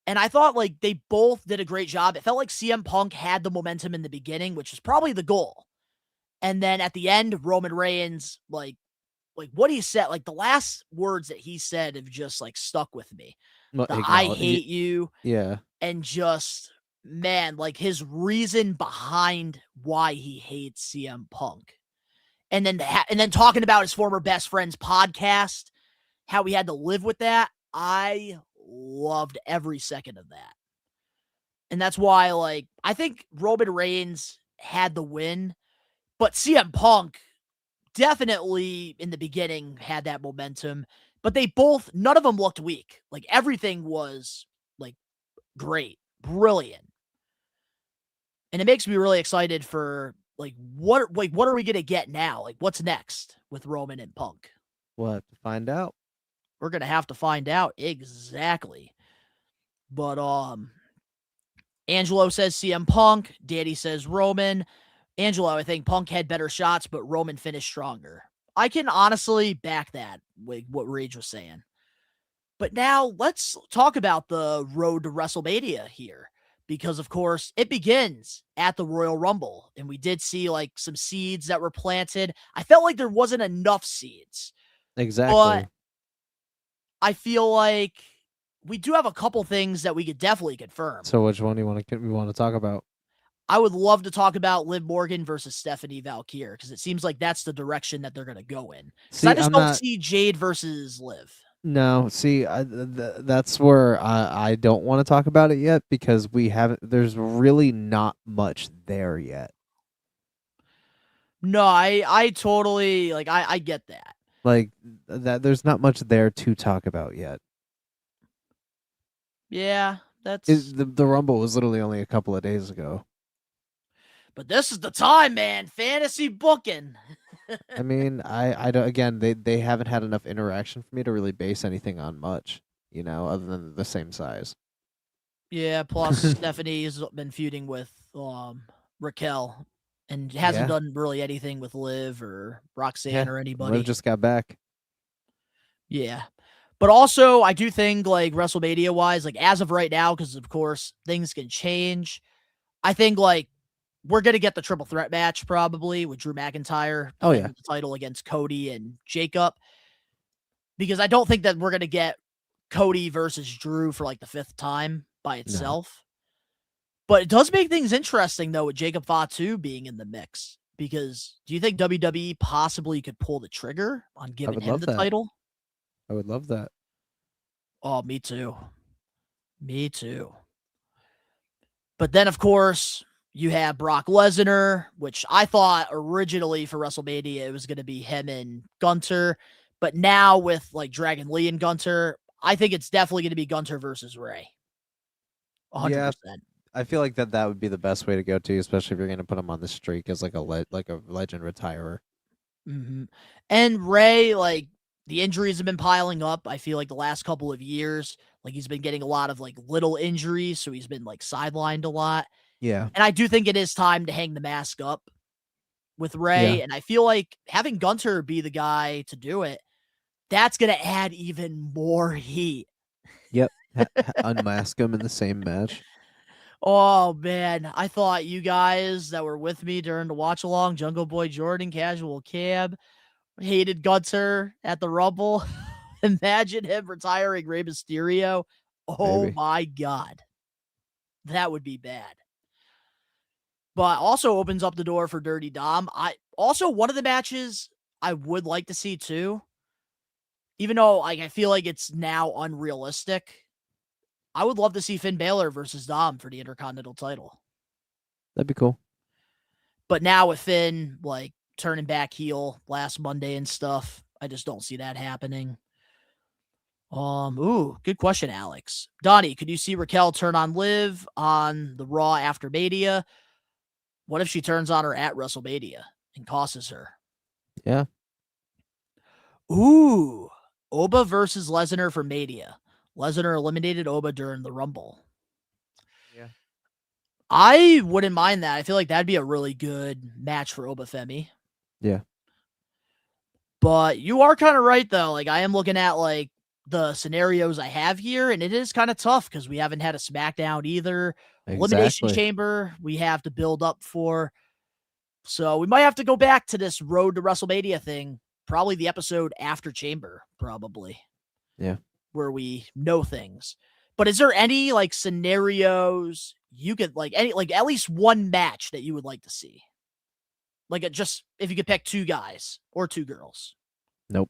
And I thought, like, they both did a great job. It felt like CM Punk had the momentum in the beginning, which was probably the goal. And then at the end, Roman Reigns, like what he said, like, the last words that he said have just, like, stuck with me. I hate you. Yeah. And just, man, like, his reason behind why he hates CM Punk. And then talking about his former best friend's podcast, how he had to live with that. I loved every second of that. And that's why, like, I think Roman Reigns had the win, but CM Punk definitely in the beginning had that momentum. But none of them looked weak. Like, everything was, like, great, brilliant. And it makes me really excited for, like, what are we going to get now? Like, what's next with Roman and Punk? We'll have to find out. We're going to have to find out exactly. But Angelo says CM Punk, Danny says Roman. Angelo, I think Punk had better shots, but Roman finished stronger. I can honestly back that with what Rage was saying. But now let's talk about the road to WrestleMania here. Because, of course, it begins at the Royal Rumble. And we did see, like, some seeds that were planted. I felt like there wasn't enough seeds. Exactly. But I feel like we do have a couple things that we could definitely confirm. So which one do we want to talk about? I would love to talk about Liv Morgan versus Stephanie Valkyrie because it seems like that's the direction that they're going to go in. I just don't see Jade versus Liv. No, see, that's where I don't want to talk about it yet because there's really not much there yet. No, I totally, like, I get that. Like, there's not much there to talk about yet. Yeah, that's... The Rumble was literally only a couple of days ago. But this is the time, man. Fantasy booking. I mean, I don't. Again, they haven't had enough interaction for me to really base anything on much, other than the same size. Yeah. Plus, Stephanie's been feuding with Raquel, and hasn't done really anything with Liv or Roxanne or anybody. Liv just got back. Yeah. But also, I do think, like, WrestleMania wise, like, as of right now, because of course things can change. I think, like, we're going to get the triple threat match probably with Drew McIntyre. The title against Cody and Jacob. Because I don't think that we're going to get Cody versus Drew for, like, the 5th time by itself. No. But it does make things interesting, though, with Jacob Fatu being in the mix. Because do you think WWE possibly could pull the trigger on giving him the title? I would love that. Oh, me too. Me too. But then, of course, you have Brock Lesnar, which I thought originally for WrestleMania it was going to be him and Gunter. But now with, like, Dragon Lee and Gunter, I think it's definitely going to be Gunter versus Ray. 100%. Yeah, I feel like that would be the best way to go to, especially if you're going to put him on the streak as like a legend retirer. Mm-hmm. And Ray, like, the injuries have been piling up. I feel like the last couple of years, like, he's been getting a lot of, like, little injuries, so he's been, like, sidelined a lot. Yeah. And I do think it is time to hang the mask up with Ray. Yeah. And I feel like having Gunter be the guy to do it, that's going to add even more heat. Yep. Unmask him in the same match. Oh, man. I thought you guys that were with me during the watch along, Jungle Boy Jordan, Casual Cab, hated Gunter at the Rumble. Imagine him retiring Rey Mysterio. Oh, baby. My God. That would be bad. But also opens up the door for Dirty Dom. One of the matches I would like to see too, even though, like, I feel like it's now unrealistic, I would love to see Finn Balor versus Dom for the Intercontinental title. That'd be cool. But now with Finn, like, turning back heel last Monday and stuff, I just don't see that happening. Good question, Alex. Donnie, could you see Raquel turn on Liv on the Raw after Mania? What if she turns on her at WrestleMania and causes her? Yeah. Ooh. Oba versus Lesnar for Mania. Lesnar eliminated Oba during the Rumble. Yeah. I wouldn't mind that. I feel like that'd be a really good match for Obafemi. Yeah. But you are kind of right, though. Like, I am looking at, like, the scenarios I have here, and it is kind of tough because we haven't had a SmackDown either. Elimination Exactly. Chamber, we have to build up for. So we might have to go back to this Road to WrestleMania thing, probably the episode after Chamber, probably. Yeah. Where we know things. But is there any, like, scenarios you could, like, at least one match that you would like to see? Like, just if you could pick two guys or two girls. Nope.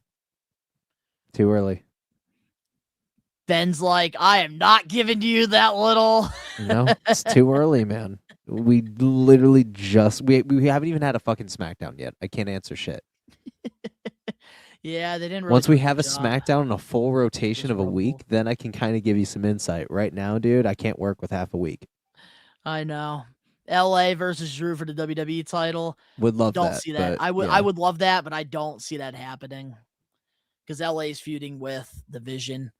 Too early. Ben's like, I am not giving you that little. No, it's too early, man. We literally just we haven't even had a fucking SmackDown yet. I can't answer shit. Yeah, they didn't really. Once do we a have a good job. SmackDown and a full rotation of a Rumble. week, then I can kind of give you some insight. Right now, dude, I can't work with half a week. I know. LA versus Drew for the WWE title. Would love Don't that. see that. but, I yeah. would love that, but I don't see that happening. Because LA is feuding with the Vision.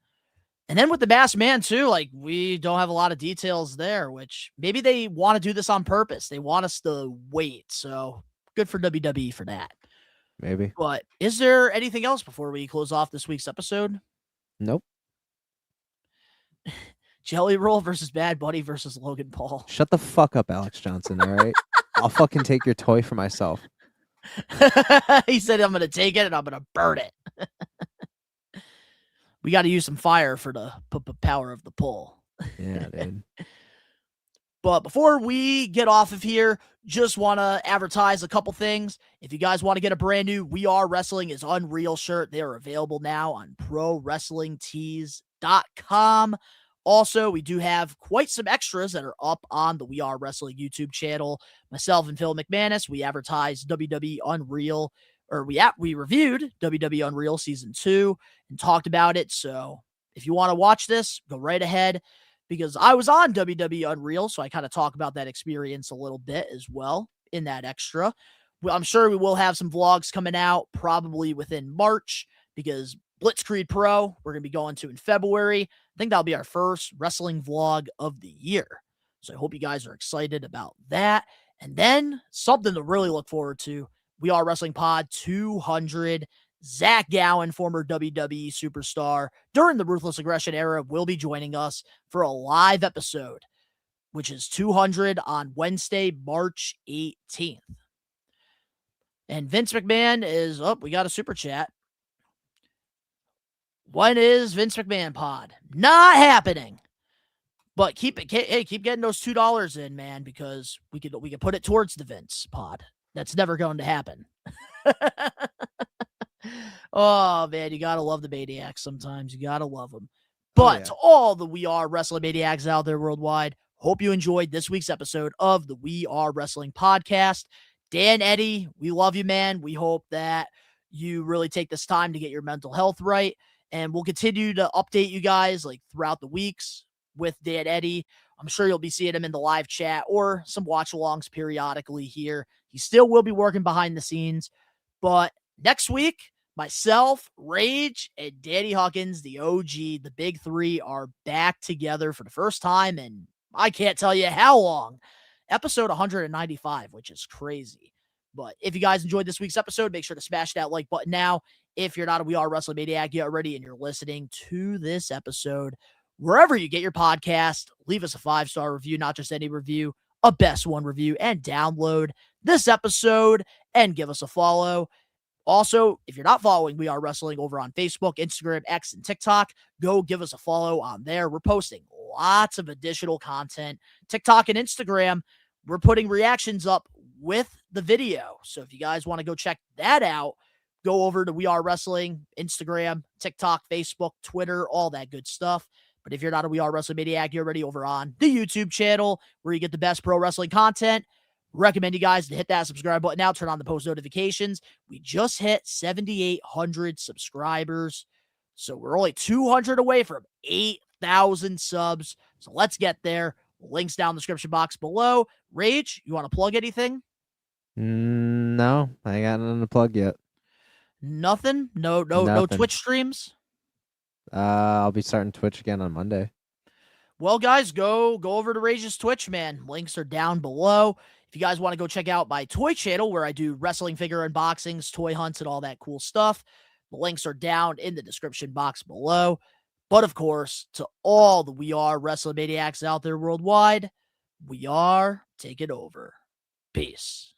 And then with the Masked Man, too, like, we don't have a lot of details there, which maybe they want to do this on purpose. They want us to wait. So good for WWE for that. Maybe. But is there anything else before we close off this week's episode? Nope. Jelly Roll versus Bad Bunny versus Logan Paul. Shut the fuck up, Alex Johnson. All right. I'll fucking take your toy for myself. He said, I'm going to take it and I'm going to burn it. We got to use some fire for the power of the pull. Yeah, dude. But before we get off of here, just want to advertise a couple things. If you guys want to get a brand new We Are Wrestling is Unreal shirt, they are available now on ProWrestlingTees.com. Also, we do have quite some extras that are up on the We Are Wrestling YouTube channel. Myself and Phil McManus, we advertised WWE Unreal, or we reviewed WWE Unreal Season 2 and talked about it. So if you want to watch this, go right ahead, because I was on WWE Unreal, so I kind of talk about that experience a little bit as well in that extra. Well, I'm sure we will have some vlogs coming out probably within March, because Blitzkrieg Pro, we're going to be going to in February. I think that'll be our first wrestling vlog of the year. So I hope you guys are excited about that. And then something to really look forward to, We Are Wrestling Pod 200. Zach Gowen, former WWE superstar during the Ruthless Aggression era, will be joining us for a live episode, which is 200 on Wednesday, March 18th. And Vince McMahon is up. We got a super chat. When is Vince McMahon pod? Not happening. But keep getting those $2 in, man, because we could put it towards the Vince pod. That's never going to happen. Oh, man, you got to love the Maniacs sometimes. You got to love them. But to all the We Are Wrestling Maniacs out there worldwide, hope you enjoyed this week's episode of the We Are Wrestling podcast. Dan, Eddie, we love you, man. We hope that you really take this time to get your mental health right. And we'll continue to update you guys like throughout the weeks with Dan Eddie. I'm sure you'll be seeing him in the live chat or some watch-alongs periodically here. He still will be working behind the scenes. But next week, myself, Rage, and Danny Huckins, the OG, the big three, are back together for the first time in I can't tell you how long. Episode 195, which is crazy. But if you guys enjoyed this week's episode, make sure to smash that like button now. If you're not a We Are Wrestling Maniac yet already and you're listening to this episode, wherever you get your podcast, leave us a 5-star review, not just any review, a best one review, and download this episode and give us a follow. Also, if you're not following We Are Wrestling over on Facebook, Instagram, X, and TikTok, go give us a follow on there. We're posting lots of additional content. TikTok and Instagram, we're putting reactions up with the video. So if you guys want to go check that out, go over to We Are Wrestling, Instagram, TikTok, Facebook, Twitter, all that good stuff. But if you're not a We Are Wrestling Maniac, you're already over on the YouTube channel where you get the best pro wrestling content. Recommend you guys to hit that subscribe button now, turn on the post notifications. We just hit 7,800 subscribers. So we're only 200 away from 8,000 subs. So let's get there. Links down in the description box below. Rage, you want to plug anything? No, I ain't got nothing to plug yet. Nothing? No Nothing. Twitch streams? I'll be starting Twitch again on Monday. Well, guys, go over to Rage's Twitch, man. Links are down below. If you guys want to go check out my toy channel where I do wrestling figure unboxings, toy hunts, and all that cool stuff, the links are down in the description box below. But of course, to all the We Are Wrestling Maniacs out there worldwide, we are taking over. Peace.